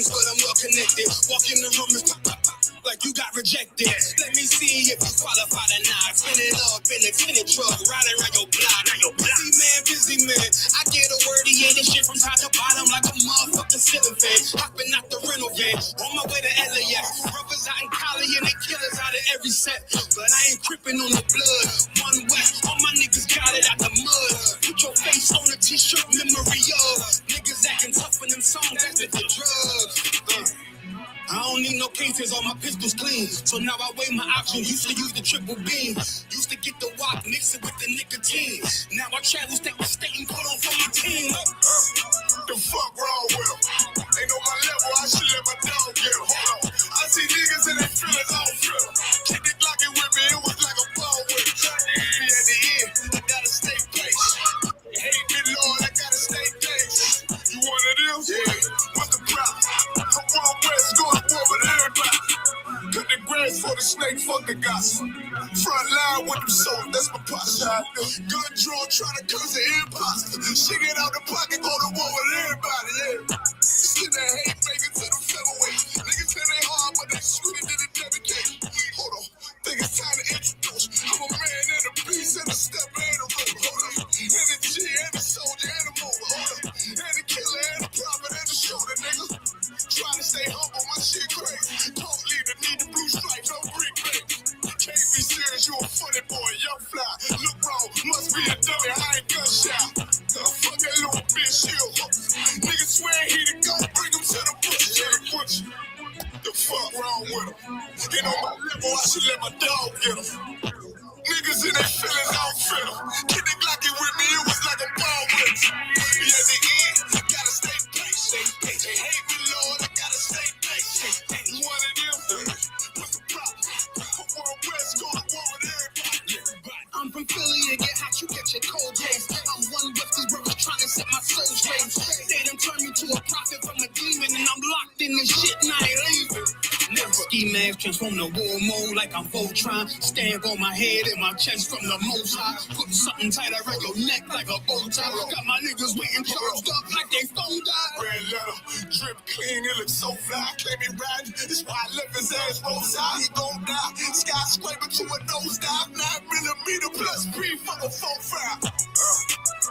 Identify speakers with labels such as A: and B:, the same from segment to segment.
A: goons, but I'm well connected. Walking the Hummers, like you got rejected. Let me see if you qualified or not. Spin it up in the tenant truck, riding around your block. Busy man, I get a word, he ain't this shit from top to bottom like a motherfucking ceiling fan. Hopping out the rental van, on my way to LAX. Brothers out in Cali and they killers out of every set. But I ain't crippin' on the blood. One West, all my niggas got it out the mud. Put your face on a t-shirt, memory of niggas acting tough in them songs, that's the drugs. I don't need no cases, all my pistols clean. So now I weigh my options. Used to use the triple beam. Used to get the wop, mix it with the nicotine. Now I travel state to state and put on for my team.
B: The fuck wrong with them? Ain't on my level, I should let my dog get them. Hold on. I see niggas and they feelings, I don't feel them. Keep the Glockin' with me, it was like a ball with me. At the end, I gotta stay patient. Hate me, Lord, I gotta stay patient. You one of them? Yeah. What's the problem? I'm wrong west, going war with everybody. Cut the grass for the snake, fuck the gospel. Front line with them souls, that's my posture. Gun drawn, trying to curse the imposter. Shit get out the pocket, go to war with everybody, yeah. Send that hate, make it to the featherweight. Niggas say they hard, but they sweeter than a Debbie cake. Hold on, think it's time to introduce. I'm a man and a beast and a stepper and a rope. Hold on, and a G and a soldier and a mover. Hold on, and a killer and a prophet and a shooter, nigga. Trying to stay humble, my shit crazy. Don't leave the need the blue stripes, no green baby. Can't be serious, you a funny boy, young fly. Look wrong, must be a dummy, I ain't gunshot. Fuck that little bitch, she a hook. Niggas swear he the gun, bring him to the bush. Yeah, the butch. The fuck wrong with him? Get on my level, I should let my dog get him. Niggas in their feelings, I don't feel them. Kid the Glocky with me, it was like a ball with me. At the end, gotta stay patient. They hate me, Lord, I gotta stay patient. You one of them? What's the problem? I'm one West, go to war with everybody.
A: I'm from Philly and get hot, you get your cold days. I'm one with these brothers trying to set my soul straight. They done turned me to a prophet from a demon, and I'm locked in this shit and I ain't leaving. Never ski mask transform the war mode like I'm Voltron. Stand on my head and my chest from the most high. Put something tight around your neck like a bow tie. Got my niggas waiting charged up like they phone died.
B: Red letter, drip clean, it looks so fly. Claim me riding, that's why I left his ass roads high. He gon' die, skyscraper to a nosedive. 9mm plus P for the 4-5.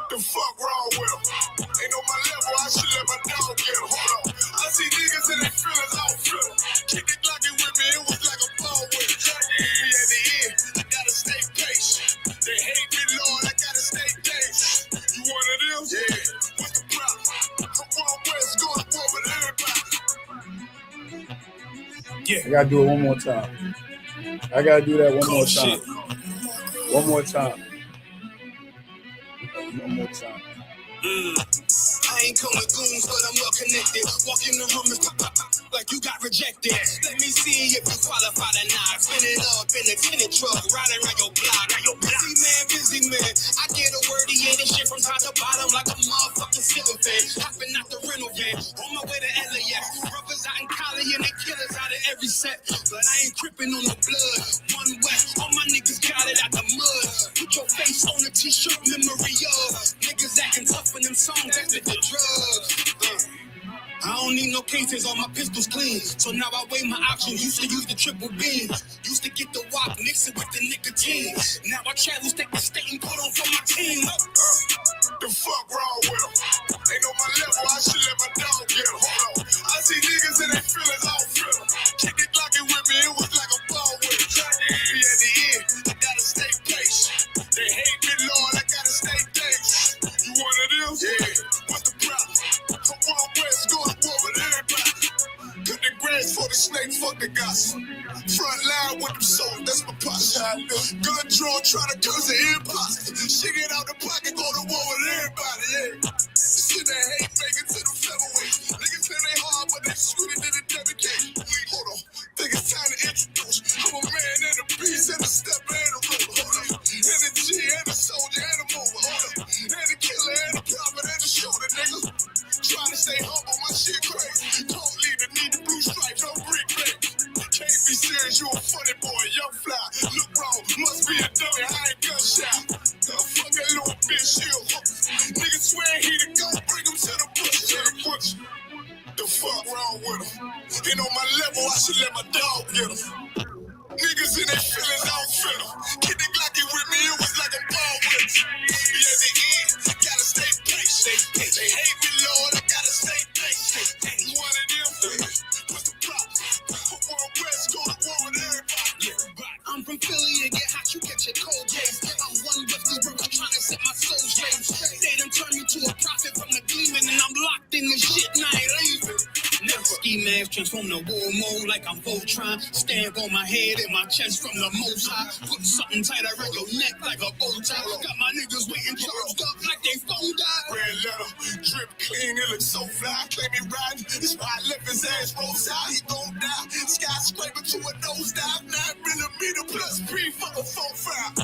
B: The fuck wrong with him? Ain't on my level, I should let my dog get him. Hold on, I see niggas and they feelings, I don't feel them. Keep the Glocky with me, it was like a ball with me. At the end, I gotta stay patient. They hate me, Lord, I gotta stay patient. You one of them? Yeah. What's the problem? I'm one West, go to war with everybody.
C: Yeah. I gotta do it one more time. I gotta do that one more time. One more time. One more time.
A: I ain't calling goons, but I'm well connected. Walking the Hummers, like you got rejected. Let me see if you qualified or not. Spin it up in the tenant truck, riding around your block. Busy man, I get a word, he ain't this shit from top to bottom like a motherfucking ceiling fan. Hopping out the rental van, on my way to LAX. Brothers out in Cali and they killers out of every set. But I ain't crippin' on the blood. One West, all my niggas got it out the mud. Put your face on a t-shirt, memory of niggas acting tough in them songs, that's the drugs. I don't need no cases, all my pistols clean. So now I weigh my options. Used to use the triple beam. Used to get the wop, mix it with the nicotine. Now I travel state to state and put on for my team.
B: The fuck wrong with them? Ain't on my level, I should let my dog get him. Hold on, I see niggas and they feelings, I don't feel them. Keep the Glocky with me, it was like a ball with me. At the end, I gotta stay patient. They hate me, Lord, I gotta stay patient. You one of them? Yeah. What's the problem? I'm one West, go to war with everybody. Cut the grass for the snake, fuck the gospel. Front line with them souls, that's my posture. Gun drawn, trying to curse the imposter. Shit get out the pocket, go to war with everybody, yeah. Send that hate, make it to the featherweight. Niggas say they hard, but they sweeter than a Debbie cake. Hold on, think it's time to introduce. I'm a man and a beast and a stepper and a rover. Hold on, and a G and a soldier and a mover. Hold on, and a killer and a prophet and a shooter, nigga. Trying to stay humble, my shit crazy. Don't leave the need the blue stripes, no green baby. Can't be serious, you a funny boy, young fly. Look wrong, must be a dummy, I ain't gunshot. Fuck that little bitch, she a hook. Niggas swear he the gun, bring him to the bush. The fuck wrong with them. Ain't on my level, I should let my dog get them. Niggas in their feelings, I don't feel them. Kid the Glocky with me, it was like a ball with them. Be at the end, gotta stay patient. They hate me, Lord, I gotta stay patient. You one of them, what's the problem? From World West, go to war with everybody.
A: I'm from Philly and get hot, you get your cold days. I'm one with this work, I'm trying to set my soul straight. They done turned me to a prophet from the demon, and I'm locked in this shit, and I ain't leaving. Never ski mask, transform the war mode like I'm Voltron. Stamp on my head and my chest from the most high. Put something tight around your neck like a bow tie. Got my niggas waiting charged up like they phone died.
B: Red letter, drip clean, it looks so fly. Claim me riding, this why I left his ass roll side. He gon' die, skyscraper to a nosedive. 9mm plus P, fuck a 4-5.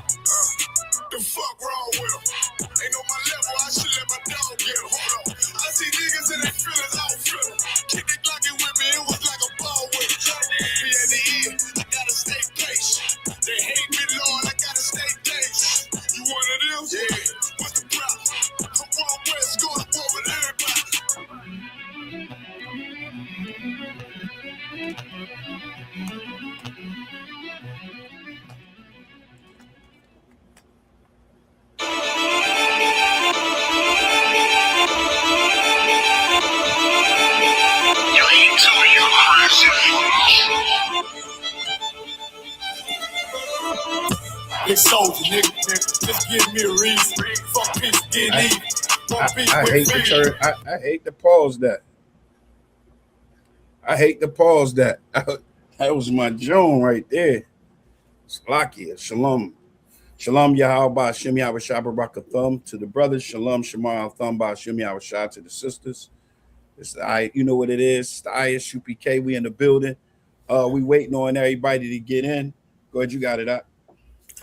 B: The fuck wrong with him? Ain't on my level, I should let my dog get him. Hold on, I see niggas in their feelings, I don't feel them. Kid the Glocky with me, it was like a ball with him. Be at the end, I gotta stay patient. They hate me, Lord, I gotta stay patient. You one of them? Yeah. What's the problem? From World West, go to war with everybody. Big soldier, nigga. Just give me a reason. Fuck peace, get even.
C: I hate to pause that. I hate to pause that. That was my Joan right there. Slakia, shalom. Shalom Yahweh Shem Yahweh Barakathum to the brothers. Shalom Shemar Thumb Shem Yahweh to the sisters. It's the you know what it is. It's the Isupk. We in the building. We waiting on everybody to get in. Go ahead, you got it up.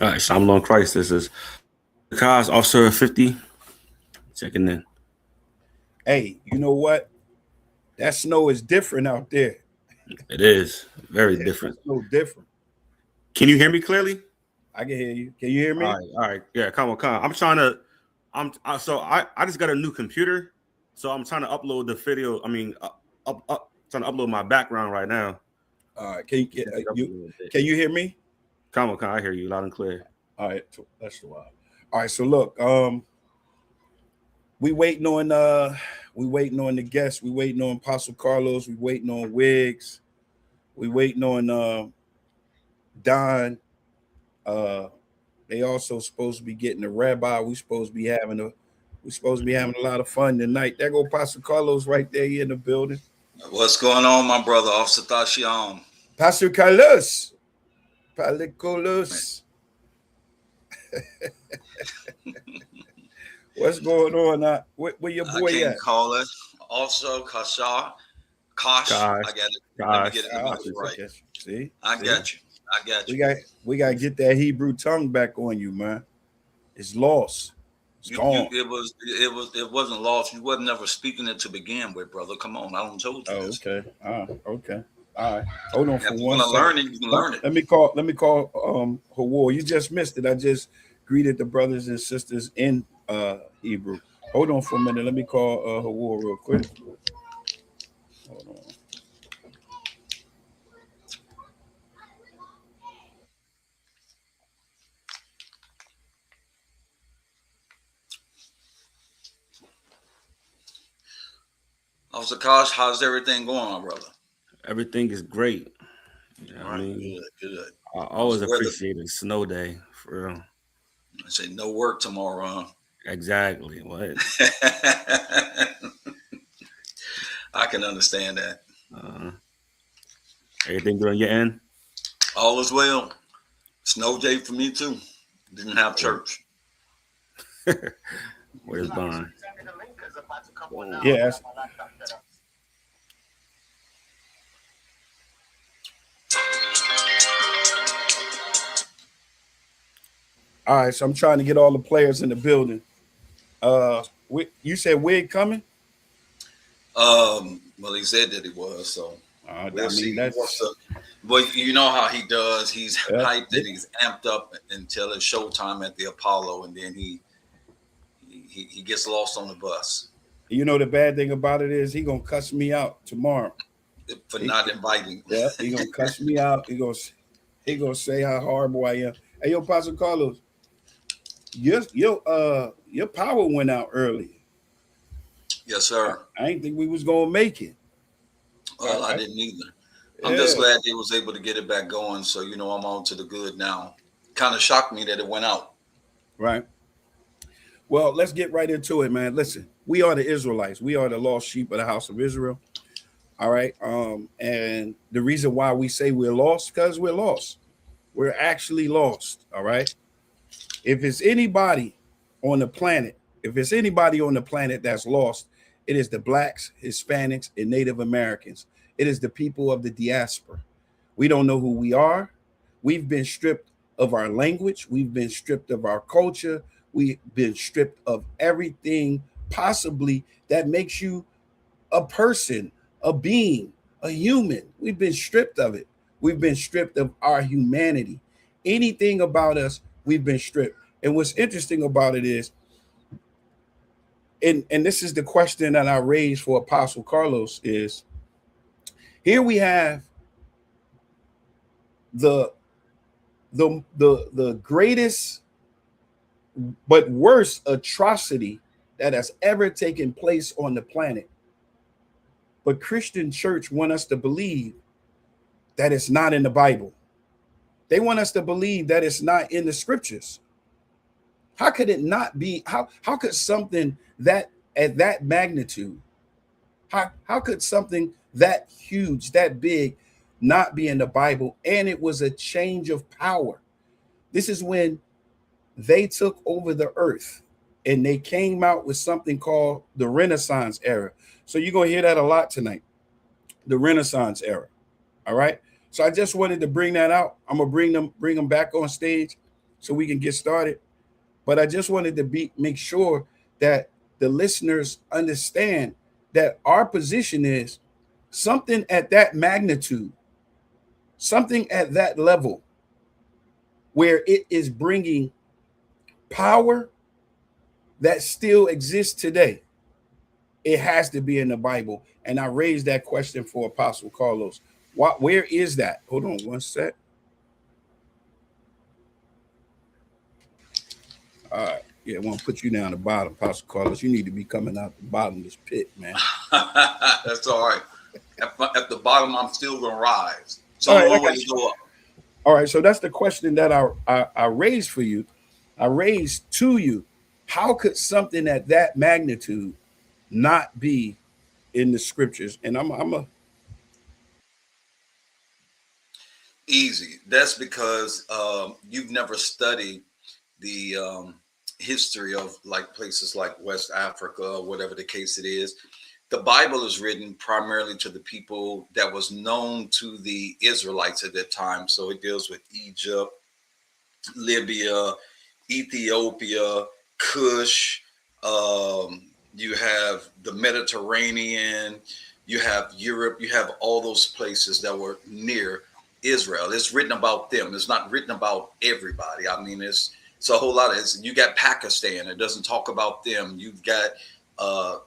D: All right, Shalom on Christ. This is the Cos Officer 50 checking in.
C: Hey, you know what? That snow is different out there.
D: It is very different.
C: It's no different.
D: Can you hear me clearly?
C: I can hear you. Can you hear me?
D: All right. Yeah, come on. I just got a new computer, so I'm trying to upload the video. I mean, trying to upload my background right now.
C: All right. Can you hear me?
D: Come on, I hear you loud and clear.
C: All right, that's the wild. All right, so look, we waiting on the guests. We waiting on Apostle Carlos. We waiting on Wiggs. We waiting on Don. They also supposed to be getting a rabbi. We supposed to be having a lot of fun tonight. There go Pastor Carlos right there in the building.
E: What's going on, my brother, Officer Tashiam?
C: Pastor Carlos. Palicolos. What's going on? Where your boy
E: I can't
C: at?
E: call it. Also, Kosh. I got it. Let me get it right.
C: See?
E: I got you.
C: We got to get that Hebrew tongue back on you, man. It's lost. It's gone.
E: It wasn't lost. You wasn't never speaking it to begin with, brother. Come on, I don't told you this.
C: Okay. Okay. All right. Hold on for one
E: second. You can learn it.
C: Let me call Hawar. You just missed it. I just greeted the brothers and sisters in Hebrew. Hold on for a minute. Let me call Hawar real quick. Hold on.
E: Officer Kosh, how's everything going on, brother?
D: Everything is great. You know what I mean? Good. I always appreciate a snow day, for real.
E: I say no work tomorrow, huh?
D: Exactly. What?
E: I can understand that.
D: Everything good on your end?
E: All is well. Snow day for me too. Didn't have church.
D: Where's Bond?
C: Yes. All right, so I'm trying to get all the players in the building. You said Wig coming?
E: Well, he said that he was, so we'll see. But you know how he does. He's hyped and he's amped up until it's showtime at the Apollo, and then he gets lost on the bus.
C: You know the bad thing about it is he gonna cuss me out tomorrow.
E: for not inviting.
C: Yeah, he gonna cuss me out. He gonna say how horrible I am. Hey, yo, Pastor Carlos, your power went out early.
E: Yes, sir.
C: I didn't think we was gonna make it.
E: Well, I didn't either. I'm just glad they was able to get it back going. So, I'm on to the good now. Kind of shocked me that it went out.
C: Right. Well, let's get right into it, man. Listen, we are the Israelites. We are the lost sheep of the house of Israel. All right. And the reason why we say we're lost, because we're lost. We're actually lost. All right. If it's anybody on the planet, that's lost, it is the blacks, Hispanics, and Native Americans. It is the people of the diaspora. We don't know who we are. We've been stripped of our language. We've been stripped of our culture. We've been stripped of everything possibly that makes you a person, a being, a human. We've been stripped of it. We've been stripped of our humanity. Anything about us, we've been stripped. And what's interesting about it is, and this is the question that I raised for Apostle Carlos, is here we have the greatest but worst atrocity that has ever taken place on the planet. But Christian church want us to believe that it's not in the Bible. They want us to believe that it's not in the scriptures. How could it not be? How could something that at that magnitude, how could something that huge, that big, not be in the Bible? And it was a change of power. This is when they took over the earth and they came out with something called the Renaissance era. So you're going to hear that a lot tonight, the Renaissance era. All right. So I just wanted to bring that out. I'm going to bring them back on stage so we can get started. But I just wanted to make sure that the listeners understand that our position is something at that magnitude, something at that level where it is bringing power that still exists today. It has to be in the Bible. And I raised that question for Apostle Carlos. Where is that? Hold on one sec. All right. Yeah, I want to put you down the bottom, Apostle Carlos. You need to be coming out the bottom of this pit, man.
E: That's all right. At the bottom, I'm still going to rise. So one way to go up.
C: All right. So that's the question that I raised for you. I raised to you. How could something at that magnitude not be in the scriptures? And I'm
E: easy. That's because you've never studied the history of like places like West Africa, or whatever the case it is. The Bible is written primarily to the people that was known to the Israelites at that time. So it deals with Egypt, Libya, Ethiopia, Cush. You have the Mediterranean, you have Europe, you have all those places that were near Israel. It's written about them. It's not written about everybody. I mean, it's a whole lot of it. You got Pakistan. It doesn't talk about them. You've got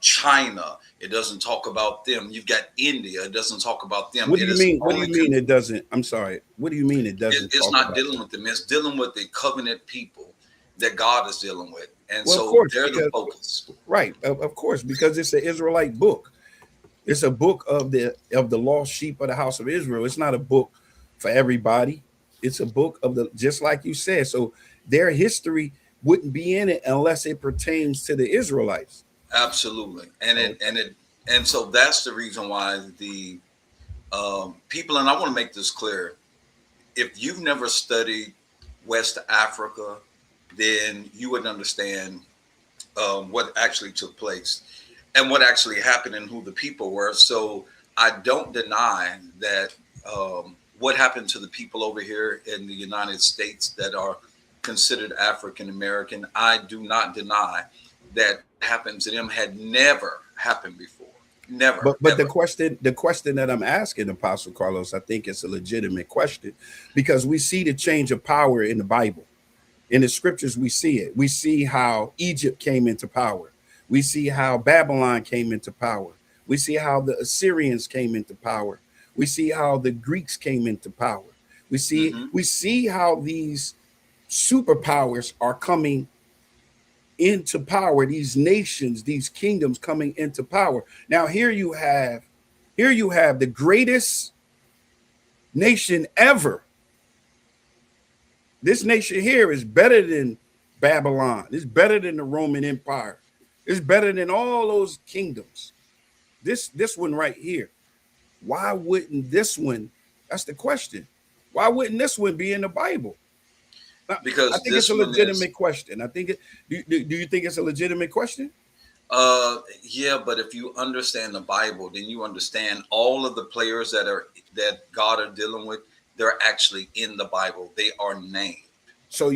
E: China. It doesn't talk about them. You've got India. It doesn't talk about them.
C: What do you mean? What do you mean it doesn't? I'm sorry. What do you mean it doesn't?
E: It's not dealing with them. It's dealing with the covenant people that God is dealing with. And well, so course, they're the focus.
C: Right. Of course, because it's an Israelite book. It's a book of the lost sheep of the house of Israel. It's not a book for everybody. It's a book of just like you said. So their history wouldn't be in it unless it pertains to the Israelites.
E: Absolutely. And so that's the reason why the people, and I want to make this clear, if you've never studied West Africa, then you would understand what actually took place and what actually happened and who the people were. So I don't deny that what happened to the people over here in the United States that are considered African American, I do not deny that happened to them had never happened before. Never.
C: But the question that I'm asking, Apostle Carlos, I think it's a legitimate question, because we see the change of power in the Bible. In the scriptures, we see it. We see how Egypt came into power. We see how Babylon came into power. We see how the Assyrians came into power. We see how the Greeks came into power. We see how these superpowers are coming into power, these nations, these kingdoms coming into power. Now here you have the greatest nation ever. This nation here is better than Babylon. It's better than the Roman Empire. It's better than all those kingdoms. This one right here. Why wouldn't this one? That's the question. Why wouldn't this one be in the Bible?
E: Because
C: I think it's a legitimate question. I think do you think it's a legitimate question?
E: Yeah, but if you understand the Bible, then you understand all of the players that God are dealing with. They're actually in the Bible. They are named.
C: So,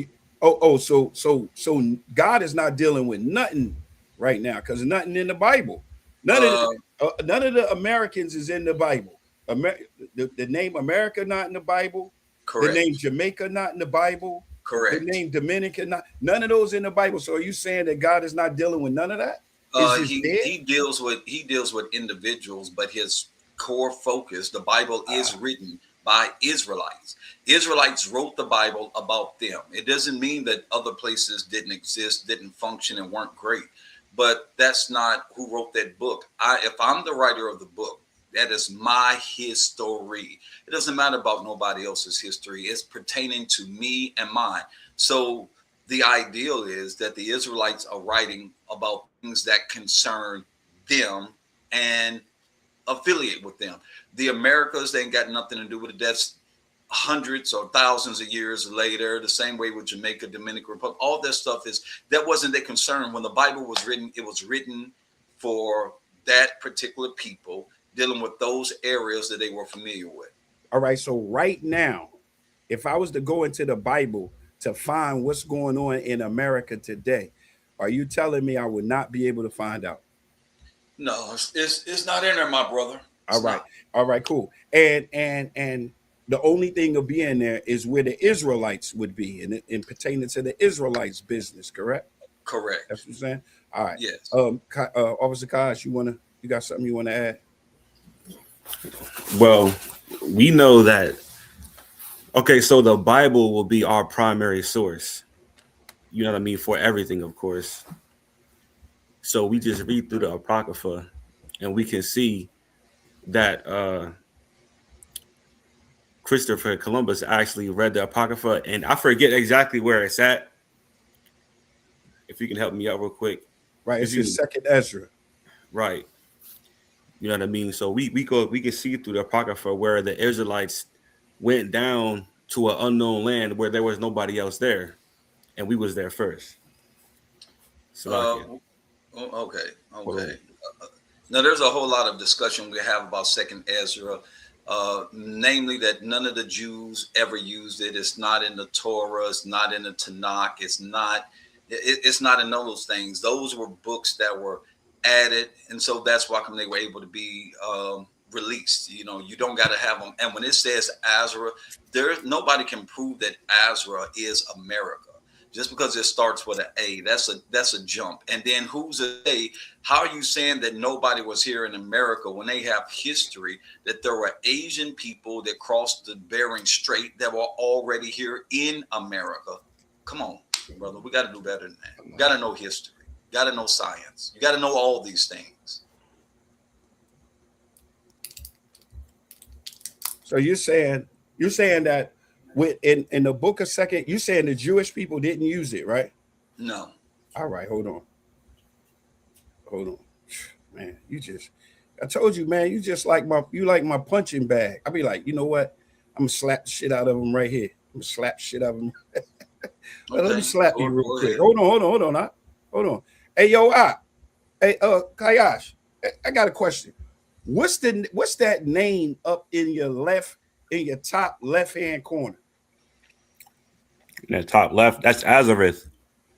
C: so God is not dealing with nothing right now because nothing in the Bible. None of the Americans is in the Bible. The name America not in the Bible.
E: Correct.
C: The name Jamaica not in the Bible.
E: Correct.
C: The name Dominican not. None of those in the Bible. So, are you saying that God is not dealing with none of that?
E: He deals with individuals, but his core focus, the Bible is written by Israelites. Israelites wrote the Bible about them. It doesn't mean that other places didn't exist, didn't function, and weren't great. But that's not who wrote that book. If I'm the writer of the book, that is my history. It doesn't matter about nobody else's history. It's pertaining to me and mine. So the ideal is that the Israelites are writing about things that concern them and affiliate with them. The Americas, they ain't got nothing to do with it. That's hundreds or thousands of years later. The same way with Jamaica, Dominican Republic, all that stuff that wasn't their concern. When the Bible was written, it was written for that particular people dealing with those areas that they were familiar with.
C: All right. So right now, if I was to go into the Bible to find what's going on in America today, are you telling me I would not be able to find out?
E: No, it's not in there, my brother.
C: All right, cool. And the only thing of being there is where the Israelites would be, and pertaining to the Israelites' business, correct?
E: Correct.
C: That's what you're saying. All right.
E: Yes.
C: Officer Kosh, you got something you want to add?
D: Well, we know that. Okay, so the Bible will be our primary source. You know what I mean? For everything, of course. So we just read through the Apocrypha, and we can see that Christopher Columbus actually read the Apocrypha, and I forget exactly where it's at. If you can help me out real quick.
C: Right, it's your second Ezra.
D: Right. You know what I mean? So we can see through the Apocrypha where the Israelites went down to an unknown land where there was nobody else there, and we was there first.
E: So okay. Now there's a whole lot of discussion we have about second Ezra, namely that none of the Jews ever used it. It's not in the Torah. It's not in the Tanakh. It's not in those things. Those were books that were added, and so that's why they were able to be released. You know, you don't got to have them. And when it says Azra, nobody can prove that Azra is America. Just because it starts with an A, that's a jump. And then who's a A? How are you saying that nobody was here in America when they have history that there were Asian people that crossed the Bering Strait that were already here in America? Come on, brother. We got to do better than that. We got to know history. You got to know science. You got to know all these things.
C: So you're saying that in the book of Second, you're saying the Jewish people didn't use it, right?
E: No.
C: All right, hold on, man. I told you, man. You like my punching bag. I'll be like, you know what? I'm gonna slap the shit out of them right here. I'm gonna slap shit out of them. Okay. Let me slap you real quick. Hold on. Hey, yo, hey, Kayash, I got a question. What's that name up in your top left hand corner?
D: In the top left, that's Azareth.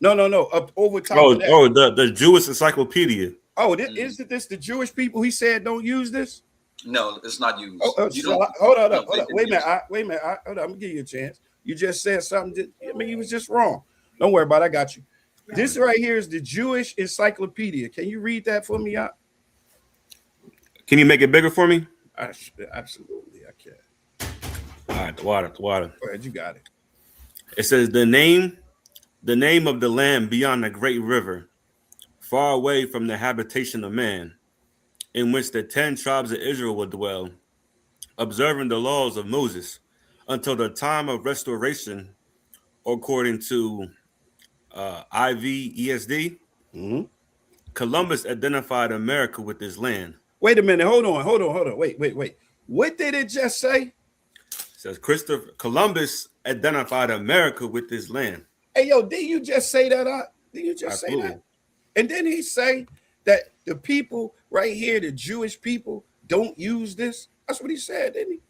C: No, up over top. Of that.
D: The Jewish Encyclopedia.
C: Oh, isn't this the Jewish people? He said don't use this.
E: No, it's not used.
C: Hold on. Wait a minute. Hold on. I'm gonna give you a chance. You just said something. You was just wrong. Don't worry about it. I got you. This right here is the Jewish Encyclopedia. Can you read that for me out?
D: Can you make it bigger for me?
C: Absolutely, I can.
D: All right, the water.
C: Go ahead, you got it.
D: It says the name of the land beyond the great river, far away from the habitation of man, in which the 10 tribes of Israel will dwell, observing the laws of Moses, until the time of restoration, according to IVESD.
C: Mm-hmm.
D: Columbus identified America with this land.
C: Wait a minute. Hold on. Wait. What did it just say?
D: It says Christopher Columbus identified America with this land.
C: Hey, yo, did you just say that? Did you just say that? And then he say that the people right here, the Jewish people, don't use this. That's what he said, didn't he?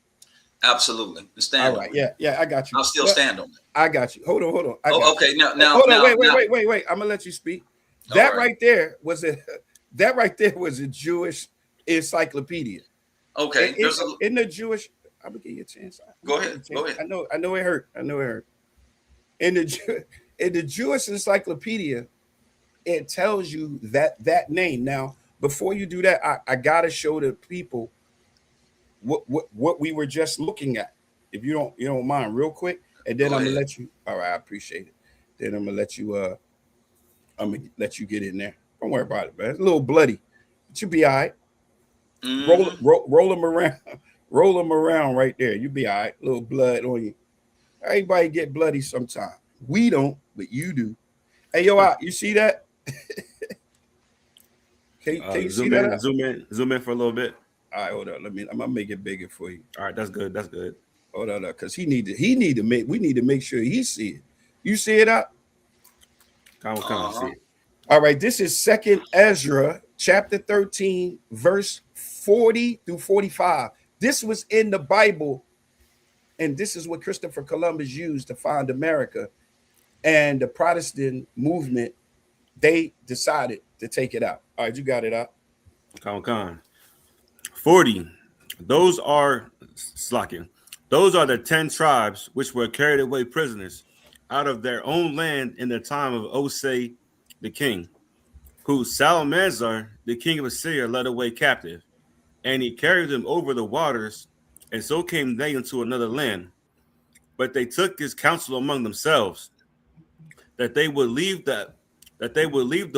E: Absolutely. Stand
C: all right. Yeah, I got you.
E: I'll still stand on it.
C: I got you. Hold on.
E: Okay, now,
C: hold on.
E: Now.
C: Wait. I'm gonna let you speak. That right there was a Jewish encyclopedia.
E: Okay.
C: In the Jewish, I'm gonna give you a chance.
E: Go ahead.
C: I know it hurt. In the Jewish encyclopedia, it tells you that name. Now, before you do that, I gotta show the people what we were just looking at. If you don't mind, real quick, and then I'm gonna let you. All right, I appreciate it. Then I'm gonna let you get in there. Don't worry about it, man. It's a little bloody, but you'll be all right. Roll them around. Roll them around right there. You'll be all right. A little blood on you. Everybody get bloody sometime. We don't, but you do. Hey, yo, you see that? Can you see that?
D: Zoom in for a little bit.
C: All right, hold on. I'm gonna make it bigger for you.
D: All right, that's good.
C: Hold on, because we need to make sure he see it. You see it up?
D: Come see it.
C: All right, this is 2nd Ezra, chapter 13, verse 40 through 45. This was in the Bible, and this is what Christopher Columbus used to find America. And the Protestant movement, they decided to take it out. All right, you got it out.
D: 40. Those are the 10 tribes which were carried away prisoners out of their own land in the time of Osei the king, who Salmanasar, the king of Assyria, led away captive, and he carried them over the waters, and so came they into another land. But they took his counsel among themselves, that they would leave the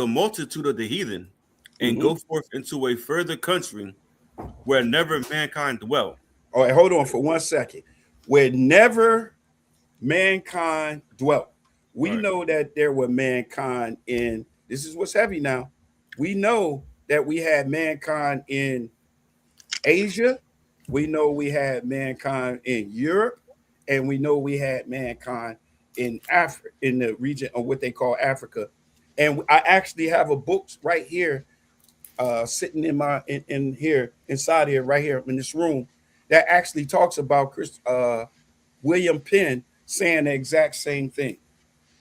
D: multitude of the heathen and go forth into a further country where never mankind dwelt.
C: All right, hold on for 1 second. Where never mankind dwelt. We know that there were mankind in, this is what's heavy now. We know that we had mankind in Asia. We know we had mankind in Europe. And we know we had mankind in Africa, in the region of what they call Africa. And I actually have a book right here, sitting in here, inside here, right here in this room, that actually talks about William Penn saying the exact same thing,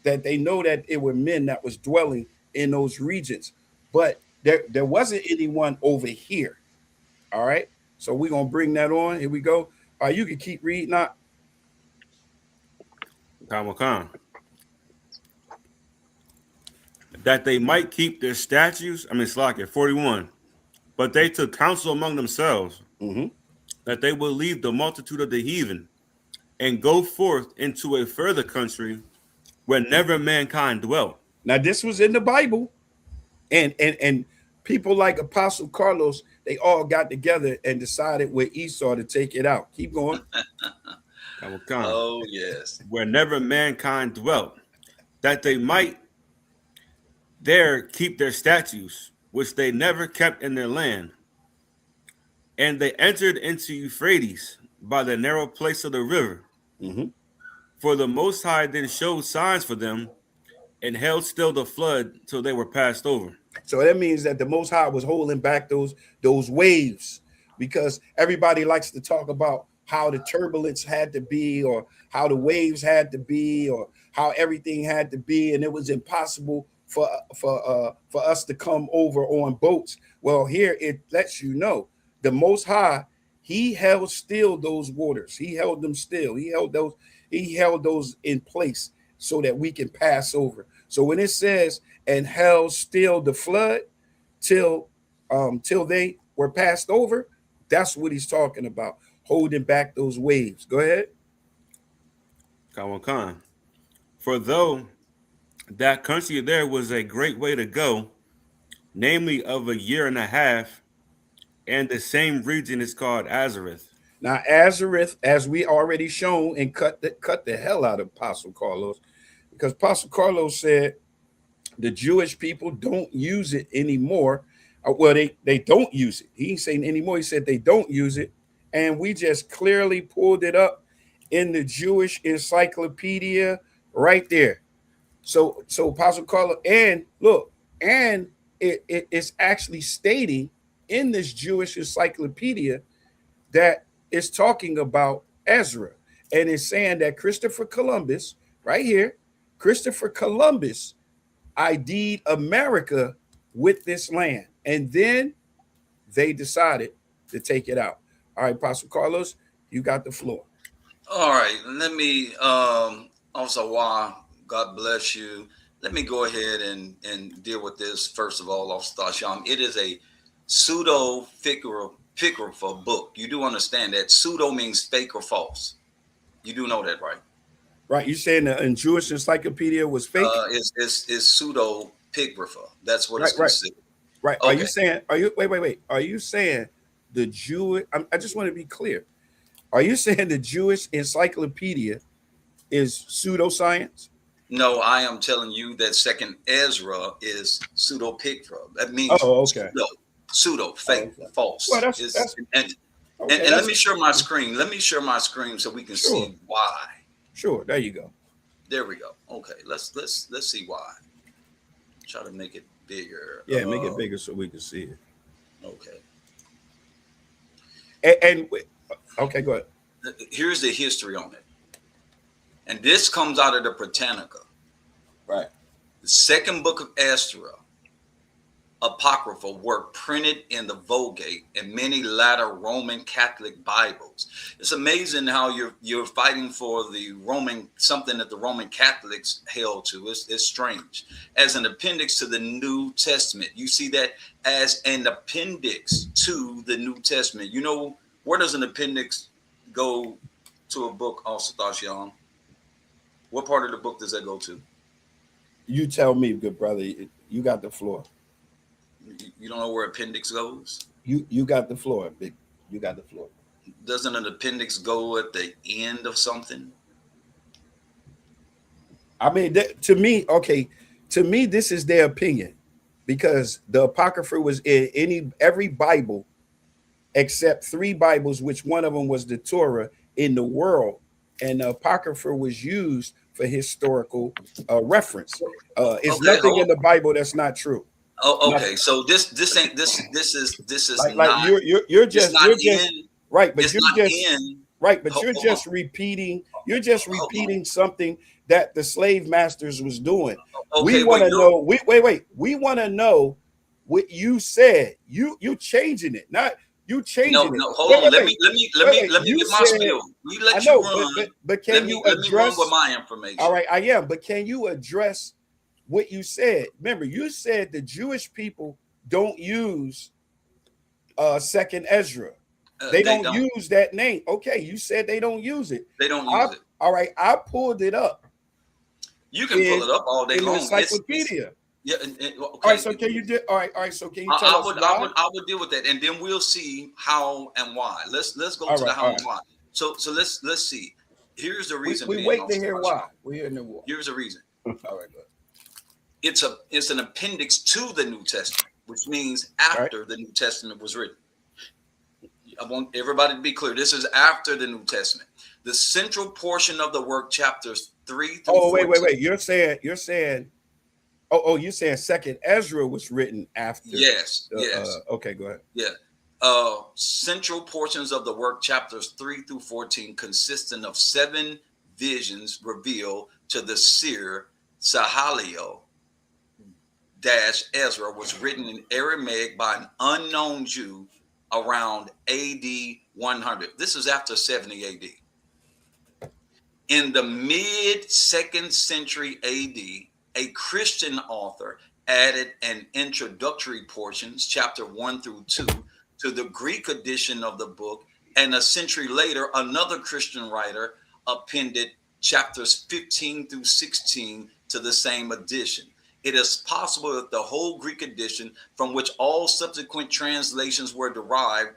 C: that they know that it were men that was dwelling in those regions, but there wasn't anyone over here. All right, so we're gonna bring that on. Here we go. You can keep reading that.
D: That they might keep their statutes. 41. But they took counsel among themselves, that they will leave the multitude of the heathen and go forth into a further country where never mankind dwelt.
C: Now, this was in the Bible, and people like Apostle Carlos, they all got together and decided with Esau to take it out. Keep going.
E: Oh, yes.
D: Where never mankind dwelt, that they might there keep their statutes, which they never kept in their land. And they entered into Euphrates by the narrow place of the river. For the Most High then showed signs for them and held still the flood till they were passed over.
C: So that means that the Most High was holding back those waves, because everybody likes to talk about how the turbulence had to be, or how the waves had to be, or how everything had to be, and it was impossible for us to come over on boats. Well, here it lets you know the Most High, he held still those waters. He held them still. He held those in place so that we can pass over. So when it says and held still the flood till they were passed over, That's what he's talking about, holding back those waves. Go ahead.
D: Khan. For though that country there was a great way to go, namely of a year and a half, and the same region is called Azareth.
C: Now, Azareth, as we already shown, and cut the hell out of Apostle Carlos, because Apostle Carlos said the Jewish people don't use it anymore. Well, they don't use it. He ain't saying anymore. He said they don't use it. And we just clearly pulled it up in the Jewish encyclopedia right there. So Apostle Carlos, and look, and it's actually stating in this Jewish encyclopedia that it's talking about Ezra. And it's saying that Christopher Columbus, right here, Christopher Columbus ID'd America with this land. And then they decided to take it out. All right, Apostle Carlos, you got the floor.
E: All right, let me also, why God bless you. Let me go ahead and deal with this first of all, Shtasham. It is a pseudo-ficra book. You do understand that pseudo means fake or false. You do know that, right?
C: Right. You saying the Jewish encyclopedia was fake?
E: It's pseudo-pigrapha. That's what it's considered.
C: Right. Okay. Are you saying the Jewish? I just want to be clear. Are you saying the Jewish encyclopedia is pseudoscience?
E: No, I am telling you that Second Ezra is pseudo-pigrapha. That means pseudo, fake, false.
C: Well,
E: and let me share my screen. Let me share my screen so we can see why.
C: Sure. There you go.
E: There we go. Okay. Let's see why. Try to make it bigger.
C: Yeah, make it bigger so we can see it.
E: Okay.
C: And okay, go ahead.
E: Here's the history on it. And this comes out of the Britannica.
C: Right.
E: The second book of Esther, apocryphal work printed in the Vulgate and many latter Roman Catholic Bibles. It's amazing how you're fighting for the Roman, something that the Roman Catholics held to. It's strange. As an appendix to the New Testament. You see that as an appendix to the New Testament. You know, where does an appendix go to a book, Al-Satash? What part of the book does that go to?
C: You tell me, good brother. You got the floor.
E: You don't know where appendix goes?
C: You got the floor, big. You got the floor.
E: Doesn't an appendix go at the end of something?
C: I mean, to me, this is their opinion, because the Apocrypha was in every Bible except 3 Bibles, which one of them was the Torah in the world, and the Apocrypha was used for historical reference. It's nothing in the Bible that's not true.
E: Oh, okay. So this ain't this is
C: like
E: not,
C: you're just right, but you're just repeating. You're just repeating something that the slave masters was doing.
E: Okay,
C: we want to know. Wait. We want to know what you said. You changing it, not you changing it.
E: No, hold on. Let me get my spiel. We let you run.
C: But can you address?
E: Let me run with my information.
C: All right, I am. But can you address what you said? Remember, you said the Jewish people don't use Second Ezra. They don't use that name. Okay, you said they don't use it.
E: They don't use it.
C: All right, I pulled it up.
E: You can pull it up all day long.
C: Encyclopedia.
E: Okay.
C: All right, so can you do? All right. So can you tell us why?
E: I would deal with that, and then we'll see how and why. Let's go to the how and why. So let's see. Here's the reason.
C: We wait to hear why. We're hearing the why.
E: Here's the reason.
C: All right, good.
E: It's an appendix to the New Testament, which means after the New Testament was written. I want everybody to be clear. This is after the New Testament. The central portion of the work, chapters 3 through 14.
C: Wait. You're saying. you're saying Second Ezra was written after.
E: Yes.
C: Okay, go ahead.
E: Yeah. Central portions of the work, chapters 3 through 14, consisting of 7 visions revealed to the seer Sahaliel Ezra, was written in Aramaic by an unknown Jew around AD 100. This is after 70 AD. In the mid-2nd century AD, a Christian author added an introductory portions, chapter 1 through 2, to to the Greek edition of the book, and a century later, another Christian writer appended chapters 15 through 16 to the same edition. It is possible that the whole Greek edition, from which all subsequent translations were derived,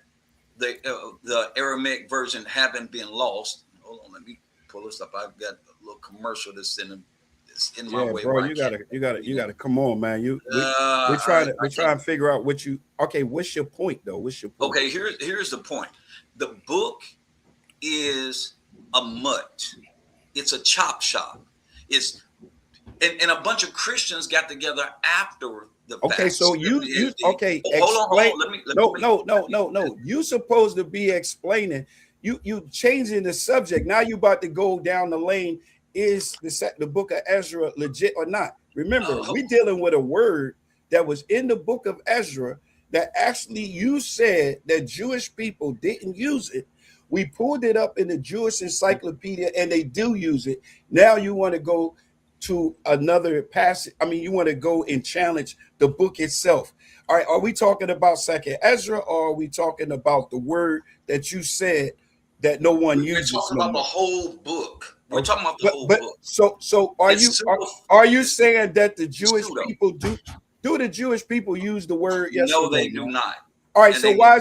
E: the Aramaic version having been lost. Hold on, let me pull this up. I've got a little commercial that's in my way.
C: Bro, you gotta come on, man. We're trying to figure out what you. Okay, what's your point though? What's your point?
E: Okay, here's the point. The book is a mutt. It's a chop shop. It's and a bunch of Christians got together after the fact.
C: Okay, so you okay?
E: Hold on. Let me
C: no. You supposed to be explaining. You changing the subject. Now you about to go down the lane. Is the book of Ezra legit or not? Remember, we dealing with a word that was in the book of Ezra that actually you said that Jewish people didn't use it. We pulled it up in the Jewish encyclopedia and they do use it. Now you want to go to another passage. I mean, you want to go and challenge the book itself. All right, are we talking about Second Ezra, or are we talking about the word that you said that no one uses?
E: We're talking about the whole book. We're talking about the whole book.
C: So are you saying that the Jewish people do the Jewish people use the word? Yes,
E: no, they do not.
C: All right, so why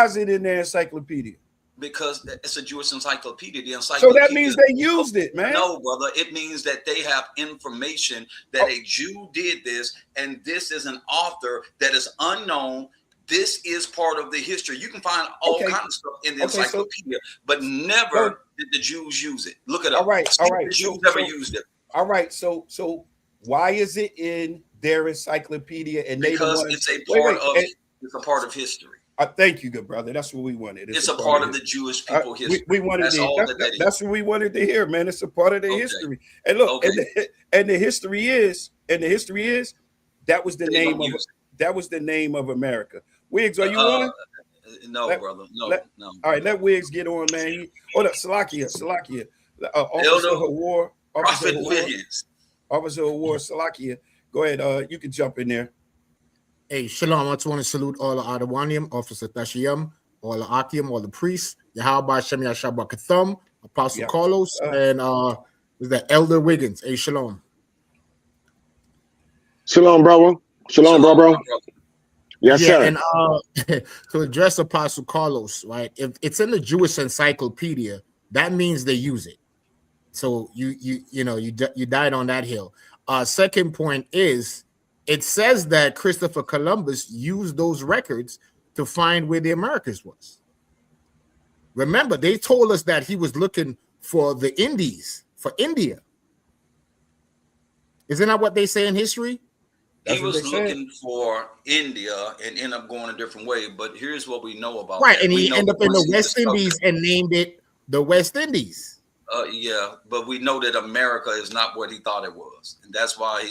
C: is it in their encyclopedia?
E: Because it's a Jewish encyclopedia. The
C: So
E: encyclopedia.
C: that means they used it, man.
E: No, brother. It means that they have information that a Jew did this, and this is an author that is unknown. This is part of the history. You can find all kinds of stuff in the encyclopedia, but never did the Jews use it. Look it up.
C: All right.
E: The Jews never used it.
C: All right. So why is it in their encyclopedia? And
E: because it's a part of it's a part of history.
C: Thank you, good brother. That's what we wanted.
E: It's a part of the Jewish people history.
C: We wanted that's what we wanted to hear, man. It's a part of the history. And look, and the history is that was the name of America. Wiggs, are you on?
E: No, brother. No.
C: All right, let Wiggs get on, man. Hold up, Salakia. Officer of War.
E: Prophet Williams.
C: Officer of War, Salakia. Go ahead. You can jump in there.
F: Hey, shalom. I just want to salute all the Adawanium, Officer Tashiyam, all the Akim, all the priests, Yahweh Shem Yashabah Katham, Apostle Carlos, and was that Elder Wiggins. Hey, shalom.
G: Shalom, brother. Shalom, bro. Yes, sir.
F: And to address Apostle Carlos, right? If it's in the Jewish encyclopedia, that means they use it. So you died on that hill. Second point is, it says that Christopher Columbus used those records to find where the Americas was. Remember, they told us that he was looking for the Indies, for India. Isn't that what they say in history?
E: He was looking for India and ended up going a different way. But here's what we know about
F: and he ended up in the West Indies and named it the West Indies.
E: But we know that America is not what he thought it was, and that's why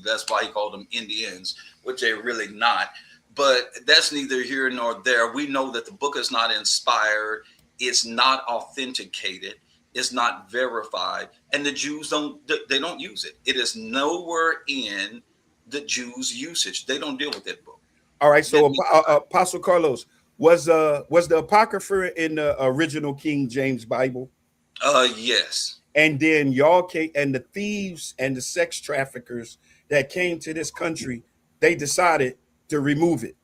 E: that's why he called them Indians, which they're really not. But that's neither here nor there. We know that the book is not inspired, it's not authenticated, it's not verified, and the Jews don't use it. It is nowhere in the Jews' usage. They don't deal with that book.
C: All right, so Apostle Carlos, was the Apocrypha in the original King James Bible?
E: Yes.
C: And then y'all came, and the thieves and the sex traffickers that came to this country, they decided to remove it.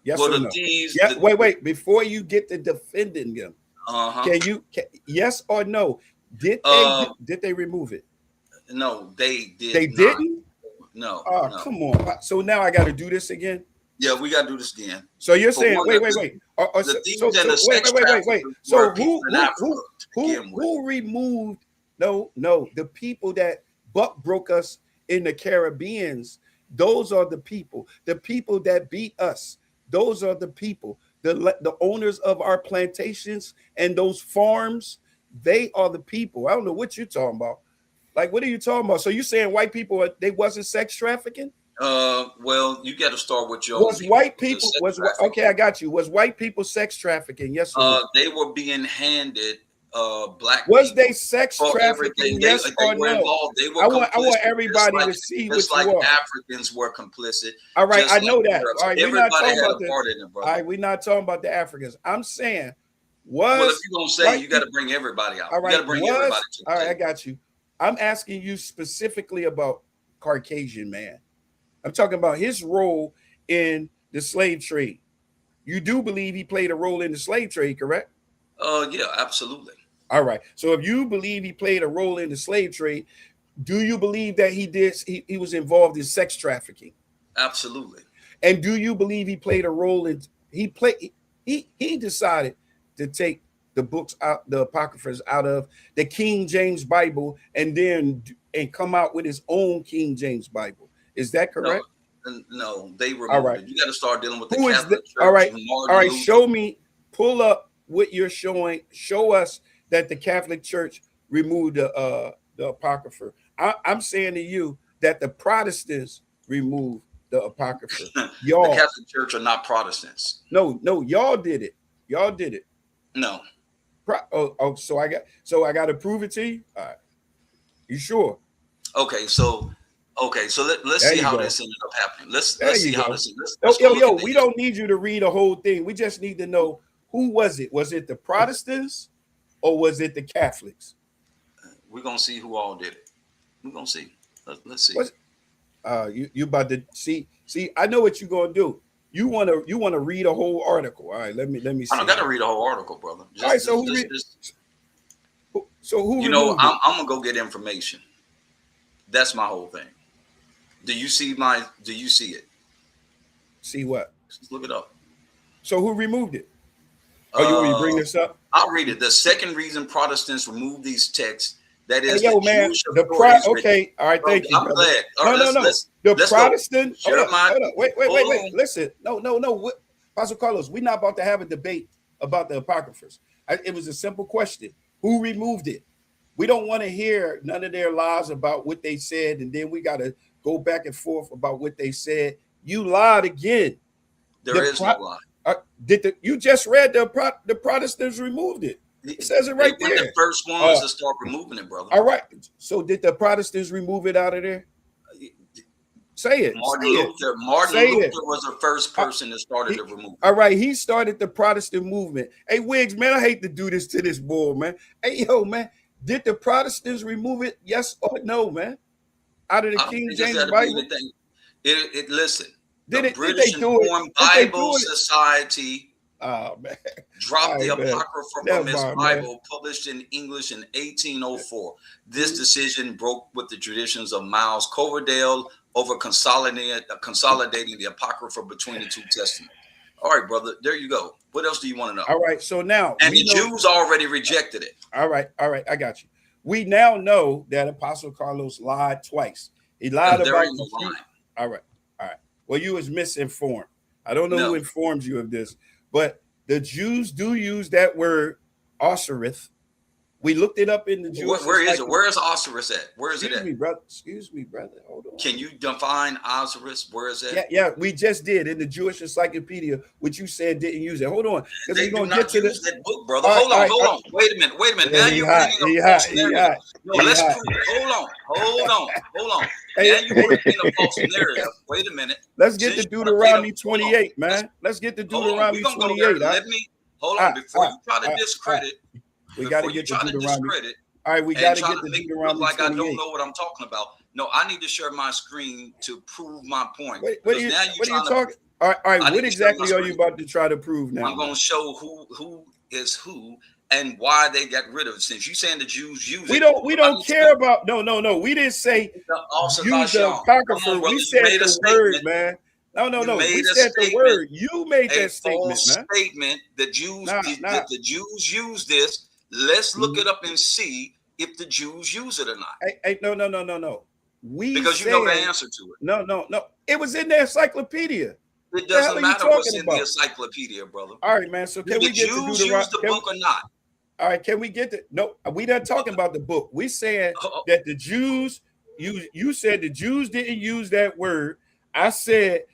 C: Yes or no?
E: Thieves,
C: wait. Before you get to defending them, yes or no? Did they remove it?
E: No, they did.
C: They didn't.
E: No.
C: No. Come on. So now I got to do this again.
E: Yeah, we got to do this again.
C: So you're saying, wait. So who removed? No, the people that broke us in the Caribbeans. Those are the people that beat us. Those are the people, the owners of our plantations and those farms. They are the people. I don't know what you're talking about. Like, what are you talking about? So you saying white people, they wasn't sex trafficking?
E: Well, you got to start with your.
C: Okay, I got you. Was white people sex trafficking? Yes or no?
E: They were being handed black
C: was
E: people
C: they sex trafficking?
E: everything.
C: Yes
E: They
C: or
E: were
C: no?
E: involved. They were
C: I
E: complicit.
C: want everybody
E: like,
C: to see
E: just
C: what
E: like
C: you are.
E: Africans were complicit.
C: All right, I
E: just
C: know
E: like
C: that.
E: Arabs.
C: All right, we're not
E: Everybody
C: talking
E: had
C: about
E: a part in it, brother.
C: All right, we're not talking about the Africans. I'm saying,
E: well, if you're gonna say, you got to bring everybody out.
C: All right,
E: you got to bring everybody to the
C: all right,
E: table.
C: I got you. I'm asking you specifically about Caucasian man. I'm talking about his role in the slave trade. You do believe he played a role in the slave trade, correct?
E: Yeah, absolutely.
C: All right. So if you believe he played a role in the slave trade, do you believe that he was involved in sex trafficking?
E: Absolutely.
C: And do you believe he played a role in he decided to take the books out, the apocryphas out of the King James Bible and come out with his own King James Bible? Is that correct?
E: No, they removed it. You got to start dealing with the Catholic Church.
C: All right. All right. Show me, pull up what you're showing. Show us that the Catholic Church removed the Apocrypha. I'm saying to you that the Protestants removed the Apocrypha. Y'all,
E: the Catholic Church are not Protestants.
C: No, y'all did it. Y'all did it.
E: No.
C: So I got to prove it to you. All right. You sure?
E: Okay, so let's see how this ended up happening. Let's see how this.
C: Yo, we don't need you to read a whole thing. We just need to know, who was it? Was it the Protestants or was it the Catholics?
E: We're gonna see who all did it. We're gonna see. Let's see.
C: You about to see? I know what you're gonna do. You wanna read a whole article. All right, let me see.
E: I don't gotta read a whole article, brother.
C: All right, so who?
E: You know, I'm gonna go get information. That's my whole thing. Do you see it?
C: See what?
E: Just look it up.
C: So who removed it? You want to bring this up?
E: I'll read it. The second reason Protestants removed these texts, that is,
C: man. Okay, all right, thank you.
E: I'm glad.
C: No. The Protestant. Hold on. Wait. Listen. No. Pastor Carlos, we're not about to have a debate about the Apocryphas. It was a simple question. Who removed it? We don't want to hear none of their lies about what they said, and then we got to go back and forth about what they said. You lied again.
E: There is no lie.
C: You just read the Protestants removed it? It says it right there.
E: The first ones to start removing it, brother.
C: All right. So did the Protestants remove it out of there? Say it.
E: Martin Luther was the first person that started to remove it.
C: All right. He started the Protestant movement. Hey, Wiggs, man, I hate to do this to this boy, man. Hey, yo, man, did the Protestants remove it? Yes or no, man? Out of the King James Bible?
E: Listen.
C: The
E: British Informed Bible Society dropped the Apocrypha from its Bible, published in English in 1804. This decision broke with the traditions of Miles Coverdale over consolidating the Apocrypha between the two testaments. All right, brother, there you go. What else do you want to know?
C: All right, so now...
E: And the Jews already rejected it.
C: All right, I got you. We now know that Apostle Carlos lied twice. He lied about... All right. Well, you was misinformed. I don't know who informed you of this, but the Jews do use that word Osiris. We looked it up in the Jewish.
E: Where is it? Where is Osiris at? Where is it at?
C: Excuse me, brother. Hold on.
E: Can you define Osiris? Where is it?
C: Yeah, we just did in the Jewish Encyclopedia, which you said didn't use it. Hold on,
E: because we're gonna get to that book, brother. Hold on. Wait a minute. Now you're reading a false narrative. Let's prove it. Hold on. Now you're reading a false narrative. Wait a minute.
C: Let's get to Deuteronomy 28, man. Let's get to Deuteronomy 28.
E: Hold on. Before you try to discredit.
C: We got to get to Deuteronomy. All right, we got to get to Deuteronomy.
E: Like 28. I don't know what I'm talking about. No, I need to share my screen to prove my point.
C: What are you talking? All right. What exactly are you about to try to prove now?
E: I'm going to show who is who and why they got rid of it. Since you saying the Jews use it,
C: we don't care about. No. We didn't say use the Apocrypha. We said the word, man. No. We said the word. You made that statement, man.
E: Statement. The Jews use this. Let's look it up and see if the Jews use it or not.
C: No.
E: Because you know the answer to it.
C: No. It was in the encyclopedia.
E: It doesn't matter what's in the encyclopedia, brother.
C: All right, man. So can we get to Deuteronomy?
E: Jews use the book or not?
C: All right, can we get to? No, we not talking about the book. We said that the Jews. You said the Jews didn't use that word. I said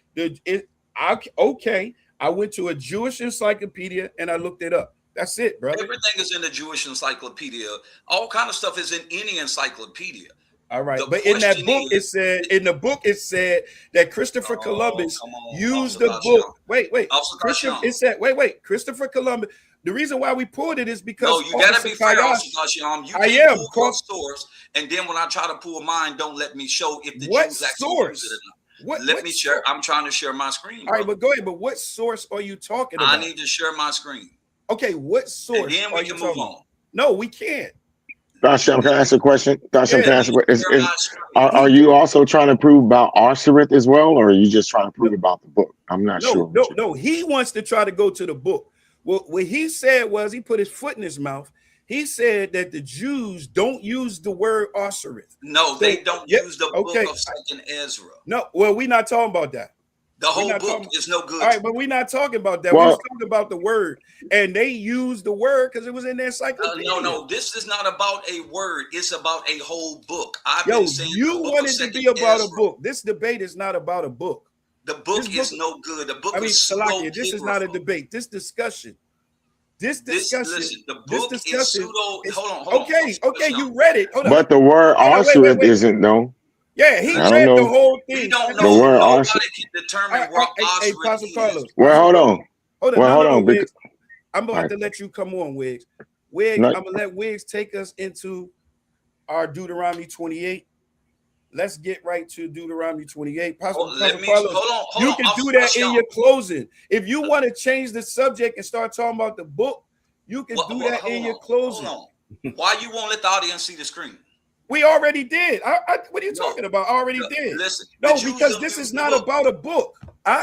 C: okay. I went to a Jewish encyclopedia and I looked it up. That's it, brother.
E: Everything is in the Jewish encyclopedia. All kind of stuff is in any encyclopedia.
C: All right, but in that book, it said that Christopher Columbus used the book. Wait, Christopher. It said, wait, Christopher Columbus. The reason why we pulled it is because
E: no, you gotta be fair, You can't pull your source, and then when I try to pull mine, don't let me show if the Jews actually use it or not. Let me share. I'm trying to share my screen.
C: All right, but go ahead. But what source are you talking about?
E: I need to share my screen.
C: Okay, what source? And
E: then we can move on.
C: No, we can't.
G: Dasham, can I ask a question? Dasham, can I ask a question? Are you also trying to prove about Arsarit as well, or are you just trying to prove about the book? I'm not sure.
C: No. He wants to try to go to the book. Well, what he said was he put his foot in his mouth. He said that the Jews don't use the word Arsarit.
E: No, they don't use the book of 2nd Ezra.
C: No, well, we're not talking about that.
E: The whole book is no good.
C: All right, but we're not talking about that. We're talking about the word, and they used the word because it was in their encyclopedia.
E: No, this is not about a word. It's about a whole book.
C: You wanted to be about a book. This debate is not about a book.
E: The book is no good. The book is
C: Salakia, this is not a debate. This discussion.
E: Listen, the book is pseudo. Hold on.
C: Okay, you read it. Hold on.
G: But the word Arsarit isn't though.
C: Yeah, he read the whole thing.
E: We don't know. Nobody can determine what Arsarit is.
G: Well, hold on.
C: I'm about to let you come on, Wiggs. I'm gonna let Wiggs take us into our Deuteronomy 28. Let's get right to Deuteronomy 28.
E: Hold on.
C: You can do that in your closing. If you want to change the subject and start talking about the book, you can do that in your closing.
E: Why you won't let the audience see the screen?
C: We already did. What are you talking about? I already did.
E: Listen,
C: because this is not about a book.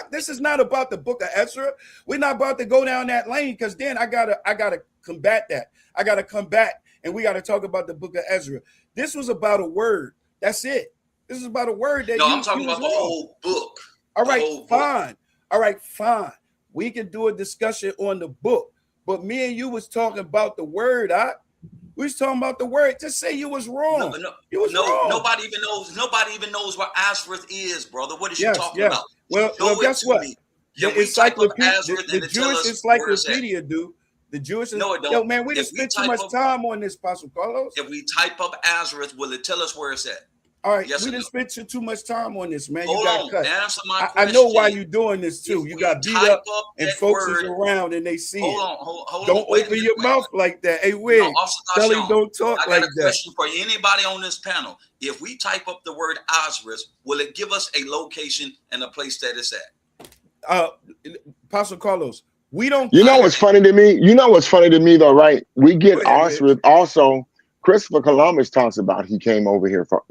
C: This is not about the book of Ezra. We're not about to go down that lane because then I gotta combat that. I gotta come back and we gotta talk about the book of Ezra. This was about a word. That's it. This is about a word that
E: I'm talking about the whole book.
C: All right, fine. All right, fine. We can do a discussion on the book, but me and you was talking about the word. We was talking about the word. Just say you was wrong. You was wrong.
E: Nobody even knows what Ashereth is, brother. What is you talking about?
C: Well, guess what? The encyclopedia, the Jewish encyclopedia, dude. The Jewish.
E: No, it don't.
C: Yo, man, we just spent too much time on this, Pastor Carlos.
E: If we type up Ashereth, will it tell us where it's at?
C: All right, we just spent too much time on this, man.
E: Hold
C: you got cut.
E: Answer my question.
C: I know why you're doing this too. You got beat up and folks is around and they see it.
E: Hold on.
C: Don't open your mouth like that. Hey, Wig, tell him don't talk like that. I got a
E: question for anybody on this panel. If we type up the word Ashereth, will it give us a location and a place that it's at?
C: Pastor Carlos, we don't.
G: You know what's funny to me? You know what's funny to me though, right? We get Ashereth also. Christopher Columbus talks about he came over here for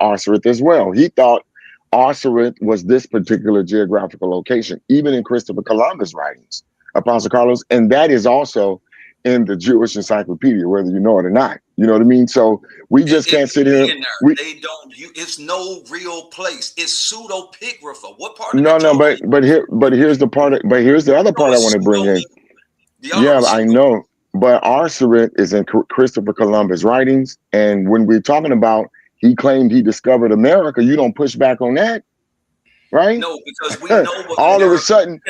G: Arsarit as well. He thought Arsarit was this particular geographical location, even in Christopher Columbus' writings, Apostle Carlos, and that is also in the Jewish encyclopedia, whether you know it or not. You know what I mean? So we just can't sit here.
E: They don't. It's no real place. It's pseudepigrapha. What part?
G: No, here's the part. But here's the other part I want to bring in. Yeah, I know. But Arsarit is in Christopher Columbus' writings. And when we're talking about he claimed he discovered America, you don't push back on that, right?
E: No, because we know what
G: all of a sudden,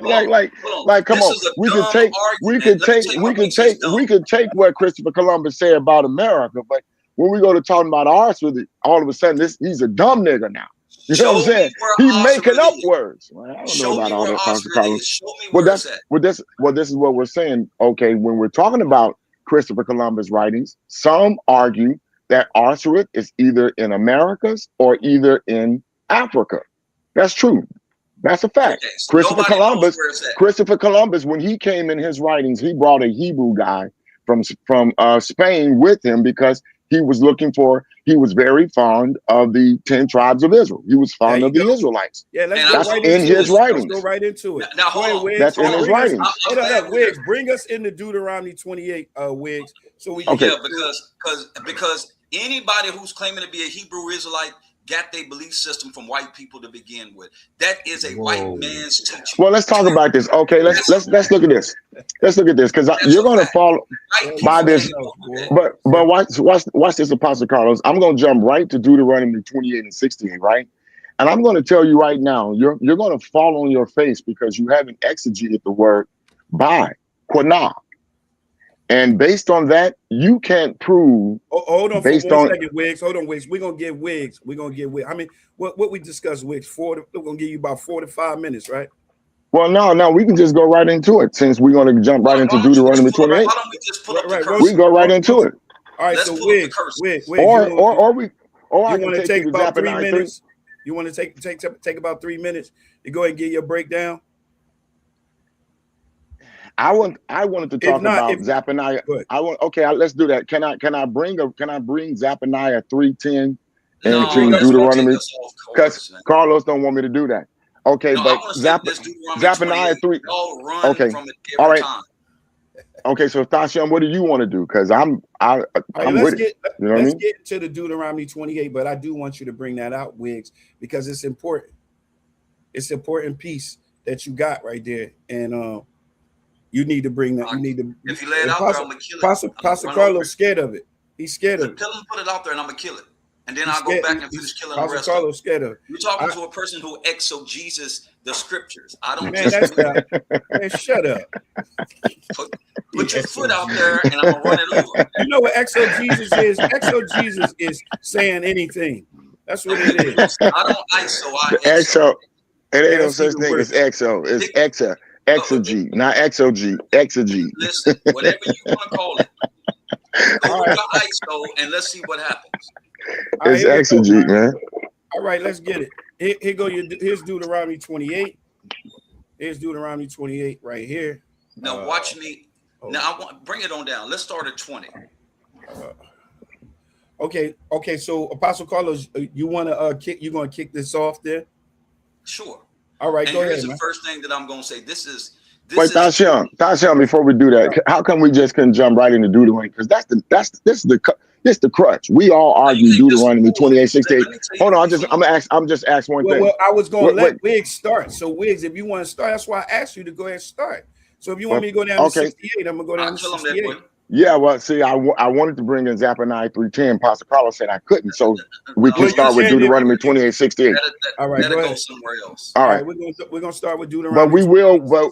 G: like, come on, we can take what Christopher Columbus said about America, but when we go to talking about Arsarit, all of a sudden he's a dumb nigga now. You know what I'm saying? He's making up words. Well, I don't know about all that, Pastor Carlos. Well, this is what we're saying. Okay, when we're talking about Christopher Columbus' writings, some argue that Arsarit is either in Americas or either in Africa. That's true. That's a fact. Okay, so Christopher Columbus, when he came in his writings, he brought a Hebrew guy from Spain with him because he was very fond of the 10 tribes of Israel. He was fond of the Israelites.
C: Yeah,
G: that's in his writings.
C: Let's go right into it.
E: Now,
G: that's in his writings.
C: Hold on, Wiggs. Bring us into Deuteronomy 28, Wiggs. So we can
E: because anybody who's claiming to be a Hebrew Israelite got their belief system from white people to begin with. That is a white man's teaching.
G: Well, let's talk about this. Okay, let's look at this. Let's look at this because you're going to follow by this. But watch this, Apostle Carlos. I'm going to jump right to Deuteronomy 28 and 16, right? And I'm going to tell you right now, you're going to fall on your face because you haven't exegeted the word by Quanah. And based on that, you can't prove.
C: Hold on for 1 second, Wiggs. Hold on, Wiggs. We're gonna give Wiggs. I mean, what we discussed, Wiggs. We're gonna give you about 4 to 5 minutes, right?
G: Well, no, we can just go right into it since we're going to jump right into Deuteronomy 28.
E: Why don't we just pull up the curse?
G: We go right into it.
C: All right, so Wiggs,
G: or I
C: can
G: take
C: take
G: you to
C: about 3
G: Zephaniah
C: minutes. You want to take about 3 minutes to go ahead and get your breakdown?
G: I wanted to talk about Zephaniah. Let's do that. Can I bring Zephaniah 3:10 into Deuteronomy? Because Carlos don't want me to do that. Okay, but Zephaniah 3. Okay, all right. Okay, so Tasha, what do you want to do? Because I'm with it. You know what I mean?
C: Let's get to the Deuteronomy 28, but I do want you to bring that out, Wiggs, because it's important. It's an important piece that you got right there, and you need to bring that. You need to.
E: If you lay it out there, I'm gonna kill it.
C: Pastor Carlos scared of it. He's scared of it.
E: Tell him to put it out there, and I'm gonna kill it. And then I'll go back and finish killing the rest
C: of it. Scared of it.
E: You're talking to a person who exegesis the scriptures. I don't.
C: Man, shut up.
E: Put your foot out there, and I'm gonna run it over.
C: You know what exegesis is? Exegesis is saying anything. That's what it is.
E: I don't ISO.
G: Exo. It ain't no such thing as exo. It's exegete, not exogete. Exegete.
E: Listen, whatever you want to call it. Go to ISO and let's see what happens.
G: It's exegete, man.
C: All right, let's get it. Here's Deuteronomy 28. Here's Deuteronomy 28 right here.
E: Now watch me. Now I want bring it on down. Let's start at 20.
C: Okay. So Apostle Carlos, you want to you're going to kick this off there?
E: Sure.
C: All right, go ahead.
E: Here's the first thing that I'm going to say.
G: Wait, Tasha, before we do that, how come we just couldn't jump right into Deuteronomy? Because this is the crutch. We all argue Deuteronomy 28:68. Hold on, I'm just asking one thing.
C: Well, I was going to let Wiggs start. So Wiggs, if you want to start, that's why I asked you to go ahead and start. So if you want me to go down to 68, I'm gonna go down to 68.
G: Yeah, well, see, I wanted to bring in Zephaniah 3:10. Pastor Carlos said I couldn't, so we can start with Deuteronomy 28:68.
E: All right, go somewhere else.
G: All right,
C: we're gonna start with Deuteronomy.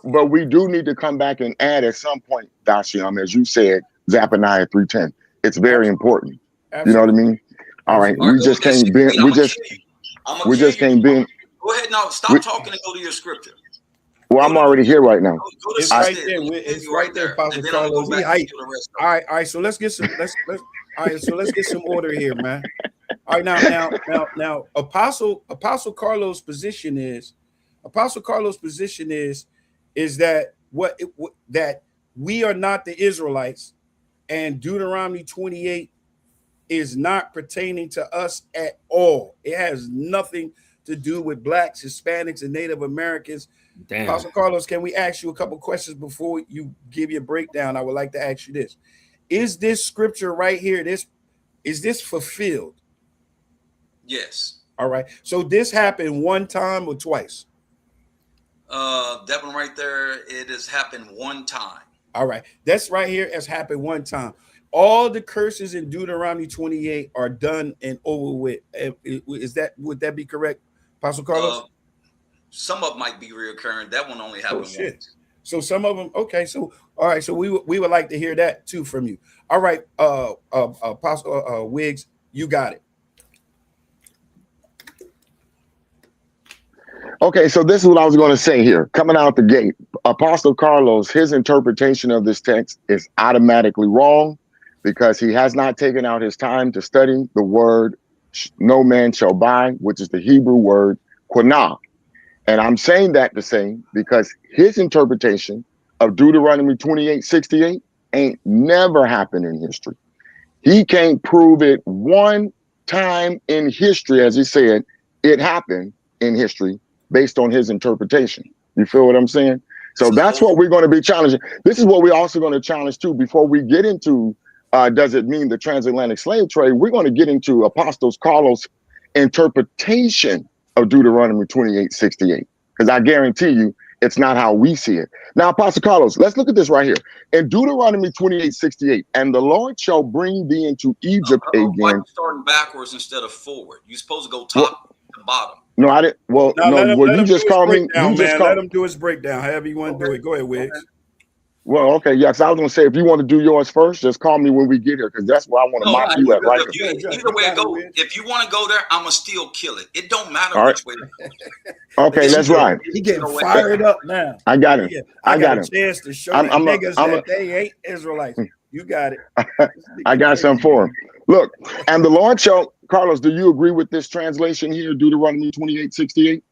G: But we do need to come back and add at some point, Dashiam, as you said, Zephaniah 3:10. It's very important. Absolutely. You know what I mean? All right, we just can't bend. We just can't bend.
E: Go ahead now. Stop talking and go to your scripture.
G: Well, I'm already here right now.
C: It's right there. It's right there, Pastor Carlos. All right. So let's get some. Let's get some order here, man. All right, now. Apostle Carlos' position is that that we are not the Israelites, and Deuteronomy 28 is not pertaining to us at all. It has nothing to do with blacks, Hispanics, and Native Americans. Damn. Pastor Carlos, can we ask you a couple questions before you give your breakdown? I would like to ask you this. Is this scripture right here, is this fulfilled?
E: Yes.
C: All right. So this happened one time or twice?
E: That one right there, it has happened one time.
C: All right. That's right here has happened one time. All the curses in Deuteronomy 28 are done and over with. Would that be correct, Pastor Carlos?
E: Some of them might be reoccurring. That one only happened once.
C: So some of them, okay. So all right. So we would like to hear that too from you. All right, Apostle Wiggs, you got it.
G: Okay, so this is what I was going to say here. Coming out the gate, Apostle Carlos, his interpretation of this text is automatically wrong because he has not taken out his time to study the word no man shall buy, which is the Hebrew word quanah. And I'm saying that to say because his interpretation of Deuteronomy 28:68 ain't never happened in history. He can't prove it one time in history, as he said, it happened in history based on his interpretation. You feel what I'm saying? So that's what we're going to be challenging. This is what we're also going to challenge too. Before we get into does it mean the transatlantic slave trade, we're going to get into Apostle Carlos' interpretation of Deuteronomy 28:68, because I guarantee you it's not how we see it. Now, Apostle Carlos, let's look at this right here. In Deuteronomy 28:68, and the Lord shall bring thee into Egypt again.
E: Why are you starting backwards instead of forward? You're supposed to go top to bottom.
G: No, I didn't. Well, well, you just called me. You just
C: let him do his breakdown. However you want to do it. Go ahead, Wiggs.
G: Okay. Well, okay, yeah. Because I was gonna say, if you want to do yours first, just call me when we get here, because that's where I want to mock you at, right?
E: Either way it go, if you want to go there, I'ma still kill it. It don't matter which way.
G: Okay, that's right.
C: He getting fired up now.
G: I got it.
C: I got a chance to show niggas that they ain't Israelites. You got it.
G: I got something for him. Look, and the Lord shall, Carlos, do you agree with this translation here, Deuteronomy 28:68,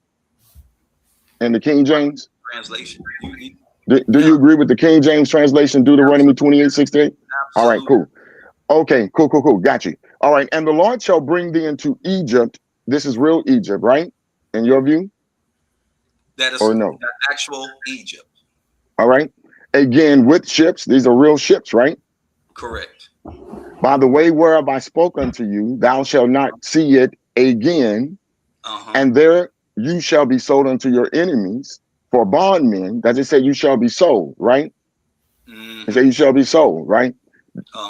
G: and the King James
E: translation?
G: Do you agree with the King James translation, Deuteronomy 28:68? All right, cool. Okay, cool. Got you. All right, and the Lord shall bring thee into Egypt. This is real Egypt, right? In your view?
E: That is
G: or no?
E: Actual Egypt.
G: All right. Again, with ships. These are real ships, right?
E: Correct.
G: By the way whereof I spoke unto you, thou shalt not see it again. And there you shall be sold unto your enemies for bondmen. Does it say you shall be sold, right? It say you shall be sold, right?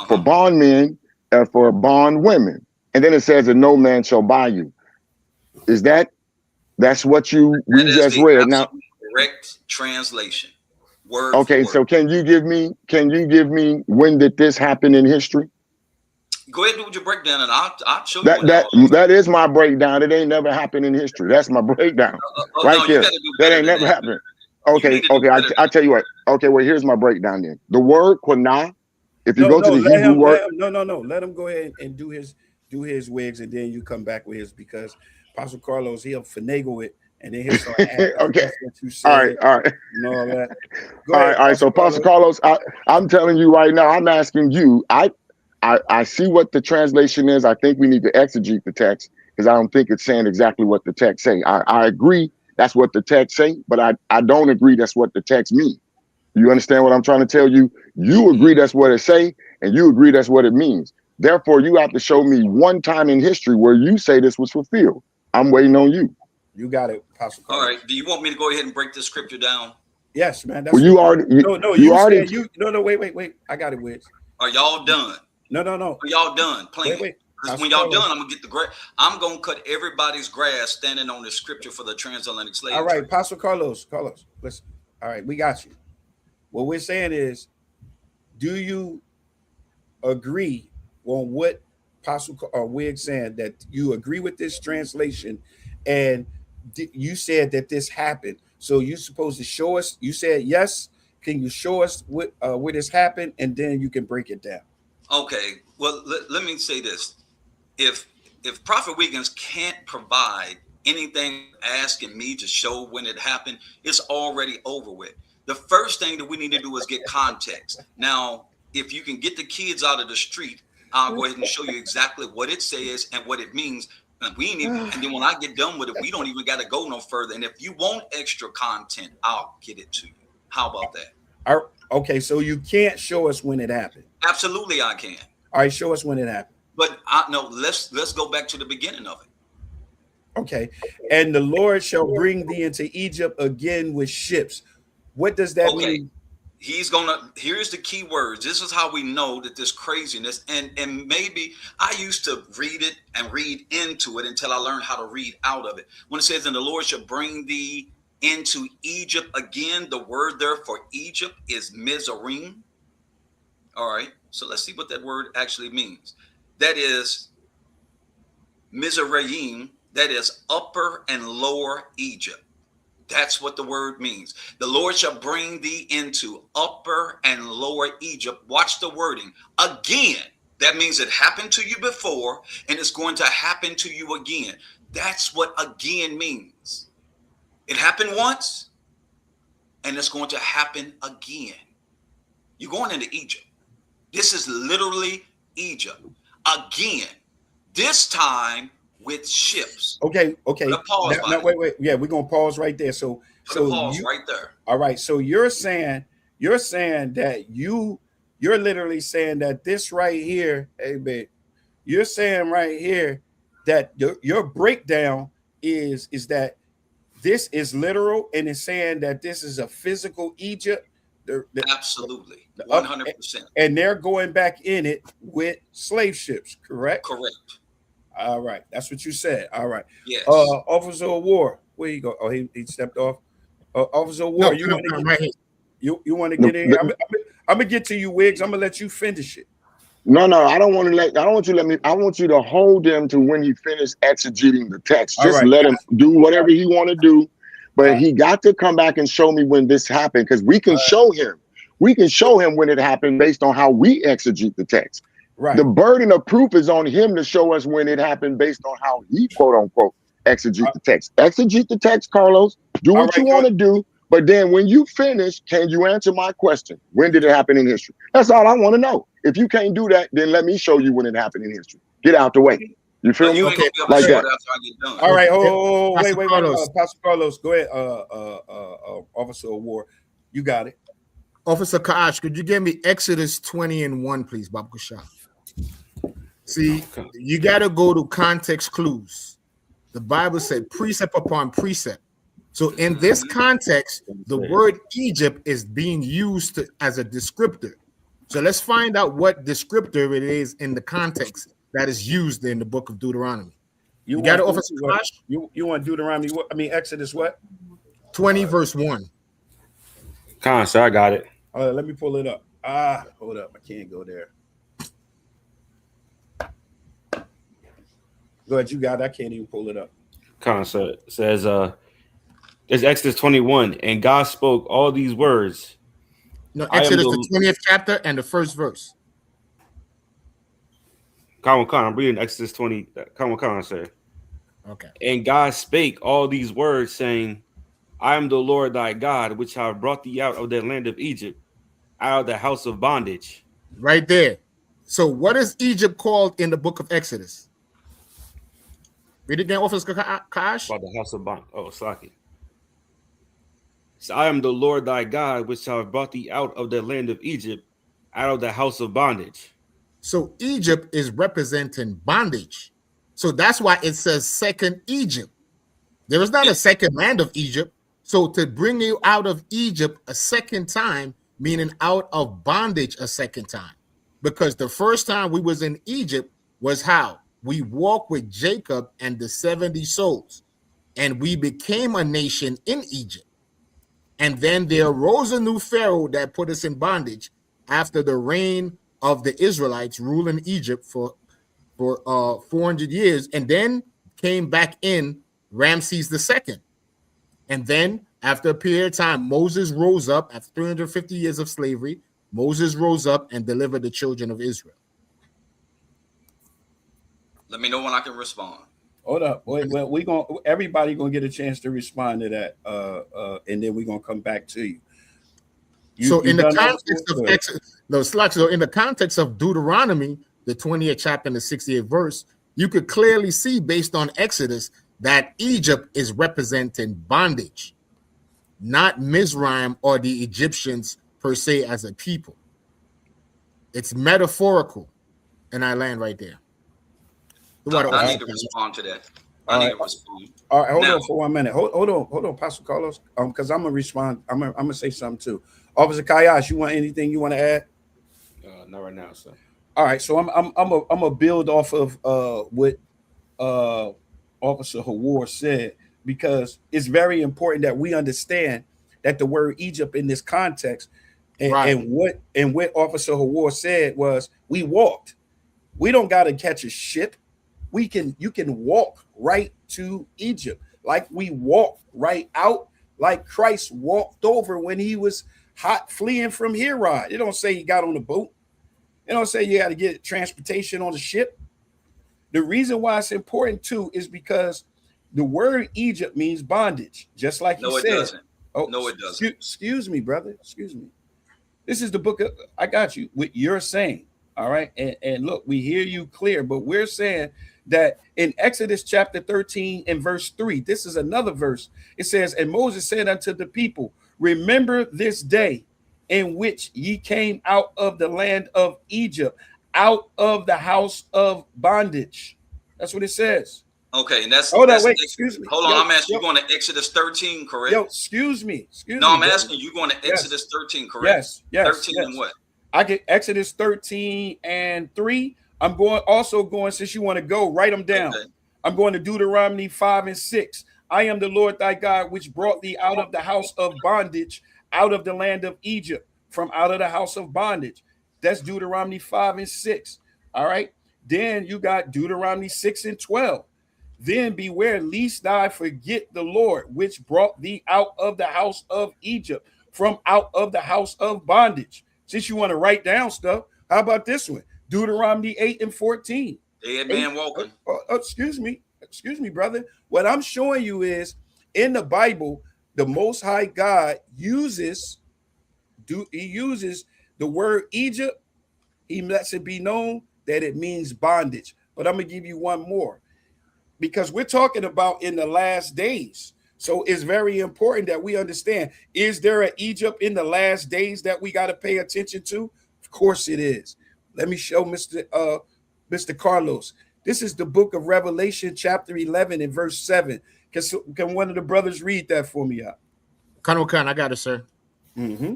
G: For bondmen and for bondwomen. And then it says that no man shall buy you. That's what we just read. Now,
E: correct translation. Word
G: okay, so can you give me when did this happen in history?
E: Go ahead and do your breakdown, and I'll show
G: you. That is my breakdown. It ain't never happened in history. That's my breakdown, right there. That ain't never happened. Okay. I tell you what. Okay, well, here's my breakdown then. The word quanah. If you go to the Hebrew word,
C: no. Let him go ahead and do his Wiggs, and then you come back with his, because Apostle Carlos, he'll finagle it, and then he'll start
G: okay. All right.
C: And all that.
G: Go ahead, all right. So, Apostle Carlos, I'm telling you right now, I'm asking you. I see what the translation is. I think we need to exegete the text, because I don't think it's saying exactly what the text say. I agree that's what the text say, but I don't agree that's what the text means. You understand what I'm trying to tell you? You agree that's what it say, and you agree that's what it means. Therefore, you have to show me one time in history where you say this was fulfilled. I'm waiting on you.
C: You got it, Apostle Carlos.
E: All right. Do you want me to go ahead and break this scripture down?
C: Yes, man.
G: That's you already. Wait.
C: I got it, Wiz.
E: Are y'all done?
C: No.
E: Are y'all done playing?
C: Wait.
E: Because when y'all done, I'm gonna get the grass. I'm gonna cut everybody's grass standing on the scripture for the transatlantic slave.
C: All right, Apostle Carlos, listen. All right, we got you. What we're saying is, do you agree on what Apostle Wiggs saying, that you agree with this translation, and you said that this happened? So you're supposed to show us. You said yes. Can you show us what this happened, and then you can break it down?
E: Okay. Well, let me say this: if Prophet Wiggins can't provide anything asking me to show when it happened, it's already over with. The first thing that we need to do is get context. Now, if you can get the kids out of the street, I'll go ahead and show you exactly what it says and what it means. And then when I get done with it, we don't even got to go no further. And if you want extra content, I'll get it to you. How about that?
C: Okay, so you can't show us when it happened.
E: Absolutely, I can.
C: All right, show us when it happened.
E: But let's go back to the beginning of it.
C: Okay, and the Lord shall bring thee into Egypt again with ships. What does that mean?
E: Here's the key words. This is how we know that this craziness, and maybe I used to read it and read into it until I learned how to read out of it. When it says, and the Lord shall bring thee into Egypt again, the word there for Egypt is Mizraim. All right, so let's see what that word actually means. That is Mizraim, that is upper and lower Egypt. That's what the word means. The Lord shall bring thee into upper and lower Egypt. Watch the wording. Again, that means it happened to you before, and it's going to happen to you again. That's what again means. It happened once, and it's going to happen again. You're going into Egypt. This is literally Egypt. Again, this time with ships.
C: Okay. Now, wait. Yeah, we're gonna pause right there. So
E: pause right there.
C: All right. So you're saying that you're literally saying that this right here, hey babe, you're saying right here that your breakdown is that this is literal, and it's saying that this is a physical Egypt.
E: Absolutely, 100%.
C: And they're going back in it with slave ships, correct?
E: Correct.
C: All right, that's what you said. All right.
E: Yes.
C: Officer of War, where you go? Oh, he stepped off. Officer of War,
F: No,
C: you want to
F: right here.
C: You want to get in? I'm gonna get to you, Wiggs. I'm gonna let you finish it.
G: No, I don't want to let. I don't want you to let me. I want you to hold him to when he finished exegeting the text. Just let him do whatever he want to do, but he got to come back and show me when this happened, because we can show him. We can show him when it happened based on how we exegete the text.
C: Right.
G: The burden of proof is on him to show us when it happened based on how he quote unquote exegete the text. Exegete the text, Carlos. Do what you want to do. But then when you finish, can you answer my question? When did it happen in history? That's all I want to know. If you can't do that, then let me show you when it happened in history. Get out the way. You feel me?
E: Okay.
G: Like that.
C: All right. Oh, wait. Pastor Carlos, go ahead. Officer of War, you got it.
F: Officer Kaash, could you give me Exodus 20:1, please, Bob Kushah? See, you got to go to context clues. The Bible said precept upon precept. So in this context, the word Egypt is being used as a descriptor. So let's find out what descriptor it is in the context that is used in the book of Deuteronomy. You got to Officer Kaash?
C: You want Deuteronomy? Exodus what?
F: 20 verse 1.
D: Sir, I got it.
C: Let me pull it up. Hold up. I can't go there. Go ahead, you got it. I can't even pull it up.
D: Sir, it says, it's Exodus 21, and God spoke all these words.
F: No, Exodus the 20th chapter and the first verse.
D: I'm reading Exodus 20. Sir.
F: Okay.
D: And God spake all these words, saying, I am the Lord thy God, which have brought thee out of the land of Egypt, out of the house of bondage.
F: Right there. So what is Egypt called in the book of Exodus? Read it again, Officer Kaash.
D: About the house of bondage. Oh, Slaki. So I am the Lord thy God, which have brought thee out of the land of Egypt, out of the house of bondage.
F: So Egypt is representing bondage. So that's why it says second Egypt. There is not a second land of Egypt. So to bring you out of Egypt a second time, meaning out of bondage a second time. Because the first time we was in Egypt was how? We walked with Jacob and the 70 souls, and we became a nation in Egypt. And then there arose a new Pharaoh that put us in bondage after the reign of the Israelites ruling Egypt for 400 years, and then came back in Ramses II. And then after a period of time, Moses rose up after 350 years of slavery. Moses rose up and delivered the children of Israel.
E: Let me know when I can respond.
C: Hold up. Well, everybody gonna get a chance to respond to that, and then we're gonna come back to you.
F: So in the context of Deuteronomy, the 20th chapter and the 68th verse, you could clearly see based on Exodus that Egypt is representing bondage, not Mizraim or the Egyptians per se as a people. It's metaphorical, and I land right there.
E: I need to respond to that. I need to respond.
C: All right, hold on for 1 minute. Hold on, Pastor Carlos, because I'm gonna respond. I'm gonna say something too. Officer Kayash, you want anything you want to add?
D: Not right now, sir.
C: All right, so I'm gonna build off of what Officer Hawar said, because it's very important that we understand that the word Egypt in this context and what Officer Hawar said was we walked. We don't got to catch a ship. You can walk right to Egypt, like we walked right out, like Christ walked over when he was hot fleeing from Herod. It don't say he got on the boat. It don't say you got to get transportation on the ship. The reason why it's important too is because the word Egypt means bondage, just like you said.
E: No, it doesn't. Oh, no, it doesn't.
C: Excuse me, brother. Excuse me. This is the book of, I got you. What you're saying. All right. And look, we hear you clear, but we're saying that in Exodus chapter 13 and verse 3, this is another verse. It says, and Moses said unto the people, remember this day in which ye came out of the land of Egypt, out of the house of bondage. That's what it says.
E: Okay, and that's
C: excuse me.
E: Hold on, I'm asking you going to Exodus 13, correct?
C: Excuse me.
E: I'm asking you going to Exodus 13, correct?
C: Yes.
E: 13 and what?
C: I get Exodus 13 and 3. I'm going, since you want to go, write them down. Okay. I'm going to Deuteronomy 5 and 6. I am the Lord thy God, which brought thee out of the house of bondage, out of the land of Egypt, from out of the house of bondage. That's Deuteronomy 5 and 6. All right. Then you got Deuteronomy 6 and 12. Then beware lest thou forget the Lord, which brought thee out of the house of Egypt, from out of the house of bondage. Since you want to write down stuff, how about this one? Deuteronomy 8 and 14.
E: Dead man walking.
C: Excuse me, brother. What I'm showing you is in the Bible, the Most High God uses the word Egypt. He lets it be known that it means bondage. But I'm gonna give you one more, because we're talking about in the last days. So it's very important that we understand, is there an Egypt in the last days that we got to pay attention to? Of course it is. Let me show Mr. Carlos. This is the book of Revelation, chapter 11 and verse 7. Can one of the brothers read that for me out?
F: Khan, I got it, sir.
C: Mm-hmm.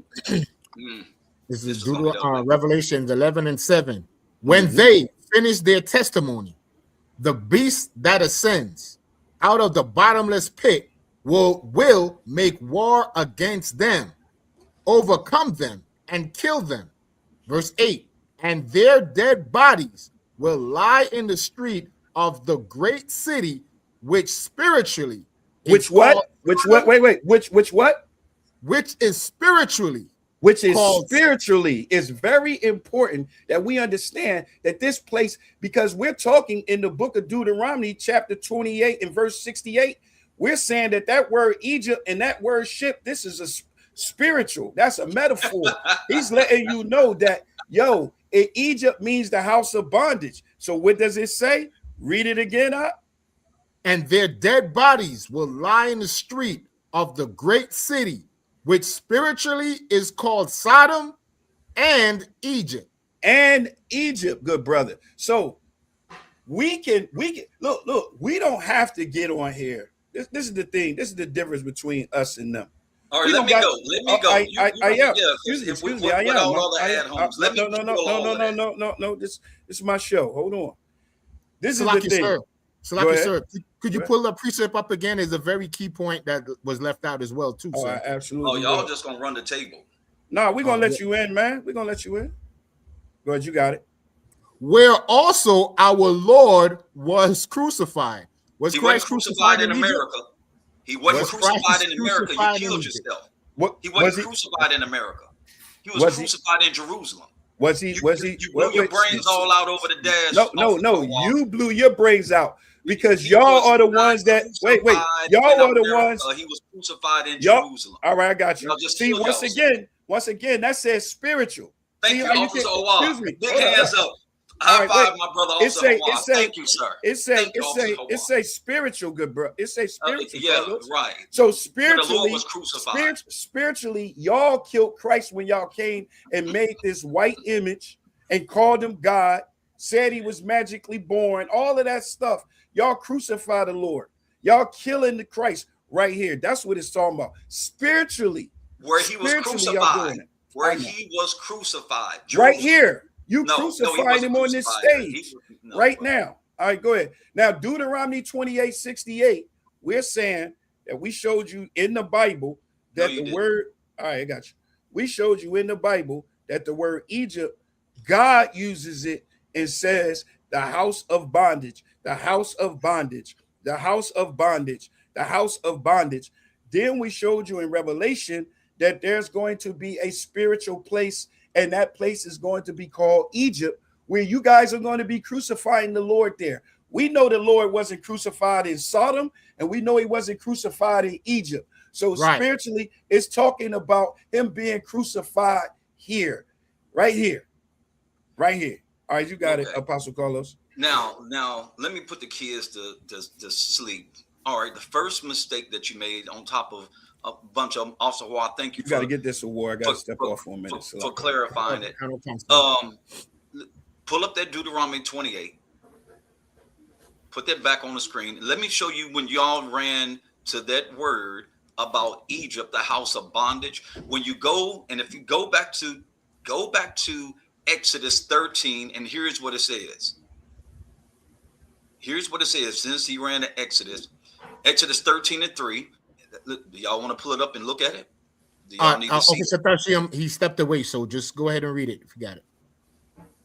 F: This is Revelation 11 and 7. When they finish their testimony, the beast that ascends out of the bottomless pit will make war against them, overcome them, and kill them. Verse 8, and their dead bodies will lie in the street of the great city, which spiritually
C: Which is spiritually is very important that we understand that this place, because we're talking in the book of Deuteronomy chapter 28 and verse 68, we're saying that word Egypt and that word ship, this is a spiritual, that's a metaphor. He's letting you know that, Egypt means the house of bondage. So what does it say? Read it again up.
F: And their dead bodies will lie in the street of the great city, which spiritually is called Sodom and Egypt.
C: And Egypt, good brother. So we can look, we don't have to get on here. This is the thing. This is the difference between us and them.
E: All right, let me go.
C: Excuse me. I am. No. This is my show. Hold on. This is the thing.
F: Sir, could you pull the precept up again? Is a very key point that was left out as well, too.
C: Sir. Absolutely.
E: Oh, y'all just gonna run the table.
C: No, we're gonna let you in, man. We're gonna let you in. Go ahead, you got it.
F: Where also our Lord was crucified. Was Christ crucified in
E: America? He wasn't crucified in America. You killed yourself. He wasn't crucified in America. He was crucified in Jerusalem.
C: Was he?
E: You blew your brains all out over the dash.
C: No. You blew your brains out because y'all are the ones that wait. Y'all are the ones.
E: He was crucified in Jerusalem.
C: All right, I got you. See, once again, that says spiritual.
E: Thank you, Officer Owal.
C: Excuse me.
E: Big hands up. High five, my brother. Thank you, sir.
C: It say spiritual, good bro. It say spiritual.
E: Right.
C: So spiritually,
E: the Lord was crucified.
C: Spiritually, y'all killed Christ when y'all came and made this white image and called him God. Said he was magically born. All of that stuff. Y'all crucified the Lord. Y'all killing the Christ right here. That's what it's talking about. Spiritually,
E: where he was crucified. Where he was crucified.
C: Right here. You crucified him on this stage right now. All right, go ahead. Now, Deuteronomy 28:68, we're saying that we showed you in the Bible that the word, all right, I got you. We showed you in the Bible that the word Egypt, God uses it and says the house of bondage, the house of bondage, the house of bondage, the house of bondage. Then we showed you in Revelation that there's going to be a spiritual place, and that place is going to be called Egypt, where you guys are going to be crucifying the Lord there. We know the Lord wasn't crucified in Sodom, and we know he wasn't crucified in Egypt. So spiritually, it's talking about him being crucified here, right here, right here. All right, you got it, Apostle Carlos.
E: Now, let me put the kids to sleep. All right, the first mistake that you made on top of a bunch of them. Also, thank you.
C: You got to get this award. I got to step off for a minute
E: for clarifying it. Pull up that Deuteronomy 28. Put that back on the screen. Let me show you when y'all ran to that word about Egypt, the house of bondage. When you go, and if you go back to Exodus 13, and here's what it says. Here's what it says. Since he ran to Exodus 13:3. Do y'all want to pull it up and look at it? Do y'all need to see
F: it? He stepped away, so just go ahead and read it if you got it.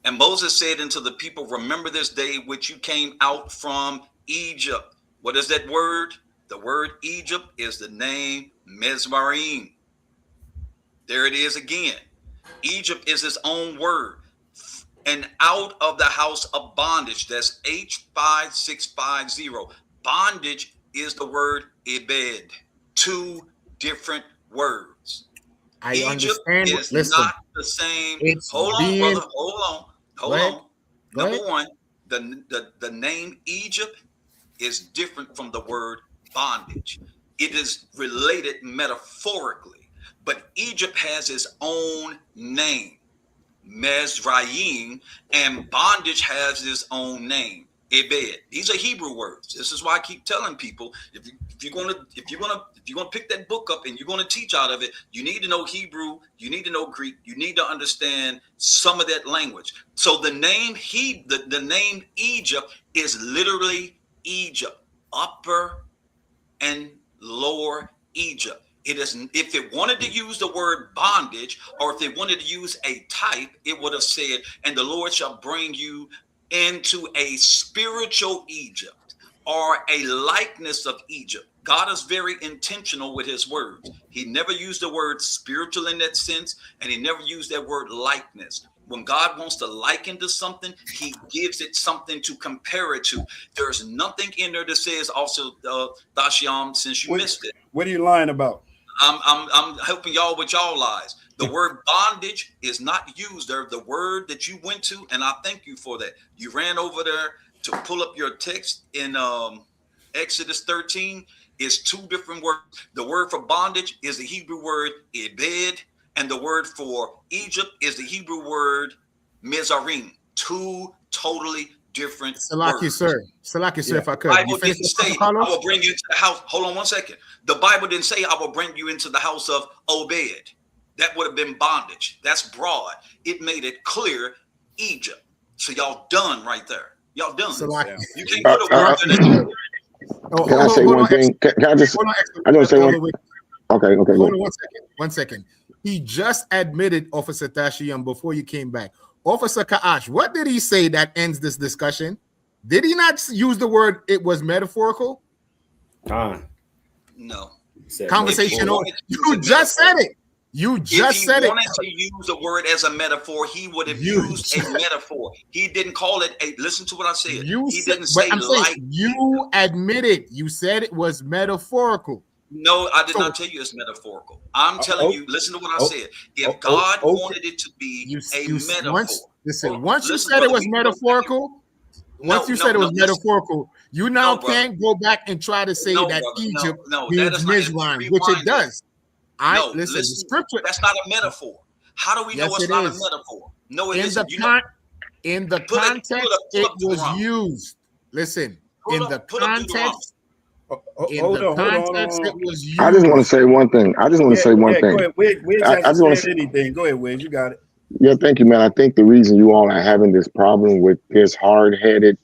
E: And Moses said unto the people, remember this day which you came out from Egypt. What is that word? The word Egypt is the name Mizraim. There it is again. Egypt is its own word. And out of the house of bondage, that's H5650. Bondage is the word Ebed. Two different words.
F: I understand.
E: Is not the same. Hold on, brother. Hold on. Number one, the name Egypt is different from the word bondage. It is related metaphorically, but Egypt has its own name, Mizraim, and bondage has its own name, Ebed. These are Hebrew words. This is why I keep telling people, if you're gonna pick that book up and you're gonna teach out of it, you need to know Hebrew, you need to know Greek, you need to understand some of that language. So the name the name Egypt is literally Egypt, upper and lower Egypt. It is, if it wanted to use the word bondage, or if it wanted to use a type, it would have said, and the Lord shall bring you into a spiritual Egypt, or a likeness of Egypt. God is very intentional with his words. He never used the word spiritual in that sense, and he never used that word likeness. When God wants to liken to something, he gives it something to compare it to. There's nothing in there that says also, Dashiam, since you missed it.
C: What are you lying about?
E: I'm helping y'all with y'all lies. The word bondage is not used there. The word that you went to, and I thank you for that. You ran over there to pull up your text in Exodus 13. Is two different words. The word for bondage is the Hebrew word Ebed, and the word for Egypt is the Hebrew word Mizraim. Two totally different words.
F: Salaki, sir, if I could.
E: The Bible didn't say, I will bring you into the house. Hold on one second. The Bible didn't say, I will bring you into the house of Obed. That would have been bondage. That's broad. It made it clear, Egypt. So y'all done right there. Y'all done. You can't put a word in it.
G: Can I say one thing? Can I just? I don't say one. Okay.
F: Hold on 1 second. He just admitted, Officer Tashiam, before you came back. Officer Kaash, what did he say that ends this discussion? Did he not use the word it was metaphorical?
E: No.
F: Conversation over. You just said it. You just said it.
E: If he wanted to use the word as a metaphor, he would have used a metaphor. He didn't call it a. Listen to what I said. He didn't say like.
F: You admitted. You said it was metaphorical.
E: No, I did not tell you it's metaphorical. I'm telling you. Listen to what I said. If God wanted it to be a metaphor,
F: once you said it was metaphorical. Once you said it was metaphorical, you now can't go back and try to say that Egypt means Mizraim, which it does. Listen, the scripture.
E: That's not a metaphor. How do we know it's not a metaphor? No, it isn't.
F: In the context, it was used. Listen, in the context. It was used.
G: I just want to say one thing.
C: Go ahead, Wiz. I just want to say anything. Go ahead, Wiz. You got it.
G: Yeah, thank you, man. I think the reason you all are having this problem with this hard-headed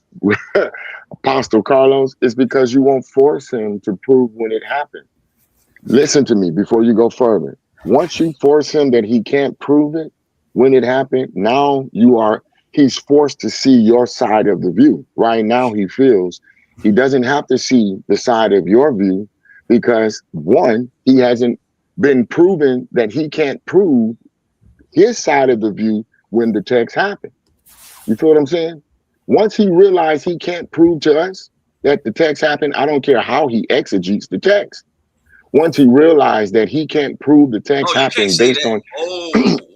G: Apostle Carlos is because you won't force him to prove when it happened. Listen to me before you go further. Once you force him that he can't prove it when it happened, now he's forced to see your side of the view. Right now he feels he doesn't have to see the side of your view because, one, he hasn't been proven that he can't prove his side of the view when the text happened. You feel what I'm saying? Once he realized he can't prove to us that the text happened, I don't care how he exegetes the text. Once he realized that he can't prove the text happened based on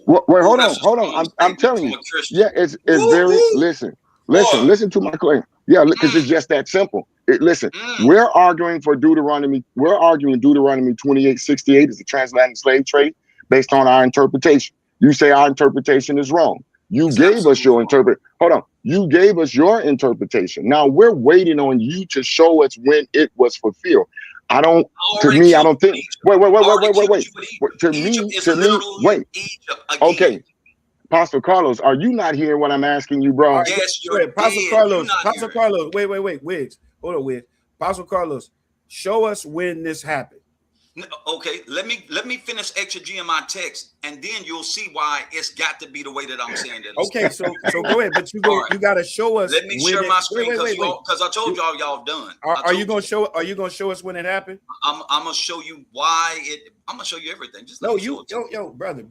G: wait, hold on. I'm telling you. Yeah, it's very listen to my claim. Yeah, because it's just that simple. We're arguing Deuteronomy 28:68 is the transatlantic slave trade based on our interpretation. You say our interpretation is wrong. You gave us your You gave us your interpretation. Now we're waiting on you to show us when it was fulfilled. I don't think. Wait. To me, wait. Okay. Apostle Carlos, are you not hearing what I'm asking you, bro?
E: Right, yes, you're
C: Apostle Carlos. Apostle Carlos. Wait, Wiggs. Hold on, Wiggs. Apostle Carlos, show us when this happened.
E: Okay, let me finish exegeting my text, and then you'll see why it's got to be the way that I'm saying that.
C: Okay, so go ahead, but you got to show us.
E: Let me share my screen because I told y'all done.
C: Are you gonna show? Are you gonna show us when it happened?
E: I'm gonna show you why it. I'm gonna show you everything. Just
C: brother.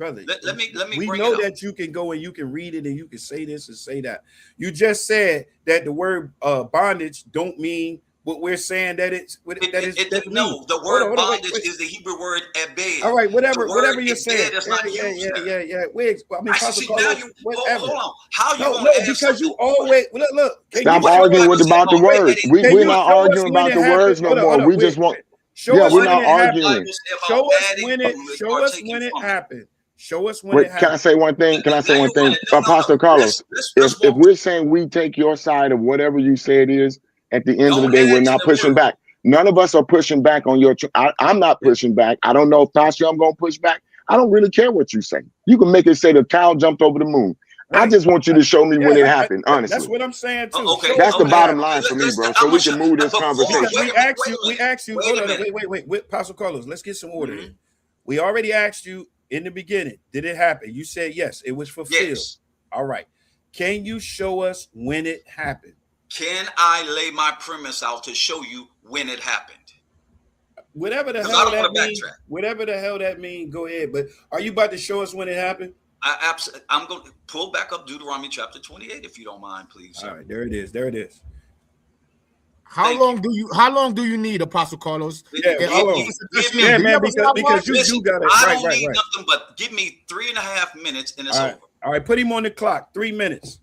E: Let me.
C: We know that you can go and you can read it and you can say this and say that. You just said that the word bondage don't mean what we're saying that it's
E: no, the word bondage is the Hebrew word ebed.
C: All right, whatever you're saying. Yeah. Wiggs. I mean,
E: hold on. How you
C: gonna because you always look.
G: Stop arguing about the words. We're not arguing about the words no more. We just want. We're not arguing.
C: Show us when it happened. Show us when it happened.
G: Can I say one thing? Apostle Carlos, if we're saying we take your side of whatever you say it is, at the end of the day, we're not pushing back. None of us are pushing back on your. I'm not pushing back. I don't know if Tasha, I'm going to push back. I don't really care what you say. You can make it say the cow jumped over the moon. Right. I just want you to show me when it happened. Honestly,
C: that's what I'm saying too.
G: That's the bottom line for me, bro. So we can move this conversation.
C: We asked you. Hold on, wait, Pastor Carlos. Let's get some order in. We already asked you in the beginning. Did it happen? You said yes. It was fulfilled. Yes. All right. Can you show us when it happened?
E: Can I lay my premise out to show you when it happened?
C: Whatever the hell that means, go ahead. But are you about to show us when it happened?
E: I'm going to pull back up Deuteronomy chapter 28, if you don't mind, please.
C: All right, there it is.
F: How long do you need, Apostle Carlos?
C: Man, because you got it.
E: I don't need nothing but give me 3.5 minutes and it's over.
C: All right, put him on the clock. 3 minutes.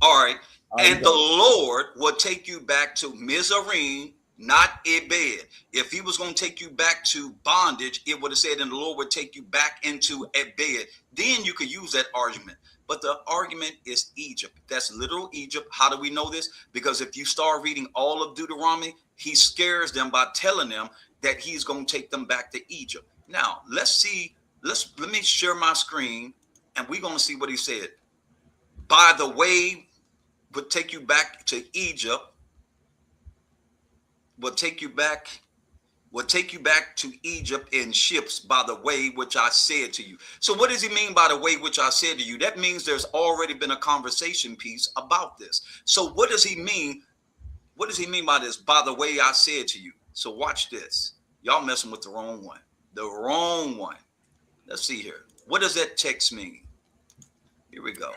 E: All right. And the Lord will take you back to Mizraim, not Ebed. If he was going to take you back to bondage, it would have said, and the Lord would take you back into Ebed. Then you could use that argument. But the argument is Egypt. That's literal Egypt. How do we know this? Because if you start reading all of Deuteronomy, he scares them by telling them that he's going to take them back to Egypt. Now, let's see. Let me share my screen, and we're going to see what he said. By the way, would take you back to Egypt, will take you back to Egypt in ships by the way which I said to you. So what does he mean by the way which I said to you? That means there's already been a conversation piece about this. So what does he mean? What does he mean by this? By the way I said to you. So watch this. Y'all messing with the wrong one. The wrong one. Let's see here. What does that text mean? Here we go.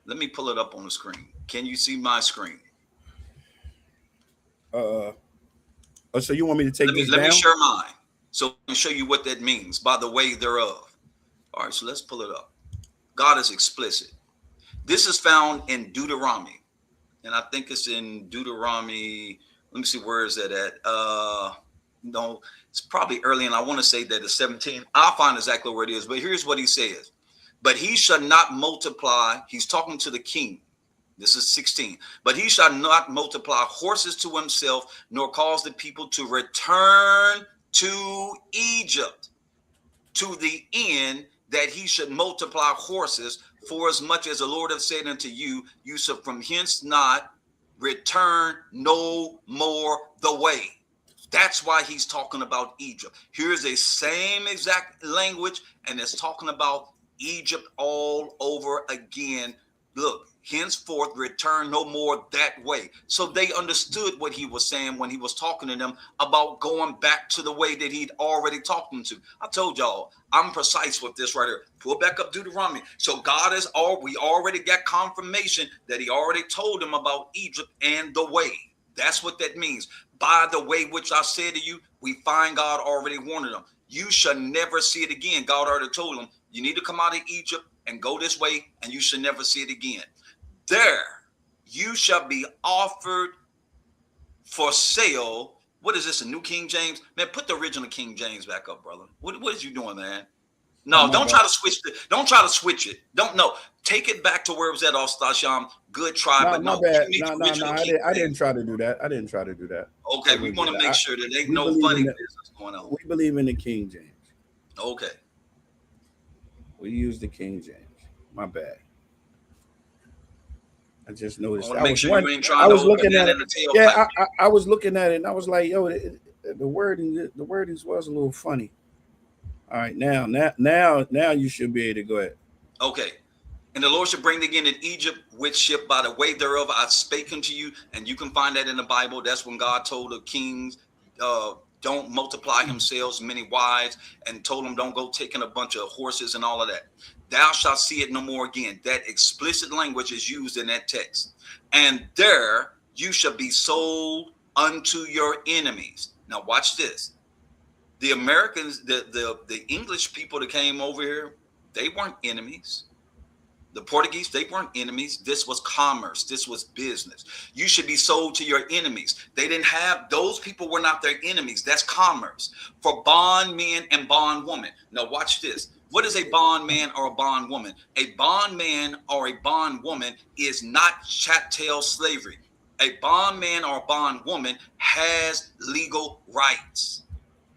E: Let me pull it up on the screen. Can you see my screen?
C: So you want me to take this down?
E: Let me share mine. So I can show you what that means by the way thereof. All right, so let's pull it up. God is explicit. This is found in Deuteronomy. And I think it's in Deuteronomy. Let me see, where is that at? No, it's probably early, and I want to say that it's 17. I'll find exactly where it is. But here's what he says. But he shall not multiply. He's talking to the king. This is 16. But he shall not multiply horses to himself, nor cause the people to return to Egypt, to the end that he should multiply horses, for as much as the Lord hath said unto you, you shall from hence not return no more the way. That's why he's talking about Egypt. Here's a same exact language, and it's talking about Egypt all over again. Look, henceforth return no more that way. So they understood what he was saying when he was talking to them about going back to the way that he'd already talked them to. I told y'all, I'm precise with this right here. Pull back up Deuteronomy. So we already got confirmation that he already told them about Egypt and the way. That's what that means. By the way, which I said to you, we find God already warned them. You shall never see it again. God already told them, you need to come out of Egypt and go this way, and you shall never see it again. There you shall be offered for sale. What is this, a New King James? Man, put the original King James back up, brother. What is you doing, man? No, don't try to switch it. Don't try to switch it. Take it back to where it was at, Ostasham. Good try, but no.
C: I didn't try to do that.
E: Okay, we want to make sure that ain't no funny business going on.
C: We believe in the King James.
E: Okay.
C: We use the King James. My bad. I just noticed.
E: I was looking at it.
C: Yeah, I was looking at it, and I was like, yo, the wordings was a little funny. All right, now you should be able to go ahead.
E: Okay. And the Lord shall bring thee again in Egypt with ship by the way thereof I spake unto you. And you can find that in the Bible. That's when God told the kings, don't multiply themselves many wives, and told them don't go taking a bunch of horses and all of that. Thou shalt see it no more again. That explicit language is used in that text. And there you shall be sold unto your enemies. Now watch this. The Americans, the English people that came over here, they weren't enemies. The Portuguese, they weren't enemies. This was commerce. This was business. You should be sold to your enemies. They didn't have, those people were not their enemies. That's commerce for bondmen and bondwomen. Now watch this. What is a bondman or a bondwoman? A bondman or a bondwoman is not chattel slavery. A bondman or a bondwoman has legal rights.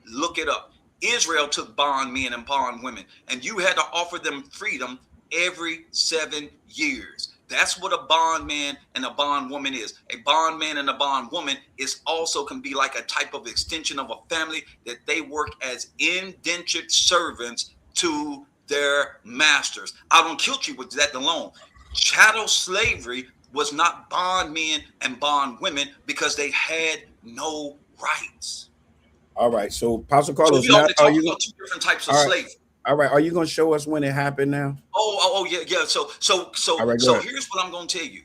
E: Look it up. Israel took bondmen and bondwomen, and you had to offer them freedom every 7 years. That's what a bondman and a bondwoman is. A bondman and a bondwoman is also can be like a type of extension of a family that they work as indentured servants to their masters. I don't kill you with that alone. Chattel slavery was not bondmen and bondwomen because they had no rights.
C: All right, so Apostle Carlos,
E: so are you about two different types of slavery?
C: All right, are you going to show us when it happened now?
E: Oh, yeah. So here's what I'm going to tell you.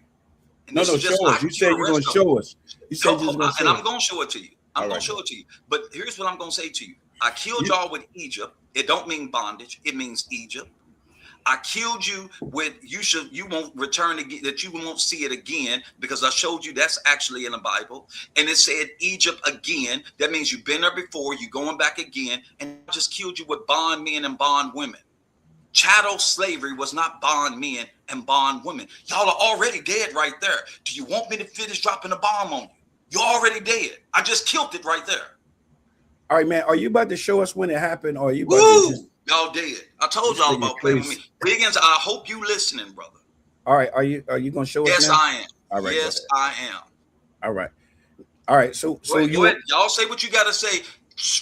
C: And no, show us. You said you're going to show us. You said you're going to show us.
E: And I'm going to show it to you. I'm going to show it to you. But here's what I'm going to say to you. I killed y'all with Egypt. It don't mean bondage. It means Egypt. I killed you with you won't return again, that you won't see it again, because I showed you that's actually in the Bible. And it said Egypt again. That means you've been there before, you're going back again, and I just killed you with bondmen and bondwomen. Chattel slavery was not bondmen and bondwomen. Y'all are already dead right there. Do you want me to finish dropping the bomb on you? You're already dead. I just killed it right there.
C: All right, man. Are you about to show us when it happened, or are you about to just...
E: Y'all did. I told y'all about playing with me. Wiggins, I hope you listening, brother.
C: All right. Are you going to show us?
E: Yes,
C: now?
E: I am.
C: All right.
E: Yes, I am.
C: All right. So
E: y'all say what you got to say.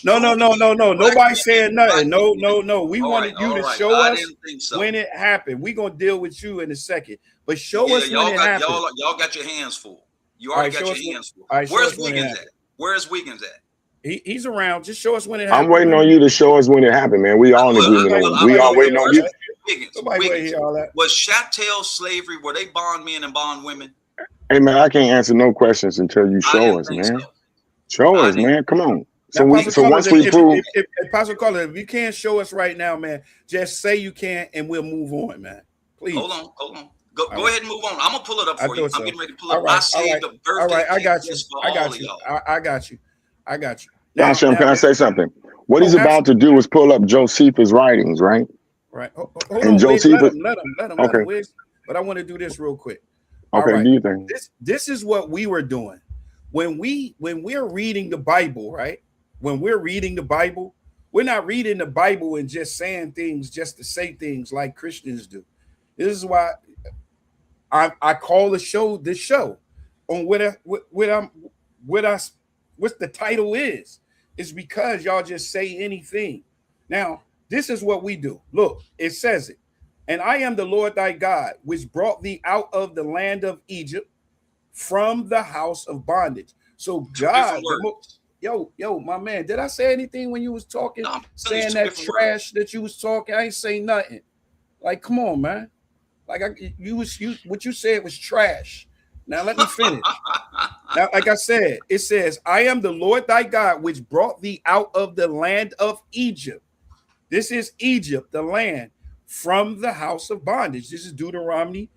C: No. Nobody's saying nothing. No. We wanted you to show us when it happened. We're going to deal with you in a second. But show us when it happened.
E: Y'all got your hands full. You already got your hands full. Where's Wiggins at? Where's Wiggins at?
C: He's around. Just show us when it happened.
G: I'm waiting on you to show us when it happened, man. We all in agreement. We all waiting on you.
E: Wiggins. Was chattel slavery, were they bondmen and bondwomen?
G: Hey, man, I can't answer no questions until you show us, man. Show us, man. Come on. So once we prove...
C: If Pastor Carlos, if you can't show us right now, man, just say you can and we'll move on, man. Please.
E: Hold on. Go ahead and move on. I'm going to pull it up for you. I'm getting ready to pull it up. I saved the birthday.
C: All right, I got you. I got you.
G: Now, can I say something? What he's about to do is pull up Josephus' writings, right?
C: Right.
G: And Josephus.
C: Let him. Okay. But I want to do this real quick.
G: Okay. Right. Do you think
C: this is what we were doing when we're reading the Bible, right? When we're reading the Bible, we're not reading the Bible and just saying things just to say things like Christians do. This is why I call the show on what the title is. It's because y'all just say anything. Now, this is what we do. Look, it says it. And I am the Lord thy God, which brought thee out of the land of Egypt from the house of bondage. So God, my man, did I say anything when you was talking, saying that trash that you was talking? I ain't say nothing. Like, come on, man. Like what you said was trash. Now let me finish. Now, like I said, it says, I am the Lord thy God, which brought thee out of the land of Egypt. This is Egypt, the land, from the house of bondage. This is Deuteronomy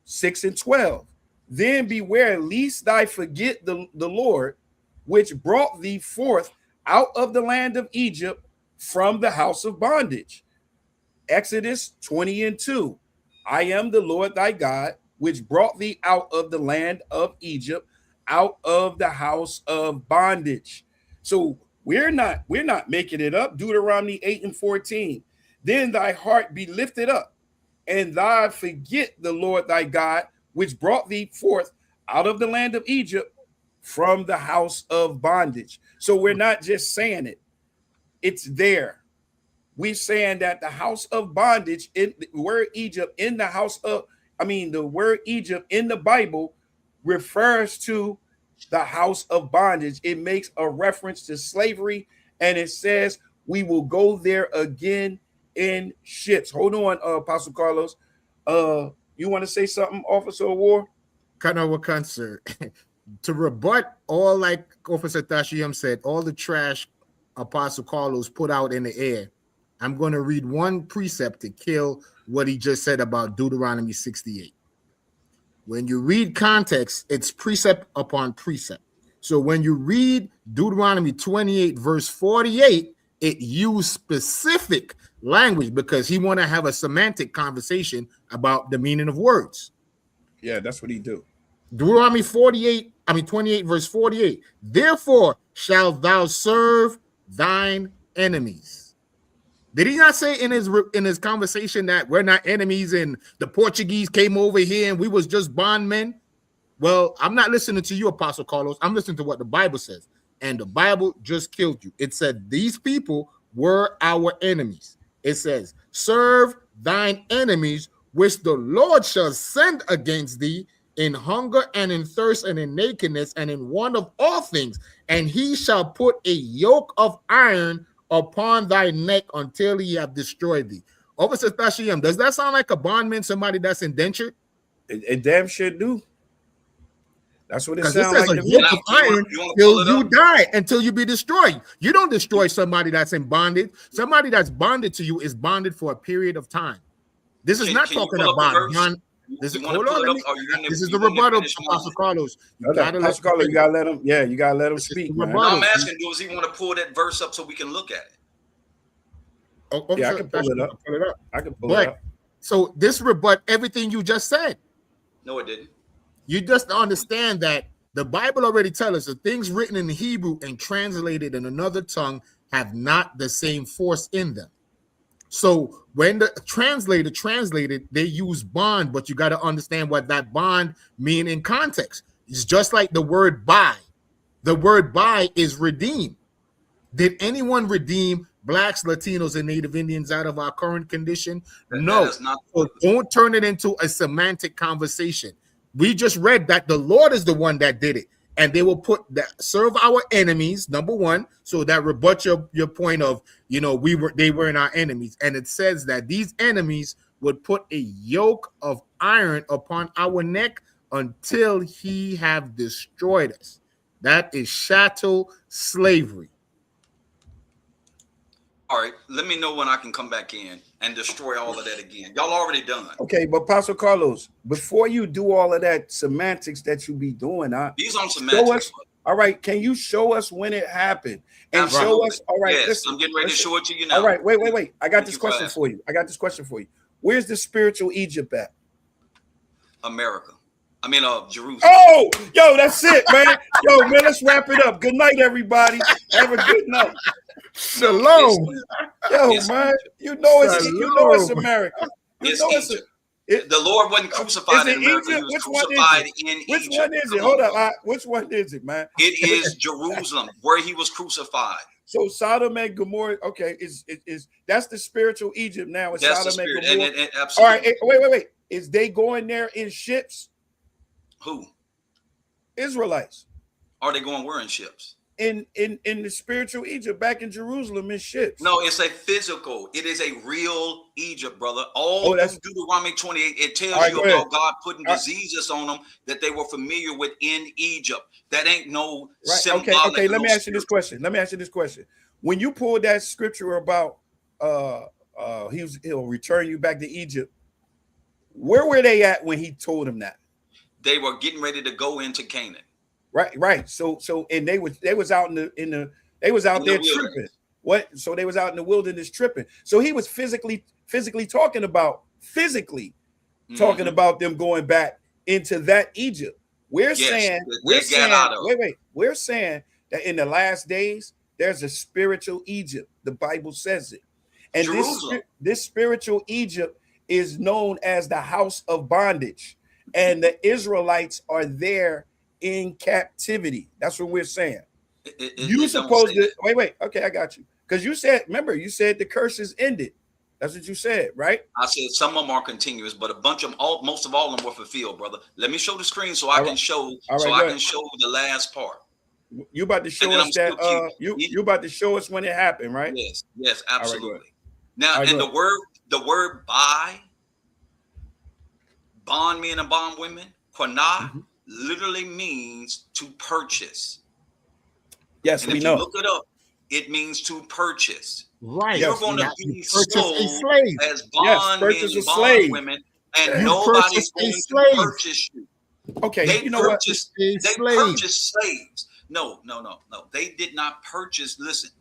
C: 6:12. Then beware, lest thou forget the Lord, which brought thee forth out of the land of Egypt from the house of bondage. Exodus 20:2. I am the Lord thy God, which brought thee out of the land of Egypt, out of the house of bondage. So we're not making it up. Deuteronomy 8:14. Then thy heart be lifted up, and thou forget the Lord thy God, which brought thee forth out of the land of Egypt from the house of bondage. So we're not just saying it. It's there. We're saying that the house of bondage, in the word Egypt in the house of, the word Egypt in the Bible refers to the house of bondage. It makes a reference to slavery, and it says we will go there again in ships. Hold on, Apostle Carlos. You want to say something, Officer of War?
F: Kana sir. To rebut all, like Officer Tashiyam said, all the trash Apostle Carlos put out in the air, I'm going to read one precept to kill what he just said about Deuteronomy 68. When you read context, it's precept upon precept. So when you read Deuteronomy 28, verse 48, it used specific language because he want to have a semantic conversation about the meaning of words.
C: Yeah, that's what he do.
F: Deuteronomy 28, verse 48. Therefore shalt thou serve thine enemies. Did he not say in his conversation that we're not enemies and the Portuguese came over here and we was just bondmen? Well, I'm not listening to you, Apostle Carlos. I'm listening to what the Bible says. And the Bible just killed you. It said these people were our enemies. It says, serve thine enemies, which the Lord shall send against thee in hunger and in thirst and in nakedness and in want of all things. And he shall put a yoke of iron upon thy neck until he have destroyed thee. Officer Tashiyam, does that sound like a bondman, somebody that's indentured?
C: It damn sure do. That's what it sounds like.
F: A yoke of iron till you die, until you be destroyed. You don't destroy somebody that's in bondage. Somebody that's bonded to you is bonded for a period of time. This is not talking about bond. This is the rebuttal, Apostle Carlos.
C: Apostle Carlos, you gotta let him. Yeah, you gotta let him speak.
E: No, I'm asking, does he want to pull that verse up so we can look at it?
C: Yeah, I can pull it up. I can pull it up.
F: So this rebut everything you just said.
E: No, it didn't.
F: You just understand that the Bible already tells us the things written in Hebrew and translated in another tongue have not the same force in them. So when the translator translated, they use bond, but you got to understand what that bond mean in context. It's just like the word buy. The word buy is redeem. Did anyone redeem blacks, Latinos, and Native Indians out of our current condition? No. So don't turn it into a semantic conversation. We just read that the Lord is the one that did it, and they will put that serve our enemies, number one. So that rebut your point of, they weren't our enemies. And it says that these enemies would put a yoke of iron upon our neck until he have destroyed us. That is chattel slavery.
E: All right, let me know when I can come back in and destroy all of that again. Y'all already done.
C: Okay, but Apostle Carlos, before you do all of that semantics that you be doing,
E: these aren't semantics.
C: All right, can you show us when it happened? And show us, all right.
E: Yes, listen, I'm getting ready to show it to you now.
C: All right, wait. I got this question for you. Where's the spiritual Egypt at?
E: America. Jerusalem.
C: Oh, yo, that's it, man. Yo, man, let's wrap it up. Good night, everybody. Have a good night.
F: Shalom.
C: Yo, man, you know it's America.
E: The Lord wasn't crucified in America. He was crucified in Egypt.
C: Which one is it? Hold up. Which one is it, man?
E: It is Jerusalem, where he was crucified.
C: So Sodom and Gomorrah, okay, is that's the spiritual Egypt now. It's
E: that's
C: Sodom
E: and
C: Gomorrah.
E: And absolutely.
C: All right, wait. Is they going there in ships?
E: Who?
C: Israelites.
E: Are they going where in ships?
C: In the spiritual Egypt, back in Jerusalem, in ships.
E: No, it's a physical. It is a real Egypt, brother. All through Deuteronomy 28, it tells you about God putting diseases on them that they were familiar with in Egypt. That ain't no symbolic.
C: Okay. Let me ask you this question. When you pulled that scripture about he'll return you back to Egypt, where were they at when he told them that?
E: They were getting ready to go into Canaan.
C: Right. So and they was out there tripping. What? So they was out in the wilderness tripping. So he was physically talking about talking about them going back into that Egypt. We're saying that in the last days there's a spiritual Egypt. The Bible says it. And this spiritual Egypt is known as the house of bondage. and the Israelites are there in captivity. That's what we're saying. You supposed to wait. Okay, I got you. Because you said, remember, you said the curses ended. That's what you said, right?
E: I said some of them are continuous, but a bunch of them, most of all of them were fulfilled, brother. Let me show the screen so I can show. I can show the last part.
C: You about to show us that you about to show us when it happened, right?
E: Yes, absolutely. Now, and the word buy, bondmen and bondwomen, quanah, literally means to purchase.
C: Yes,
E: and
C: we
E: if
C: know.
E: You look it up. It means to purchase.
F: Right.
E: You're going to be sold as bondmen and bondwomen, and nobody's going to purchase you.
C: Okay,
E: they purchased slaves. No. They did not purchase. Listen.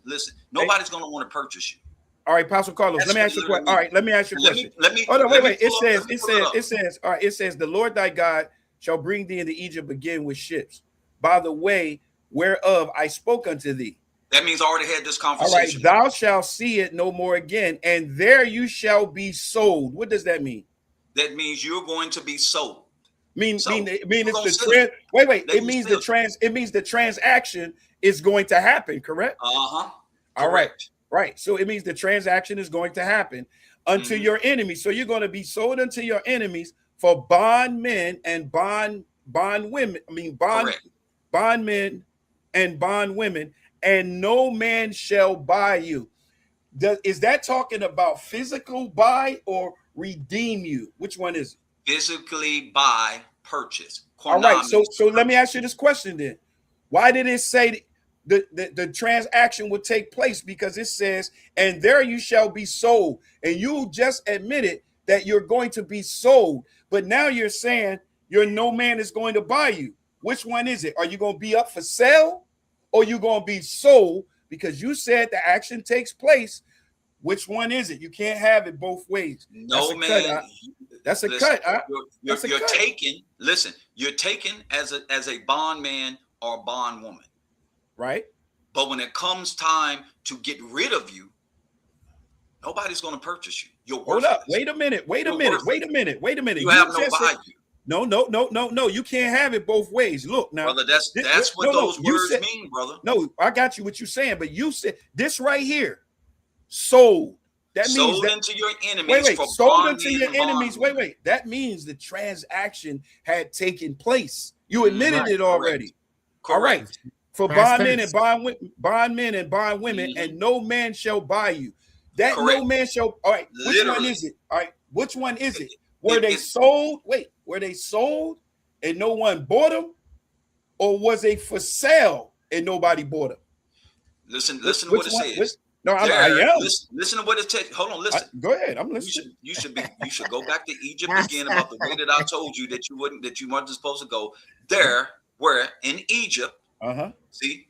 E: Nobody's going to want to purchase you.
C: All right, Pastor Carlos. Let me ask you a question. All right, let me ask you a question. Hold on, wait. It says. All right, it says, the Lord thy God shall bring thee into Egypt again with ships, by the way whereof I spoke unto thee.
E: That means I already had this conversation.
C: All right, thou shalt see it no more again, and there you shall be sold. What does that mean?
E: That means you're going to be sold.
C: It means the transaction is going to happen, correct? All right. So it means the transaction is going to happen unto your enemies. So you're going to be sold unto your enemies for bondmen and bondwomen. Bondmen and bondwomen, and no man shall buy you. Is that talking about physical buy or redeem you? Which one is it?
E: Physically buy, purchase.
C: All right. So let me ask you this question then. Why did it say the transaction would take place? Because it says, and there you shall be sold. And you just admitted that you're going to be sold. But now you're saying no man is going to buy you. Which one is it? Are you going to be up for sale or you going to be sold? Because you said the action takes place. Which one is it? You can't have it both ways.
E: No, man.
C: That's a cut.
E: You're taken. Listen, you're taken as a bondman or bondwoman.
C: Right.
E: But when it comes time to get rid of you, nobody's going to purchase you. You're worthless.
C: Hold up. Wait a minute.
E: You have no value.
C: No. You can't have it both ways. Look now,
E: brother. That's what those words mean, brother.
C: No, I got you. What you're saying, but you said this right here, sold. That
E: sold
C: means that,
E: into your enemies.
C: Wait. Sold into your enemies. Wait. That means the transaction had taken place. You admitted it already.
E: Correct.
C: All right. For bondmen and bondwomen, and no man shall buy you. That
E: correct.
C: No man shall. All right. Which one is it? All right. Which one is it? Were they sold? Wait. Were they sold and no one bought them, or was they for sale and nobody bought them?
E: Listen to what it says.
C: I am.
E: Listen to what it says. Hold on, listen.
C: Go ahead. I'm listening.
E: You should go back to Egypt again about the way that I told you that you weren't supposed to go. There, where in Egypt, see,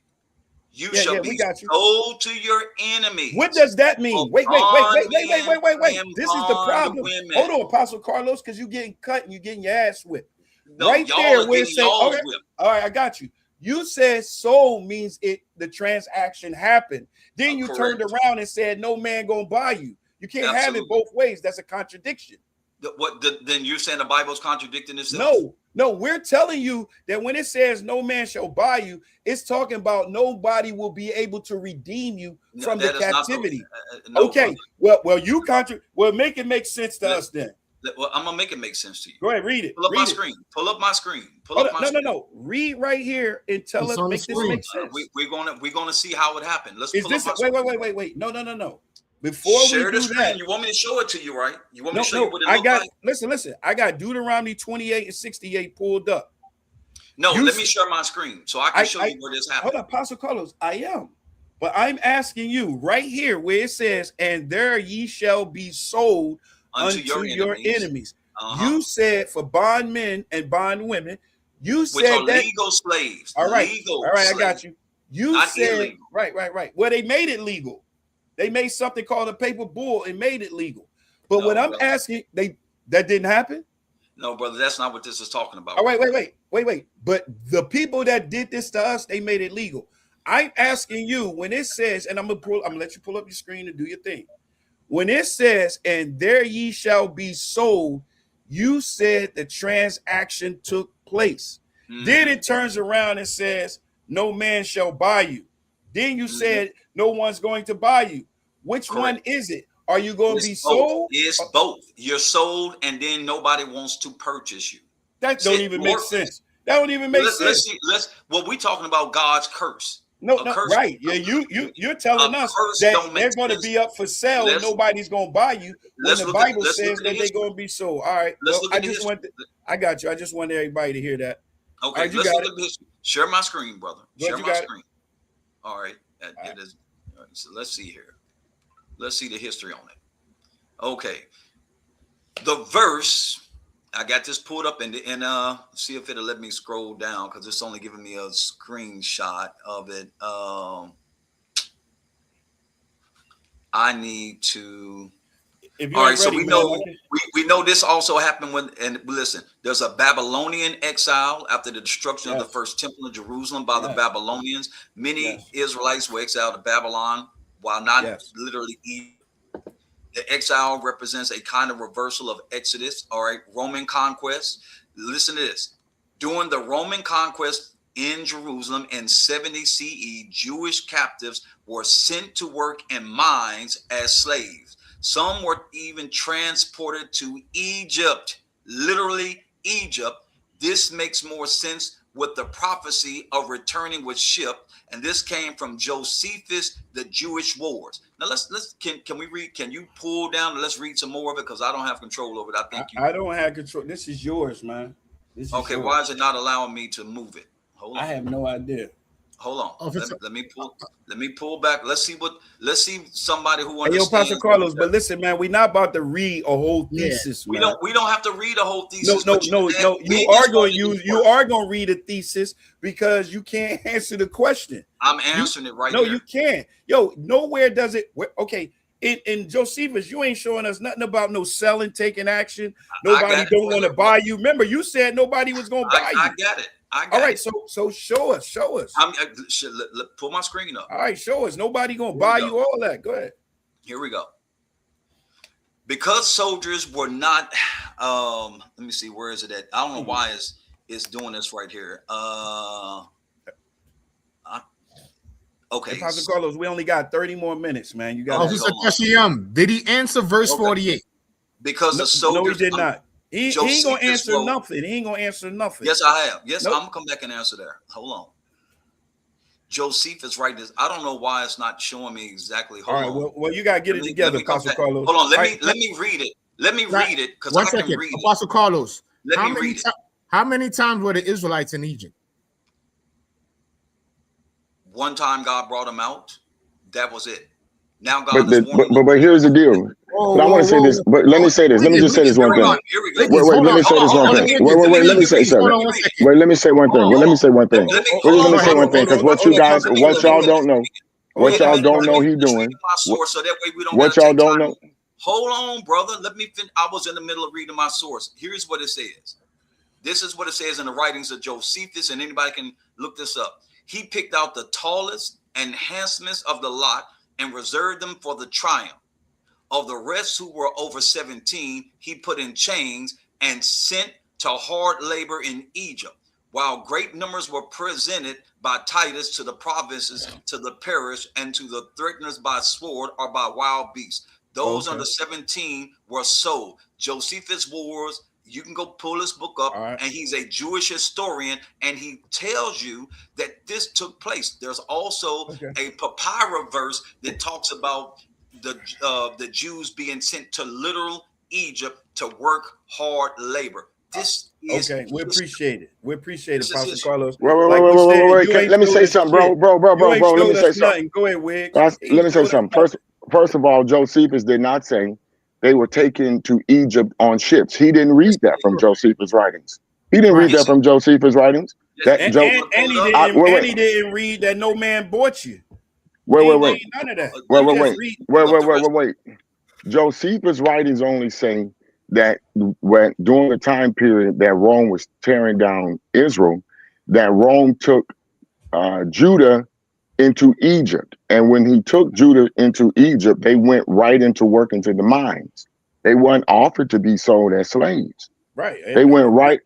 E: you shall be sold to your enemies.
C: What does that mean? Wait. This is the problem. Hold on, Apostle Carlos, because you're getting cut and you're getting your ass whipped.
E: No,
C: right there, where it says, all right, I got you. You said soul means the transaction happened. Then you turned around and said no man gonna buy you. You can't have it both ways. That's a contradiction.
E: Then you're saying the Bible's contradicting itself?
C: No, we're telling you that when it says no man shall buy you, it's talking about nobody will be able to redeem you from the captivity. Okay, well, you make it make sense to us then.
E: Well, I'm gonna make it make sense to you.
C: Go ahead, read it.
E: Pull up my screen.
C: No. Read right here and tell us make this make sense.
E: We're gonna see how it happened. Let's pull up my
C: screen. Wait. No. Before
E: share
C: we do that,
E: you want me to show it to you, right? You want me to show you what it looks like?
C: Listen. I got Deuteronomy 28 and 68 pulled up.
E: No, let me share my screen so I can show you where this happened.
C: Hold on, Apostle Carlos. I am. But I'm asking you right here where it says, and there ye shall be sold unto your enemies. You said for bondmen and bondwomen, you said
E: that legal slaves.
C: All right, I got you. You not said illegal. Right. Well, they made it legal. They made something called a paper bull and made it legal. But what I'm asking, that didn't happen?
E: No, brother, that's not what this is talking about.
C: All right, wait. But the people that did this to us, they made it legal. I'm asking you when it says, and I'm gonna let you pull up your screen and do your thing. When it says, and there ye shall be sold, You said the transaction took place. Then it turns around and says, no man shall buy you. Then you said no one's going to buy you. Which one is it? Are you going to be sold?
E: It's both. You're sold, and then nobody wants to purchase you.
C: That don't even make sense. That don't even make sense.
E: We're talking about God's curse.
C: No, right. Yeah, you're telling us that they're going to be up for sale and nobody's going to buy you when the Bible says that they're going to be sold. All right. I got you. I just want everybody to hear that.
E: Okay, right, let's look at the history. Share my screen, brother. Share my screen. All right. It is. All right, so let's see here. Let's see the history on it. Okay. The verse, I got this pulled up and see if it'll let me scroll down because it's only giving me a screenshot of it. I need to. All right, so we know this also happened when, and listen, there's a Babylonian exile after the destruction of the first temple in Jerusalem by the Babylonians. Many Israelites were exiled to Babylon, while not literally Egypt. The exile represents a kind of reversal of Exodus. All right, Roman conquest. Listen to this. During the Roman conquest in Jerusalem in 70 CE, Jewish captives were sent to work in mines as slaves. Some were even transported to Egypt, literally Egypt. This makes more sense with the prophecy of returning with ship, and this came from Josephus, the Jewish Wars. Now can we read? Can you pull down and let's read some more of it because I don't have control over it. I think
C: I don't have control. This is yours, man.
E: Okay, yours. Why is it not allowing me to move it?
C: Hold on. I have no idea.
E: Hold on. Let me pull back. Let's see somebody who understands.
C: Hey, Pastor Carlos, but listen, man, we're not about to read a whole thesis.
E: Man. We don't have to read a whole thesis.
C: No. You are going to read a thesis because you can't answer the question.
E: I'm answering it right now.
C: No, you can't. Yo, nowhere does it. Okay. In Josephus, you ain't showing us nothing about no selling, taking action. Nobody don't want to buy you. Remember, you said nobody was going to buy you.
E: I got it.
C: All right, so show us.
E: Pull my screen up.
C: All right, show us. Nobody gonna buy you all that. Go ahead.
E: Here we go. Because soldiers were not. Let me see. Where is it at? I don't know why it's doing this right here. Okay.
C: Hey, Pastor Carlos, we only got 30 more minutes, man. You got.
F: Did he answer verse 48?
E: Because the soldiers.
C: No, he did not. He ain't gonna answer nothing. He ain't gonna answer nothing.
E: Yes, I have. Yes, I'm gonna come back and answer there. Hold on. Josephus writing this. I don't know why it's not showing me exactly.
C: All right. Well, you gotta get it together, Apostle Carlos.
E: Hold on. Let me read it. Let me read it because I can read it.
F: Apostle Carlos.
E: Let me read it.
F: How many times were the Israelites in Egypt?
E: One time God brought them out. That was it. Now God
G: but here's the deal. But I want to say this. But let me say this. Let me just say this one thing. Wait. Let me say this one thing. Wait. Let me say something. Wait. Let me say one thing. Let me say one thing. Let me say one thing because what y'all don't know, he doing. What y'all don't know.
E: Hold on, brother. Let me finish. I was in the middle of reading my source. Here's what it says. This is what it says in the writings of Josephus, and anybody can look this up. He picked out the tallest and handsomest of the lot and reserved them for the triumph. Of the rest who were over 17, he put in chains and sent to hard labor in Egypt, while great numbers were presented by Titus to the provinces, to the parish, and to the threateners by sword or by wild beasts. Those under 17 were sold. Josephus Wars, you can go pull this book up, and he's a Jewish historian, and he tells you that this took place. There's also a papyrus verse that talks about the Jews being sent to literal Egypt to work hard labor. This is
C: we appreciate it. We appreciate it, Pastor Carlos.
G: Wait. Let me say something, bro. Let me say something.
C: Go ahead, Wig.
G: Let me say something. First of all, Josephus did not say they were taken to Egypt on ships. He didn't read that from Josephus' writings. He didn't read that from Josephus' writings.
C: And he didn't read that no man bought you.
G: Wait.
C: None of that.
G: Wait. Josephus' writings only say that when during the time period that Rome was tearing down Israel, that Rome took Judah into Egypt. And when he took Judah into Egypt, they went right into work into the mines. They weren't offered to be sold as slaves.
C: Right.
G: They went right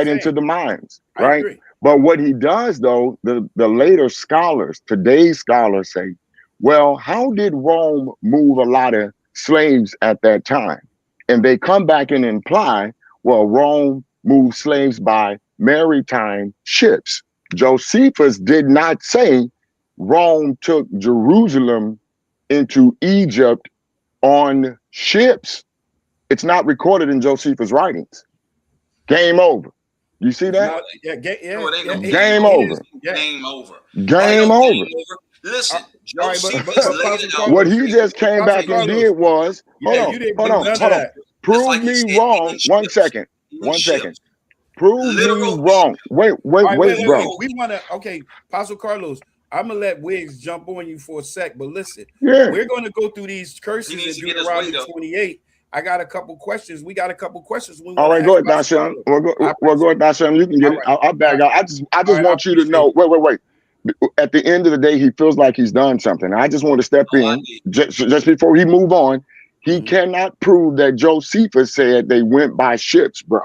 G: into the mines, right? But what he does, though, the later scholars, today's scholars say, well, how did Rome move a lot of slaves at that time? And they come back and imply, well, Rome moved slaves by maritime ships. Josephus did not say Rome took Jerusalem into Egypt on ships. It's not recorded in Josephus' writings. Game over. You see that? Game over.
E: Game over.
G: Game over.
E: Listen,
G: what he just came back and did was, hold on. Prove me wrong. 1 second. 1 second. Prove me wrong. Wait, bro.
C: We want to, okay, Apostle Carlos, I'm going to let Wiggs jump on you for a sec, but listen, we're going to go through these curses in Deuteronomy 28. I got a couple questions. We got a couple questions.
G: All right, go ahead, Dashan. Well, go ahead, Dashan. You can get it. I'll back out. I just want you to know. Wait. At the end of the day, he feels like he's done something. I just want to step in just before he move on. He cannot prove that Josephus said they went by ships, bro.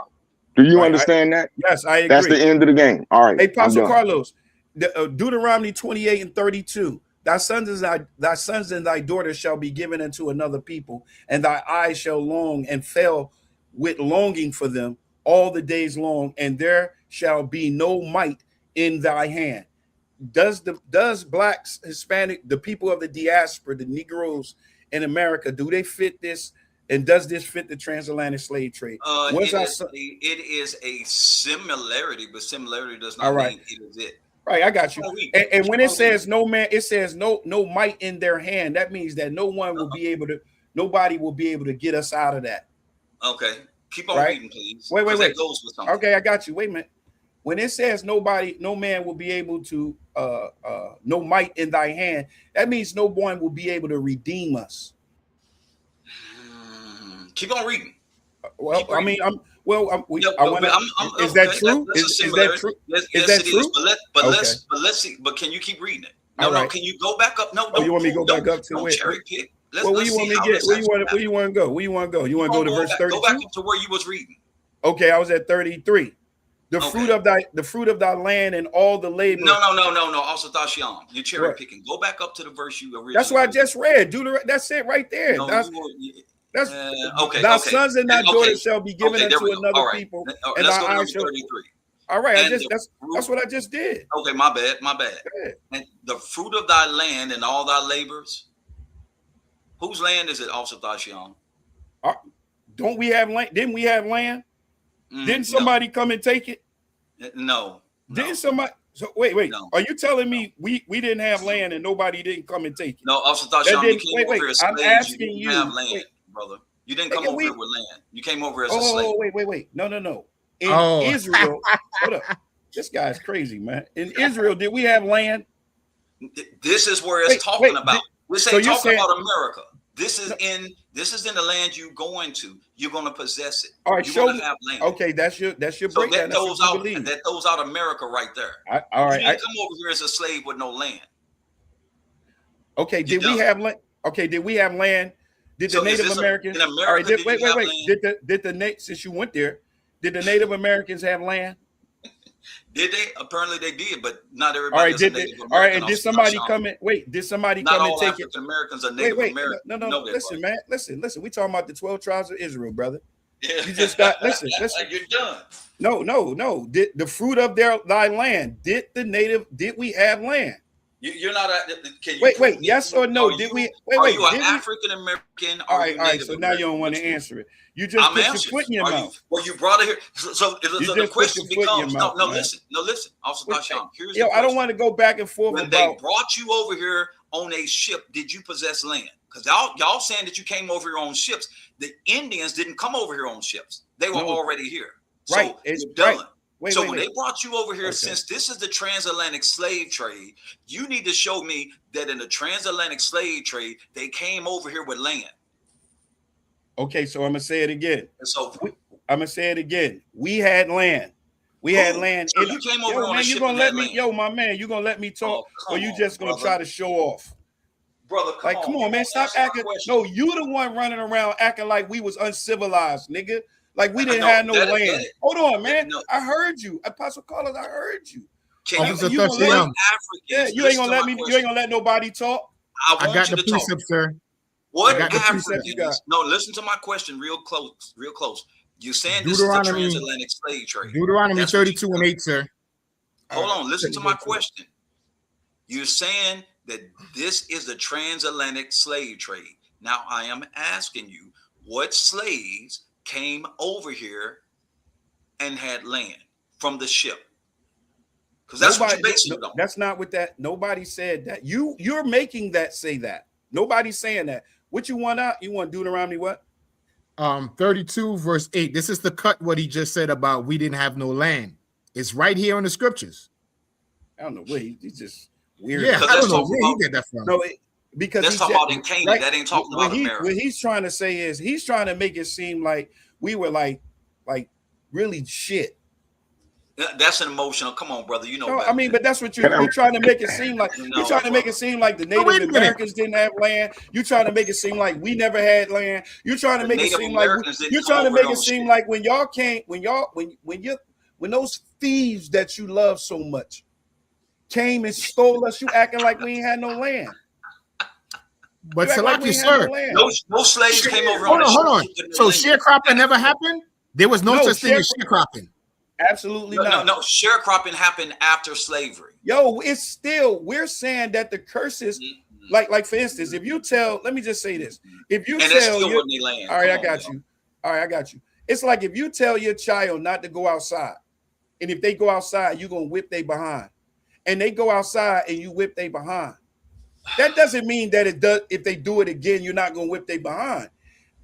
G: Do you understand that?
C: Yes, I agree.
G: That's the end of the game. All right.
C: Hey, Apostle Carlos, Deuteronomy 28:32. Thy sons and thy daughters shall be given unto another people, and thy eyes shall long and fail with longing for them all the days long, and there shall be no might in thy hand. Does blacks, Hispanic, the people of the diaspora, the Negroes in America, do they fit this? And does this fit the transatlantic slave trade?
E: It is a similarity, but similarity does not mean it is it.
C: Right, I got you. And when it says no man, it says no might in their hand. That means that nobody will be able to get us out of that.
E: Okay, keep on reading, please.
C: Wait. That goes with something. Okay, I got you. Wait a minute. When it says no man will be able to, no might in thy hand, that means no one will be able to redeem us.
E: Keep on reading.
C: Well, I mean, is that true? Is that true?
E: Is that true? But let's see. But can you keep reading it? No. Can you go back up? No.
C: You want me to go back up to where?
E: Cherry pick.
C: Where you want me to get? Where you want to go? Where you want to go? You want to go to verse 32?
E: Go back up to where you was reading.
C: Okay, I was at 33. The fruit of thy land and all the labor.
E: No. Also, Tashiam, you're cherry picking. Go back up to the verse you originally.
C: That's what I just read. That's it right there. Thy sons and thy daughters shall be given unto another people. And
E: let's go to 33.
C: All right, that's what I just did.
E: Okay, my bad. And the fruit of thy land and all thy labors. Whose land is it, also Tashiam?
C: Don't we have land? Didn't we have land? Didn't somebody come and take it?
E: No.
C: Didn't somebody? So wait. No. Are you telling me we didn't have land and nobody didn't come and take it?
E: No, also Tashiam, you came over as slaves. I'm asking you. Have land, brother. You didn't come over here with land. You came over as a slave.
C: Oh, wait. No. In Israel, hold up. This guy's crazy, man. In Israel, did we have land?
E: This is where it's talking about. This ain't talking about America. This is in the land you going to. You're going to possess it.
C: All right,
E: you're going to have land.
C: Okay, that's your breakdown.
E: That throws out America right there.
C: All right,
E: you didn't come over here as a slave with no land.
C: Okay, did we have land? Okay, did we have land? Did the Native Americans?
E: In America,
C: wait. Since you went there, did the Native Americans have land?
E: Did they? Apparently they did, but not everybody.
C: All right, and did somebody come in? Wait, did somebody come and take it?
E: Americans are Native Americans.
C: No. Listen, man. Listen. We talking about the 12 tribes of Israel, brother. Yeah. You just got listen.
E: You're done.
C: No. Did the fruit of thy land? Did we have land?
E: You're not. Can you
C: wait. Yes or no? Did we? Wait.
E: Are you an African American?
C: All right. So now you don't want to answer it. You just put your foot in your mouth.
E: Well, you brought it here. So the question becomes: No, listen. Also, here's
C: I don't want to go back and forth.
E: When they brought you over here on a ship, did you possess land? Because y'all saying that you came over here on ships. The Indians didn't come over here on ships. They were already here.
C: Right.
E: It's done. When they brought you over here, since this is the transatlantic slave trade, you need to show me that in the transatlantic slave trade, they came over here with land.
C: Okay, so I'm gonna say it again. I'm gonna say it again. We had land. We had land.
E: So you came over on a ship.
C: My man, you gonna let me talk, or you just gonna try to show off?
E: Brother,
C: come on, man, stop acting. No, you the one running around acting like we was uncivilized, nigga. Like we didn't have no land. Hold on, man. I heard you, Apostle Carlos. I heard you.
E: Can you
C: ain't gonna let me. You ain't gonna let nobody talk.
F: I got the precept, sir.
E: What Africans? No, listen to my question real close. Real close. You saying this is the transatlantic slave trade?
F: Deuteronomy 32:8, sir.
E: Hold on. Listen to my question. You're saying that this is the transatlantic slave trade. Now I am asking you, what slaves came over here and had land from the ship? Because that's what you're basing it on.
C: That's not what that. Nobody said that. You're making that say that. Nobody's saying that. What you want out? You want Deuteronomy what?
F: 32 verse 8. This is the cut what he just said about we didn't have no land. It's right here in the scriptures.
C: I don't know where he's just weird.
F: Yeah, I don't know where he get that from.
C: No, because
E: that's talking about in Canaan. Right, that ain't talking about America.
C: What he's trying to say is he's trying to make it seem like we were like really shit.
E: That's an emotional. Come on, brother. You know.
C: No, I mean, but that's what you're trying to make it seem like. You're trying to make it seem like the Native Americans didn't have land. You're trying to make it seem like we never had land. You're trying to make it seem like when y'all came, when those thieves that you love so much came and stole us, you acting like we ain't had no land.
F: But Salaki, sir,
E: no slaves came over.
F: Hold on. So sharecropping never happened. There was no such thing as sharecropping.
C: Absolutely not.
E: No, sharecropping happened after slavery.
C: Yo, it's still, we're saying that the curses, like for instance, if you tell, let me just say this. If you tell your, all right, I got you. It's like if you tell your child not to go outside, and if they go outside, you're gonna whip they behind. And they go outside and you whip they behind. That doesn't mean that it does, if they do it again, you're not gonna whip they behind.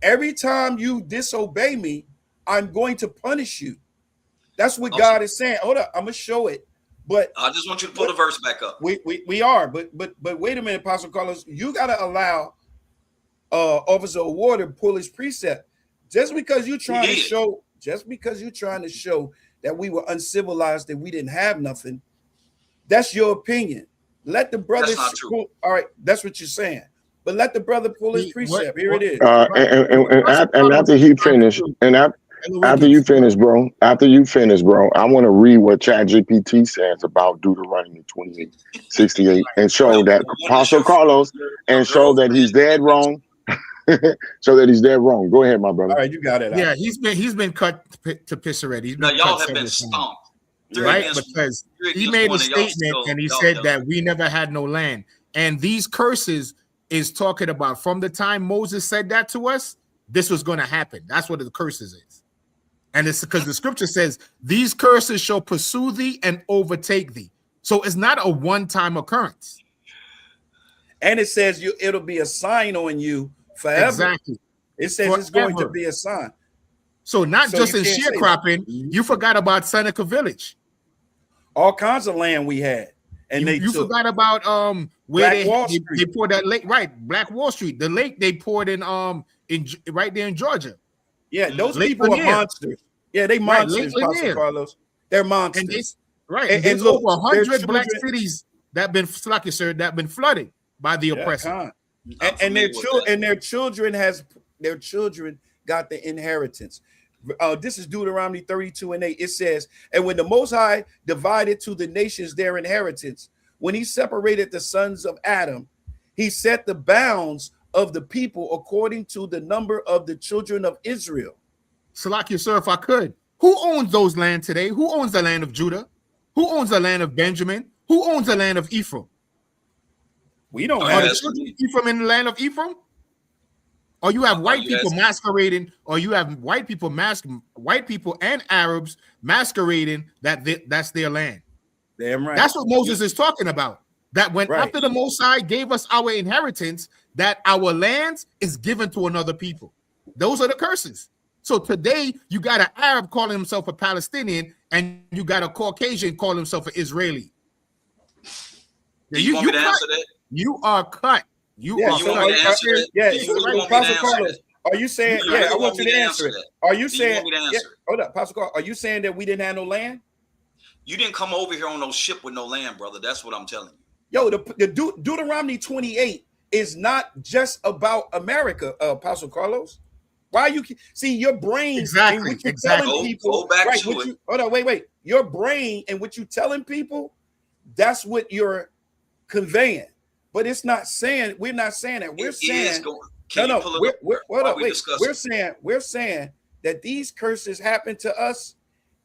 C: Every time you disobey me, I'm going to punish you. That's what God is saying. Hold up, I'm gonna show it. But
E: I just want you to pull the verse back up.
C: We are, but wait a minute, Apostle Carlos. You gotta allow Officer Award to pull his precept. Just because you're trying to show, that we were uncivilized, that we didn't have nothing, that's your opinion. Let the brother.
E: That's not true.
C: All right, that's what you're saying. But let the brother pull his precept. Here it is.
G: And after he finished, after you finish, bro, I want to read what ChatGPT says about Deuteronomy 28:68 and show that Apostle Carlos and show that he's dead wrong. So that he's dead wrong. Go ahead, my brother.
C: All right, you got it.
F: Yeah, he's been cut to piss already.
E: Now y'all have been stomped.
F: Right, because he made a statement and he said that we never had no land. And these curses is talking about from the time Moses said that to us, this was going to happen. That's what the curses is. And it's because the scripture says these curses shall pursue thee and overtake thee. So it's not a one-time occurrence.
C: And it says it'll be a sign on you forever.
F: Exactly.
C: It says it's going to be a sign.
F: So not just in sharecropping, you forgot about Seneca Village.
C: All kinds of land we had. And
F: you forgot about where they poured that lake, right? Black Wall Street, the lake they poured in right there in Georgia.
C: Yeah, those people are monsters. Yeah, they monsters, Pastor Carlos. They're monsters.
F: And there's over 100 black cities that been flooded by the oppressor.
C: And their children got the inheritance. This is Deuteronomy 32:8. It says, and when the Most High divided to the nations their inheritance, when he separated the sons of Adam, he set the bounds of the people according to the number of the children of Israel.
F: Salakia, sir, if I could, who owns those land today? Who owns the land of Judah? Who owns the land of Benjamin? Who owns the land of Ephraim?
C: We don't have
F: the children of Ephraim in the land of Ephraim. Or you have white people masquerading, or you have white people and Arabs masquerading that's their land.
C: Damn right.
F: That's what Moses is talking about. That when after the Most High gave us our inheritance, that our lands is given to another people. Those are the curses. So today you got an Arab calling himself a Palestinian, and you got a Caucasian calling himself an Israeli.
E: You want me to answer that?
F: You are cut.
C: Pastor Carlos, are you saying? I want you to answer it. Are you saying? Hold up, Pastor Carlos. Are you saying that we didn't have no land?
E: You didn't come over here on no ship with no land, brother. That's what I'm telling you.
C: Yo, the Deuteronomy 28 is not just about America, Apostle Carlos. Why you see your brain
F: exactly?
C: And what you're
F: exactly.
C: telling people,
E: go back
C: right?
E: to it.
C: Hold on, wait. Your brain and what you telling people, that's what you're conveying. But it's not saying, we're not saying that. We're saying we're saying that these curses happen to us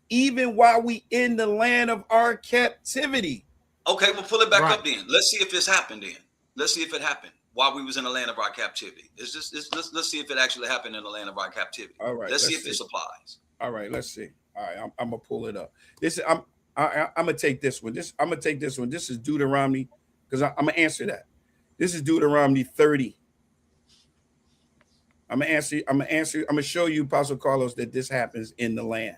C: even while we in the land of our captivity.
E: Okay, we'll pull it back up then. Let's see if it's happened then. Let's see if it happened while we was in the land of our captivity. Let's see if it actually happened in the land of our captivity.
C: All right.
E: Let's see if this applies.
C: All right, let's see. All right, I'm gonna pull it up. I'm gonna take this one. I'm gonna take this one. This is Deuteronomy, because I'm gonna answer that. This is Deuteronomy 30. I'm gonna show you, Apostle Carlos, that this happens in the land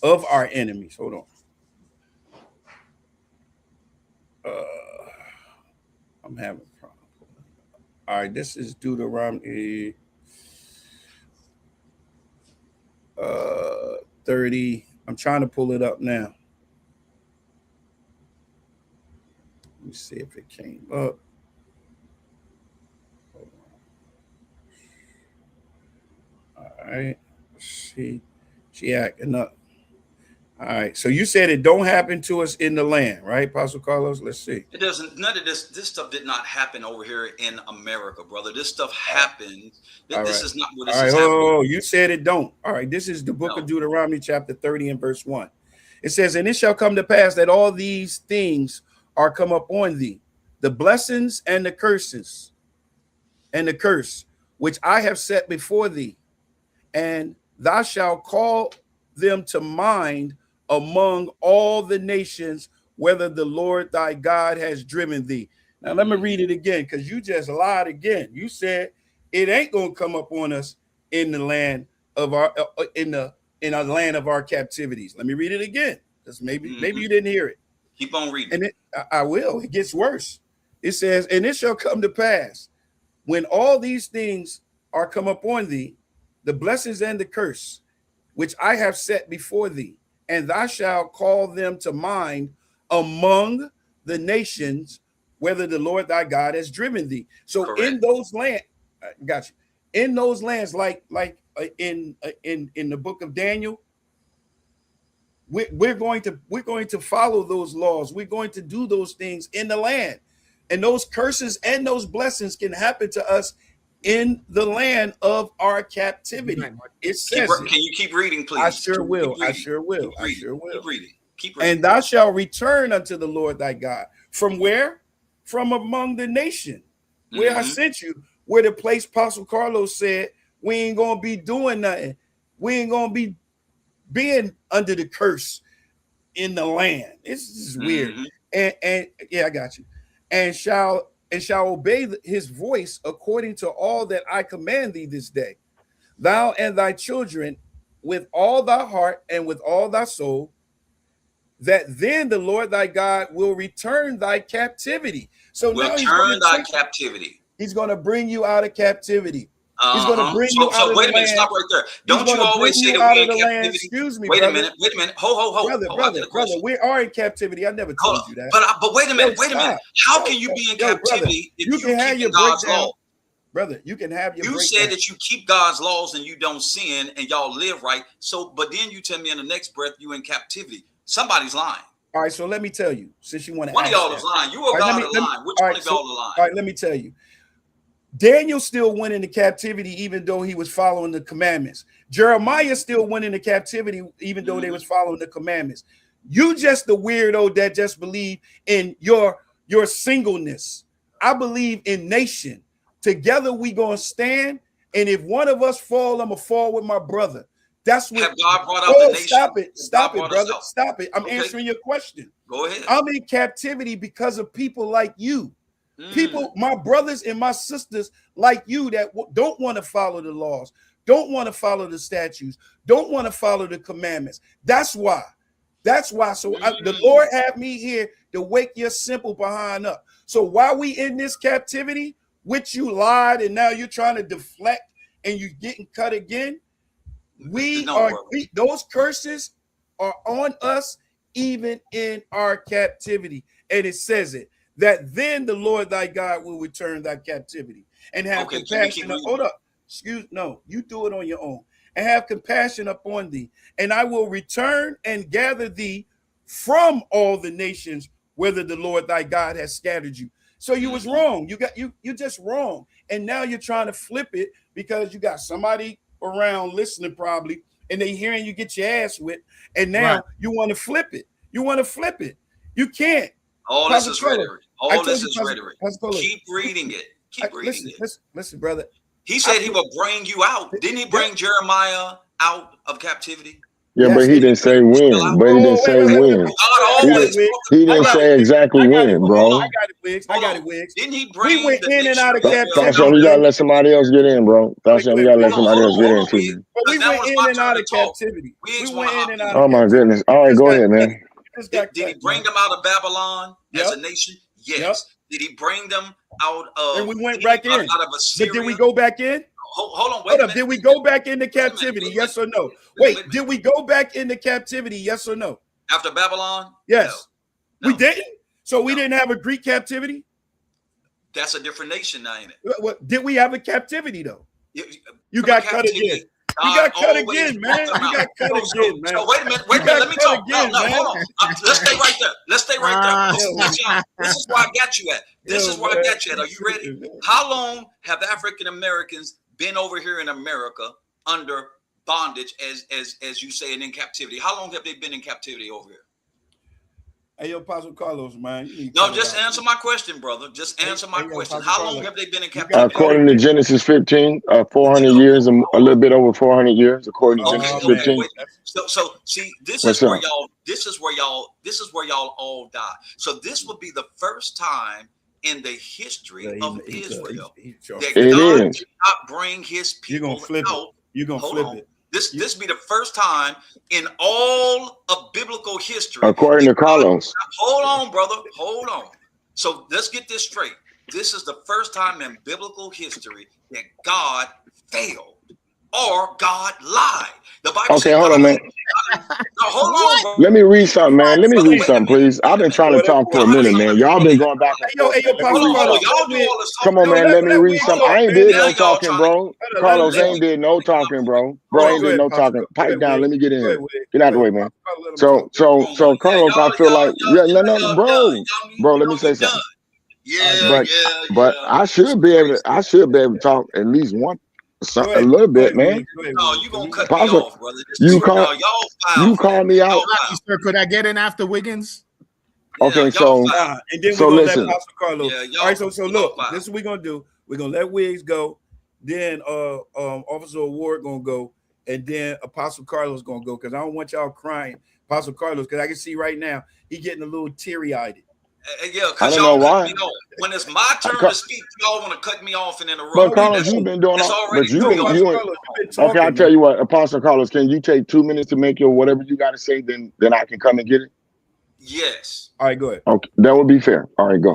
C: of our enemies. Hold on. I'm having a problem. All right, this is Deuteronomy 30. I'm trying to pull it up now. Let me see if it came up. All right, let's see. She acting up. All right, so you said it don't happen to us in the land, right, Apostle Carlos? Let's see.
E: It doesn't. None of this stuff did not happen over here in America, brother. This stuff happened. This is not what this is happening.
C: Oh, you said it don't. All right, this is the book of Deuteronomy, chapter 30 and verse 1. It says, and it shall come to pass that all these things are come upon thee, the blessings and the curses, and the curse which I have set before thee, and thou shalt call them to mind among all the nations, whether the Lord thy God has driven thee. Now let me read it again, because you just lied again. You said it ain't gonna come up on us in the land of our in the land of our captivities. Let me read it again, because maybe you didn't hear it.
E: Keep on reading.
C: And I will. It gets worse. It says, and it shall come to pass when all these things are come upon thee, the blessings and the curse, which I have set before thee, and thou shalt call them to mind among the nations, whether the Lord thy God has driven thee. So correct. In those lands, got you. In those lands, like in the book of Daniel, we're going to follow those laws. We're going to do those things in the land, and those curses and those blessings can happen to us in the land of our captivity. It says,
E: can you keep reading, please?
C: I sure will. I sure will.
E: Keep reading.
C: And thou shalt return unto the Lord thy God. From where? From among the nation where I sent you, where the place Apostle Carlos said, we ain't going to be doing nothing. We ain't going to be being under the curse in the land. This is weird. And yeah, I got you. And shall obey his voice according to all that I command thee this day, thou and thy children, with all thy heart and with all thy soul, that then the Lord thy God will return thy captivity. So now
E: captivity.
C: He's going to bring you out of captivity. He's going to bring you out of the land.
E: Wait a minute, stop right there. Don't you always say that we're in captivity?
C: Excuse me,
E: wait a minute. Ho.
C: Brother, we are in captivity. I never told you that.
E: But wait a minute. How can you be in captivity if you can have your God's law?
C: Brother, you can have your
E: You said that you keep God's laws and you don't sin and y'all live right. So, but then you tell me in the next breath you in captivity. Somebody's lying.
C: All right, so let me tell you, since you want to
E: one of y'all is lying. You or God are lying. Which one of y'all are lying?
C: All right, let me tell you. Daniel still went into captivity even though he was following the commandments. Jeremiah still went into captivity even though they was following the commandments. You just the weirdo that just believe in your singleness. I believe in nation. Together we gonna stand, and if one of us fall, I'm gonna fall with my brother. That's what
E: God brought out the nation.
C: Stop it, brother. Stop it. I'm answering your question.
E: Go ahead.
C: I'm in captivity because of people like you. People, my brothers and my sisters like you that don't want to follow the laws, don't want to follow the statutes, don't want to follow the commandments. That's why. So the Lord had me here to wake your simple behind up. So while we in this captivity, which you lied and now you're trying to deflect and you're getting cut again, those curses are on us even in our captivity. And it says it. That then the Lord thy God will return thy captivity and have compassion. Hold up. You do it on your own. And have compassion upon thee, and I will return and gather thee from all the nations whither the Lord thy God has scattered you. So you was wrong. You're just wrong. And now you're trying to flip it because you got somebody around listening probably, and they hearing you get your ass whipped, and now you want to flip it. You want to flip it. You can't.
E: All this is rhetoric. All this is rhetoric. Keep reading it. Keep reading it.
C: Listen, brother.
E: He said he will bring you out. Didn't he bring Jeremiah out of captivity?
G: Yeah, but he didn't say when. But he didn't say when. He didn't say exactly when, bro.
C: I got it, Wiggs.
E: Didn't he bring?
C: We went in and out of captivity.
G: Tasha, we gotta let somebody else get in, bro. Tasha, we gotta let somebody else get in too.
C: But we went in and out of captivity. We went in and out.
G: Oh my goodness! All right, go ahead, man.
E: Did he bring them out of Babylon as a nation? Yes. Did he bring them out of?
C: And we went back in. Out of Assyria? But did we go back in?
E: Hold on, wait a minute.
C: Did we go back into captivity? Yes or no? Wait, did we go back into captivity? Yes or no?
E: After Babylon?
C: Yes. No. We didn't? So we didn't have a Greek captivity?
E: That's a different nation now, ain't it?
C: What, did we have a captivity, though? You got cut again. You got cut again, man. You got cut again, man.
E: So wait a minute. Let me talk. No, hold on. Let's stay right there. Let's stay right there. This is where I got you at. This is where I got you at. Are you ready? How long have African Americans been over here in America under bondage, as you say, and in captivity? How long have they been in captivity over here?
C: Hey, yo, Apostle Carlos, man.
E: No, just answer my question, brother. Just answer my question. How long have they been in captivity?
G: According to Genesis 15, 400 years, a little bit over 400 years, according to Genesis 15.
E: So see, this is where y'all all die. So this will be the first time in the history of Israel that God did not bring his people out.
C: You're gonna flip it.
E: This be the first time in all of biblical history.
G: According to Carlos.
E: Hold on, brother. Hold on. So let's get this straight. This is the first time in biblical history that God failed or God lied. The Bible says,
G: hold on, man.
E: Hold on, bro.
G: Let me read something, man. Let me read something, please. I've been trying to talk for a minute, man. Y'all been going back and forth. Come on, man. Let me read something. I ain't did no talking, bro. Carlos ain't did no talking, bro. Bro ain't did no talking. Pipe down. Let me get in. Get out of the way, man. So Carlos, I feel like, bro. Let me say something. But I should be able to talk at least one. A little bit, man.
E: No, you gonna cut me off, brother.
G: You call me out.
F: Sir, could I get in after Wiggins?
G: Okay, so
C: and then we're gonna let Pastor Carlos. All right, so look, this is what we're gonna do. We're gonna let Wiggs go, then Officer Ward gonna go, and then Apostle Carlos gonna go, because I don't want y'all crying, Apostle Carlos, because I can see right now he getting a little teary-eyed.
E: Yeah, because y'all cut me off. When it's my turn to speak, y'all want to cut me off and interrupt.
G: But Carlos, you've been doing all. But you've been okay, I'll tell you what, Apostle Carlos, can you take 2 minutes to make your whatever you got to say? Then I can come and get it.
E: Yes.
C: All right, go ahead.
G: Okay, that would be fair. All right, go.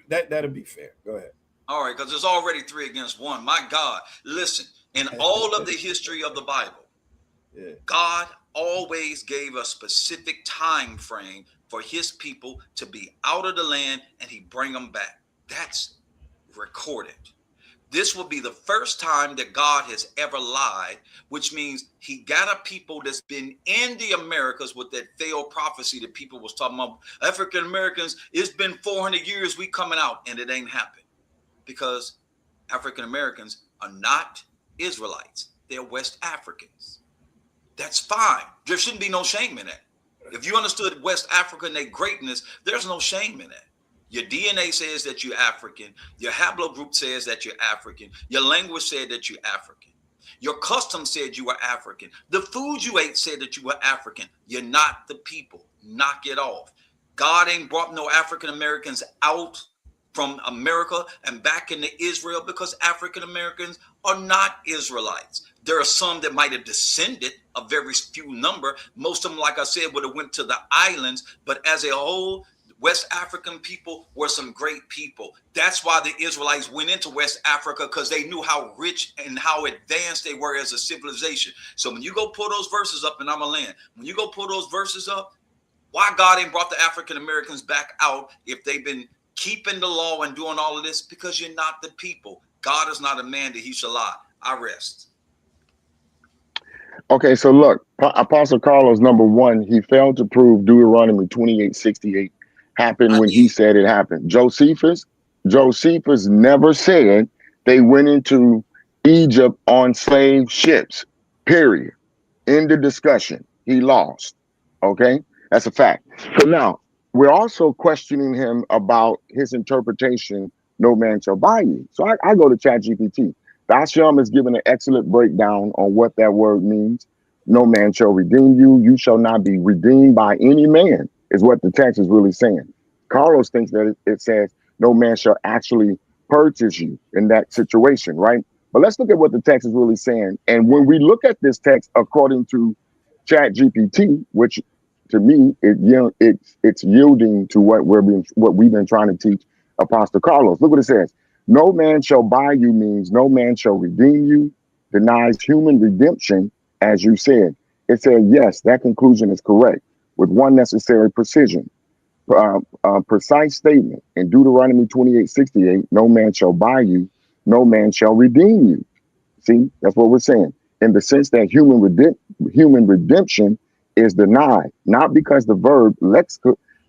C: That'll be fair. Go ahead.
E: All right, because there's already 3 against 1. My God, listen. In all of the history of the Bible, God always gave a specific time frame for his people to be out of the land, and he bring them back. That's recorded. This will be the first time that God has ever lied, which means he got a people that's been in the Americas with that failed prophecy that people was talking about. African Americans, it's been 400 years we coming out, and it ain't happened because African Americans are not Israelites. They're West Africans. That's fine. There shouldn't be no shame in that. If you understood West Africa and their greatness, there's no shame in that. Your DNA says that you're African. Your haplogroup says that you're African. Your language said that you're African. Your custom said you were African. The food you ate said that you were African. You're not the people. Knock it off. God ain't brought no African Americans out from America and back into Israel because African Americans are not Israelites. There are some that might have descended, a very few number. Most of them, like I said, would have went to the islands. But as a whole, West African people were some great people. That's why the Israelites went into West Africa, because they knew how rich and how advanced they were as a civilization. So when you go pull those verses up, and I'm a land, when you go pull those verses up, why God ain't brought the African Americans back out if they've been keeping the law and doing all of this? Because you're not the people. God is not a man that he shall lie. I rest.
G: Okay, so look, Apostle Carlos, number one, he failed to prove Deuteronomy 28:68 happened when he said it happened. Josephus never said they went into Egypt on slave ships, period. End of discussion. He lost. Okay, that's a fact. So now we're also questioning him about his interpretation, no man shall buy you. So I go to ChatGPT. Basham is giving an excellent breakdown on what that word means. No man shall redeem you. You shall not be redeemed by any man, is what the text is really saying. Carlos thinks that it says no man shall actually purchase you in that situation, right? But let's look at what the text is really saying. And when we look at this text according to ChatGPT, which to me it's yielding to what we've been trying to teach Apostle Carlos. Look what it says. No man shall buy you means no man shall redeem you, denies human redemption, as you said. It said, yes, that conclusion is correct with one necessary precision. Precise statement in Deuteronomy 28:68, no man shall buy you, no man shall redeem you. See, that's what we're saying. In the sense that human redemption is denied, not because the verb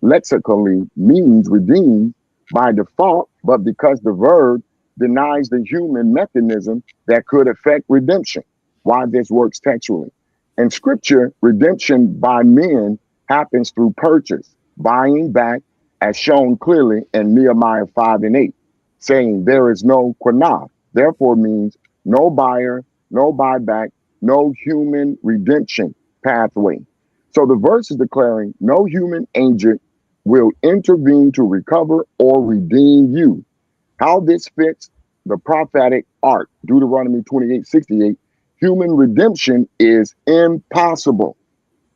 G: lexically means redeem by default, but because the verb denies the human mechanism that could affect redemption. Why this works textually. In scripture, redemption by men happens through purchase, buying back, as shown clearly in Nehemiah 5:8, saying there is no quanah, therefore means no buyer, no buyback, no human redemption pathway. So the verse is declaring no human agent will intervene to recover or redeem you. How this fits the prophetic arc, Deuteronomy 28:68, human redemption is impossible.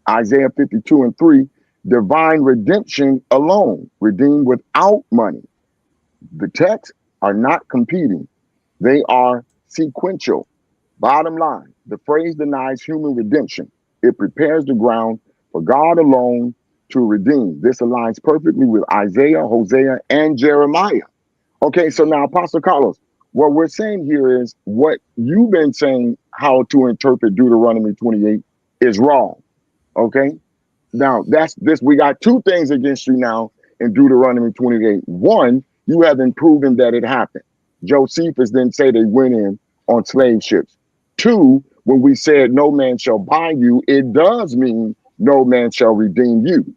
G: Isaiah 52:3, divine redemption alone, redeemed without money. The texts are not competing. They are sequential. Bottom line, the phrase denies human redemption. It prepares the ground for God alone to redeem. This aligns perfectly with Isaiah, Hosea, and Jeremiah. Okay, so now, Apostle Carlos, what we're saying here is what you've been saying how to interpret Deuteronomy 28 is wrong. Okay, now that's this. We got two things against you now in Deuteronomy 28. One, you haven't proven that it happened. Josephus didn't say they went in on slave ships. Two, when we said no man shall buy you, it does mean no man shall redeem you.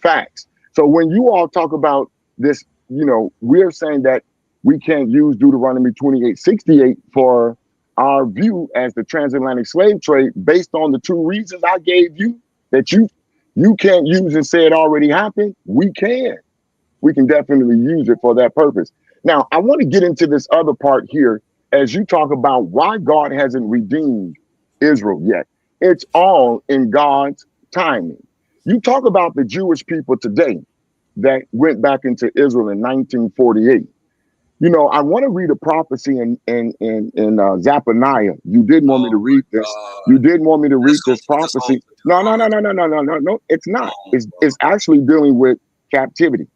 G: Facts. So when you all talk about this, we're saying that we can't use Deuteronomy 28:68 for our view as the transatlantic slave trade based on the two reasons I gave you that you can't use and say it already happened. We can. We can definitely use it for that purpose. Now, I want to get into this other part here as you talk about why God hasn't redeemed Israel yet. It's all in God's timing. You talk about the Jewish people today that went back into Israel in 1948. I want to read a prophecy in Zephaniah. You did want me to read this. You did want me to read this prophecy. No. It's not. It's actually dealing with captivity.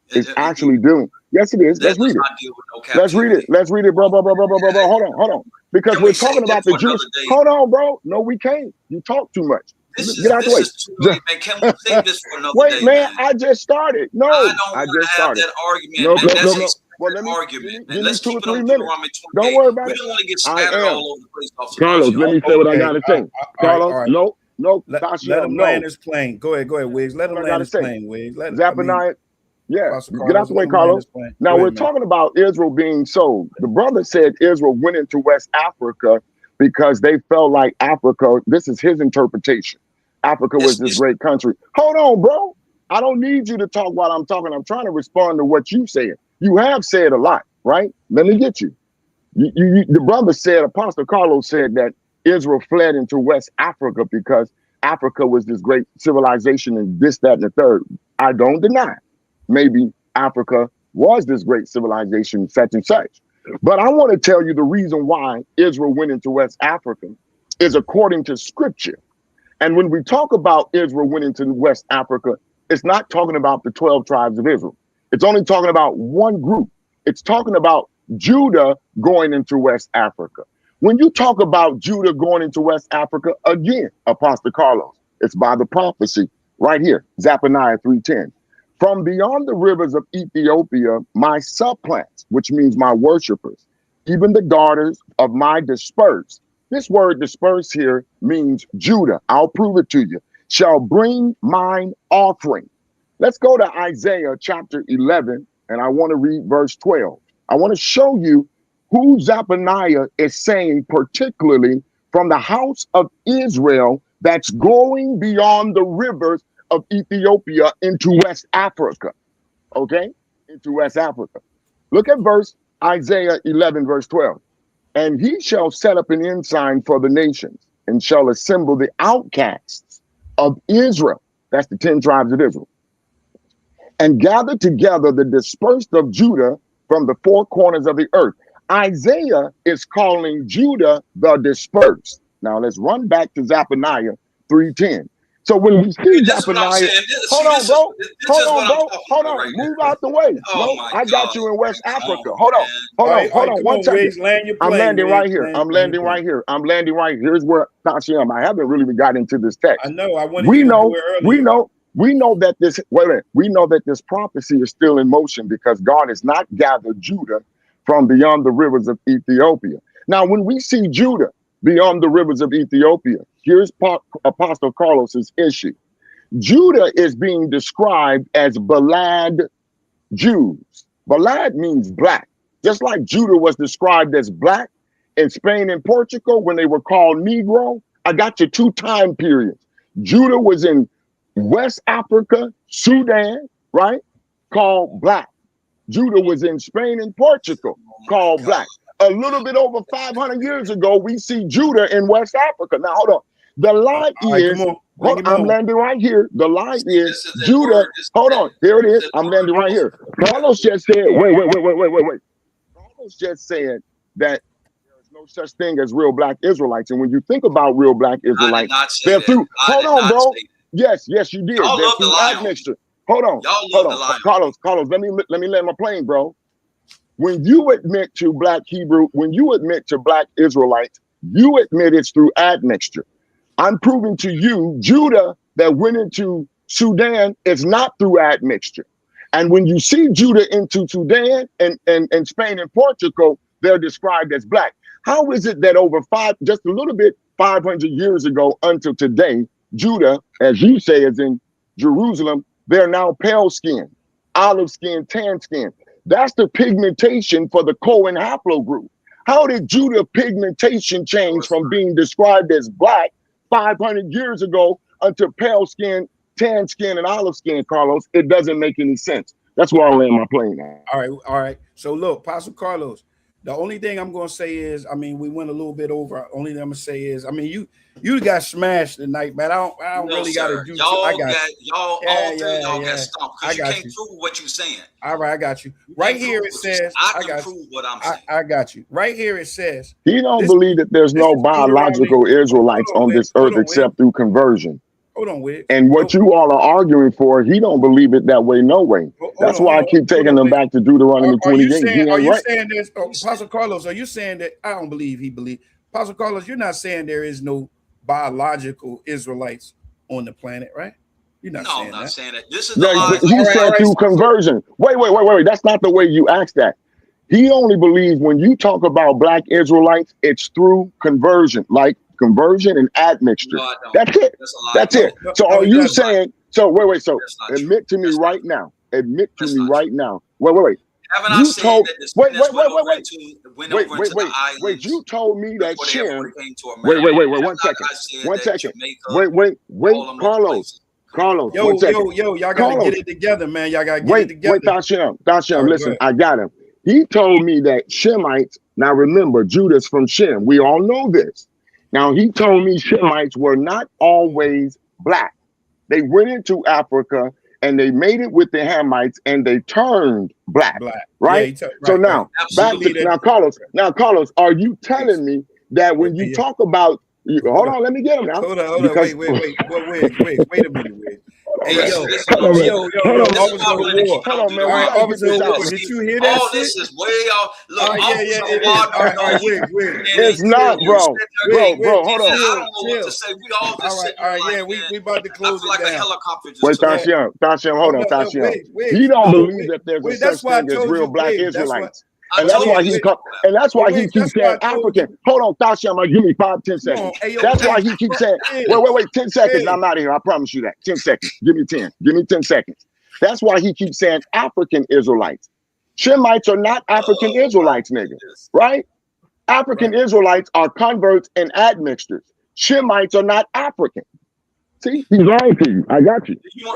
G: It's actually doing. Yes, it is. Let's read it. Let's read it. Let's read it, bro. Hold on. Because we're talking about the Jewish. Hold on, bro. No, we can't. You talk too much. Get out the way.
E: Too late, man. Can we save this for another
G: day? Wait, man. I just started. No,
E: I just started. That argument. No. Well, let me
G: argument. Let's keep it on Deuteronomy 28. Don't worry about it.
E: We don't want to get scattered all over the place.
G: Carlos, let me say what I got to say. Carlos, no.
C: Let him land his plane. Go ahead, Wiggs. Let him land his plane, Wiggs.
G: Zephaniah. Yeah, get out the way, Carlos. Now we're talking about Israel being sold. The brother said Israel went into West Africa because they felt like Africa, this is his interpretation. Africa was this great country. Hold on, bro. I don't need you to talk while I'm talking. I'm trying to respond to what you said. You have said a lot, right? Let me get you. The brother said, Apostle Carlos said that Israel fled into West Africa because Africa was this great civilization and this, that, and the third. I don't deny. Maybe Africa was this great civilization, such and such. But I want to tell you the reason why Israel went into West Africa is according to scripture. And when we talk about Israel went into West Africa, it's not talking about the 12 tribes of Israel. It's only talking about one group. It's talking about Judah going into West Africa. When you talk about Judah going into West Africa, again, Apostle Carlos, it's by the prophecy right here, Zephaniah 3:10. From beyond the rivers of Ethiopia, my supplants, which means my worshipers, even the daughters of my dispersed. This word dispersed here means Judah. I'll prove it to you. Shall bring mine offering. Let's go to Isaiah chapter 11, and I want to read verse 12. I want to show you who Zephaniah is saying, particularly from the house of Israel that's going beyond the rivers of Ethiopia into West Africa. Okay? Into West Africa. Look at Isaiah 11, verse 12. And he shall set up an ensign for the nations and shall assemble the outcasts of Israel. That's the 10 tribes of Israel. And gather together the dispersed of Judah from the four corners of the earth. Isaiah is calling Judah the dispersed. Now let's run back to Zephaniah 3:10. So when we see Zephaniah, hold on, move out the way. No, I got you in West Africa. Hold on, 1 second. I'm landing right here. I'm landing right here. Here's where Tashiam, I haven't really got into this text.
C: I know. I wanted to know earlier.
G: We know that this prophecy is still in motion because God has not gathered Judah from beyond the rivers of Ethiopia. Now, when we see Judah beyond the rivers of Ethiopia, here's Apostle Carlos's issue. Judah is being described as Balad Jews. Balad means black. Just like Judah was described as black in Spain and Portugal when they were called Negro, I got you 2 time periods. Judah was in West Africa, Sudan, right? Called black. Judah was in Spain and Portugal, called black. A little bit over 500 years ago, we see Judah in West Africa. Now, hold on. The line is, I'm landing right here. The line is Judah. Hold on. Here it is. I'm landing right here. Carlos just said, wait. Carlos just said that there is no such thing as real black Israelites. And when you think about real black Israelites, they're through. Hold on, bro. Yes, you did. They're through admixture. Hold on. Carlos, let me land my plane, bro. When you admit to black Hebrew, when you admit to black Israelites, you admit it's through admixture. I'm proving to you, Judah that went into Sudan is not through admixture. And when you see Judah into Sudan and Spain and Portugal, they're described as black. How is it that over 500 years ago until today, Judah, as you say, is in Jerusalem, they're now pale skin, olive skin, tan skin. That's the pigmentation for the Cohen haplogroup. How did Judah pigmentation change from being described as black 500 years ago unto pale skin, tan skin, and olive skin, Carlos? It doesn't make any sense. That's where I land my plane at.
C: All right. So look, Apostle Carlos, the only thing I'm going to say is, we went a little bit over. Only thing I'm going to say is, you got smashed tonight, man. I don't really got to do.
E: Y'all got stomped because you can't prove what you're saying.
C: All right, I got you. Right here it says,
E: I can prove what I'm saying.
C: I got you. Right here it says,
G: he don't believe that there's no biological Israelites on this earth except through conversion.
C: Hold on, Witt.
G: And what you all are arguing for, he don't believe it that way, no way. That's why I keep taking them back to Deuteronomy 28.
C: Are you saying this, Apostle Carlos? Are you saying that I don't believe he believes? Apostle Carlos, you're not saying there is no biological Israelites on the planet, right? You're not saying that. No, I'm not
E: saying that. This is the lie.
G: He said through conversion. Wait. That's not the way you ask that. He only believes when you talk about black Israelites, it's through conversion, like conversion and admixture. No, that's it. That's it. So are you saying? So wait. So admit to me right now. Admit to me right now. Wait.
E: Haven't I said that the Spanish went over into the islands?
G: Wait, you told me that Shem. Wait, 1 second. 1 second. Wait, Carlos.
C: Yo, y'all gotta get it together, man. Y'all gotta get it together.
G: Wait, Tashiam, listen, I got him. He told me that Shemites, now remember, Judah's from Shem. We all know this. Now, he told me Shemites were not always black. They went into Africa and they made it with the Hamites and they turned black. Right? Yeah, so now, back to Carlos, are you telling me that when you talk about, hold on, let me get him now.
C: Hold on, wait a minute, Witt.
G: Hold on, man.
C: All right, Officer, did you hear that?
E: All this is way off. Look,
G: it's not, bro. Bro, hold on.
E: I don't know what to say. We all just sitting
C: all right, we about to close it down.
E: A helicopter just
G: wait, Tashiam, hold on, Tashiam. He don't believe that there's a such thing as real black Israelites. And that's why he keeps saying African. Hold on, Tashiam, give me 5-10 seconds. That's why he keeps saying, wait, 10 seconds. I'm out of here. I promise you that. 10 seconds. Give me 10. Give me 10 seconds. That's why he keeps saying African Israelites. Shemites are not African Israelites, nigga. Right? African Israelites are converts and admixtures. Shemites are not African. See, he's lying to you. I got you.
E: Do you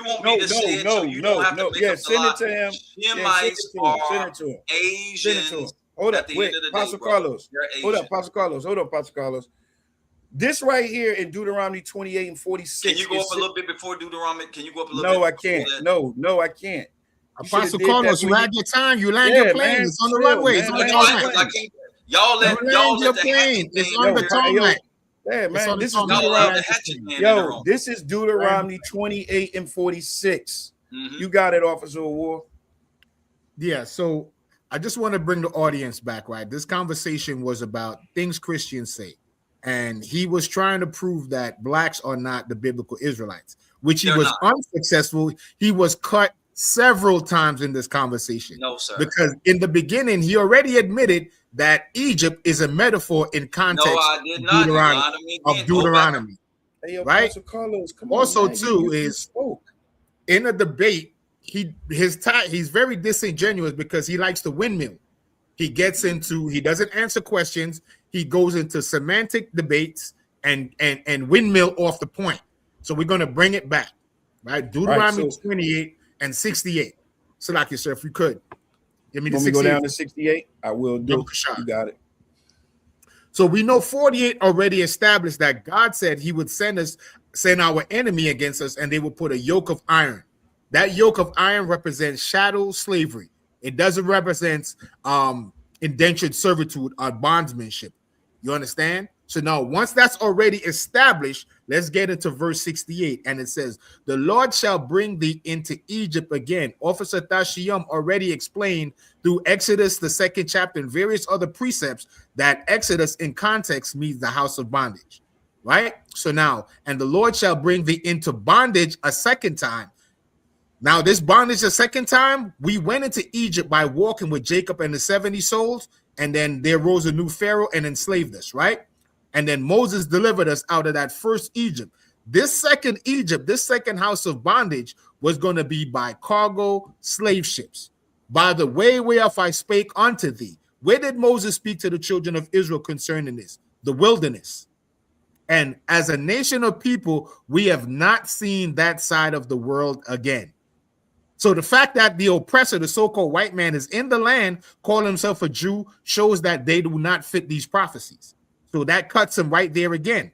E: want me to say it?
C: No.
E: Yeah,
C: send it to him.
E: Shemites are Asians.
C: Hold up, wait, Pastor Carlos. Hold up, Pastor Carlos. This right here in Deuteronomy 28 and 46.
E: Can you go up a little bit before Deuteronomy? Can you go up a little bit?
C: No, I can't. No, I can't.
F: Apostle Carlos, you had your time. You land your plane. It's on the runway. It's on the tarmac.
E: Y'all let
F: your plane. It's on the tarmac.
C: Yeah, man. This is Deuteronomy. This is Deuteronomy 28 and 46. You got it, Officer of War.
F: Yeah, so I just want to bring the audience back, right? This conversation was about things Christians say. And he was trying to prove that blacks are not the biblical Israelites, which he was unsuccessful. He was cut several times in this conversation.
E: No, sir.
F: Because in the beginning, he already admitted that Egypt is a metaphor in context of Deuteronomy.
C: Hey,
F: right?
C: Carlos,
F: also, too, is in a debate, he's very disingenuous because he likes to windmill. He doesn't answer questions. He goes into semantic debates and windmill off the point. So we're going to bring it back, right? Deuteronomy 28 and 68. Salaki, sir, if you could. Give me the 68.
C: Go down to 68? I will do. You got it.
F: So we know 48 already established that God said he would send our enemy against us and they will put a yoke of iron. That yoke of iron represents chattel slavery. It doesn't represent indentured servitude or bondsmanship. You understand? So now, once that's already established, let's get into verse 68. And it says, the Lord shall bring thee into Egypt again. Officer Tashiyam already explained through Exodus, the 2nd chapter, and various other precepts that Exodus in context means the house of bondage. Right? So now, and the Lord shall bring thee into bondage a second time. Now, this bondage a second time, we went into Egypt by walking with Jacob and the 70 souls, and then there rose a new Pharaoh and enslaved us, right? And then Moses delivered us out of that first Egypt. This second Egypt, this second house of bondage was going to be by cargo slave ships. By the way whereof I spake unto thee. Where did Moses speak to the children of Israel concerning this? The wilderness. And as a nation of people, we have not seen that side of the world again. So the fact that the oppressor, the so-called white man, is in the land, calling himself a Jew, shows that they do not fit these prophecies. So that cuts him right there again,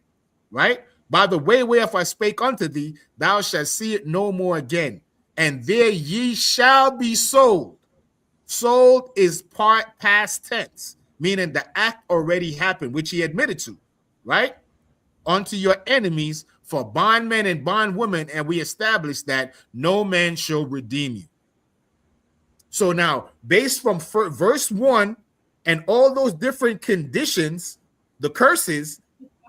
F: right? By the way whereof I spake unto thee, thou shalt see it no more again, and there ye shall be sold. Sold is past tense, meaning the act already happened, which he admitted to, right? Unto your enemies for bondmen and bondwomen, and we established that no man shall redeem you. So now, based from verse 1 and all those different conditions, the curses,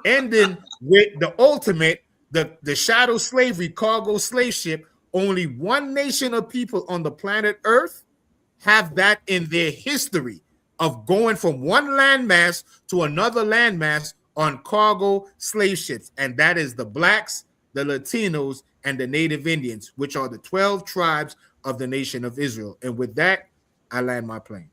F: ending with the ultimate, the shadow slavery, cargo slave ship, only one nation of people on the planet Earth have that in their history of going from one landmass to another landmass on cargo slave ships, and that is the blacks, the Latinos, and the Native Indians, which are the 12 tribes of the nation of Israel. And with that, I land my plane.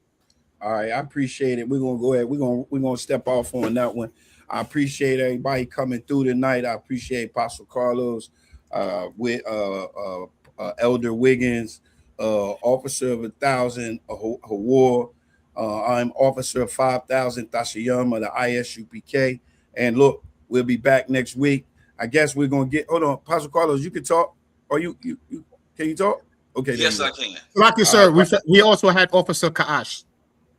C: All right, I appreciate it. We're gonna go ahead. We're gonna step off on that one. I appreciate everybody coming through tonight. I appreciate Apostle Carlos, with Elder Wiggins, Officer of 1,000, Hawar. I'm Officer of 5,000, Tashiyam of the Isupk. And look, we'll be back next week. I guess we're gonna get. Hold on, Apostle Carlos, you can talk. Or you can you talk? Okay.
E: Yes, I can.
F: Salaki, sir. We also had Officer Kaash.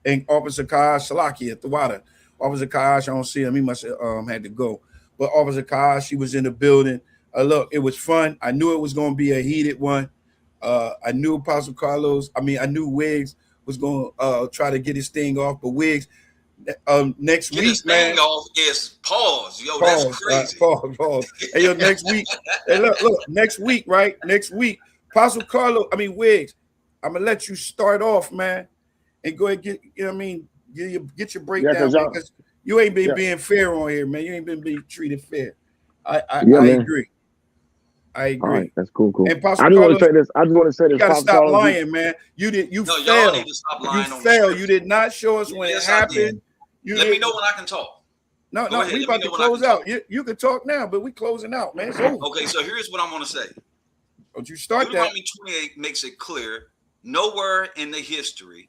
C: And Officer Kaash, Salaki at the water. Officer Kaash, I don't see him. He must have had to go. But Officer Kaash, he was in the building. Look, it was fun. I knew it was going to be a heated one. I knew Apostle Carlos. I knew Wiggs was going to try to get his thing off, but Wiggs, next
E: get
C: week,
E: his
C: man.
E: thing off is pause. Yo, that's crazy.
C: Pause. Hey, yo, next week. Hey, look, next week, right? Next week, Apostle Carlos. Wiggs. I'm gonna let you start off, man, and go ahead and get your breakdown, because you ain't been being fair on here, man. You ain't been being treated fair. I agree. I agree.
G: All right, that's cool.
C: And
G: I just want to say this. You
C: gotta stop lying, man. You failed.
E: Y'all need to stop lying.
C: You failed. You did not show us when it happened.
E: Let me know when I can talk.
C: No, we about to close out. You can talk now, but we closing out, man. It's over.
E: Okay, so here's what I'm gonna say.
C: Don't you start
E: Deuteronomy 28 makes it clear. Nowhere in the history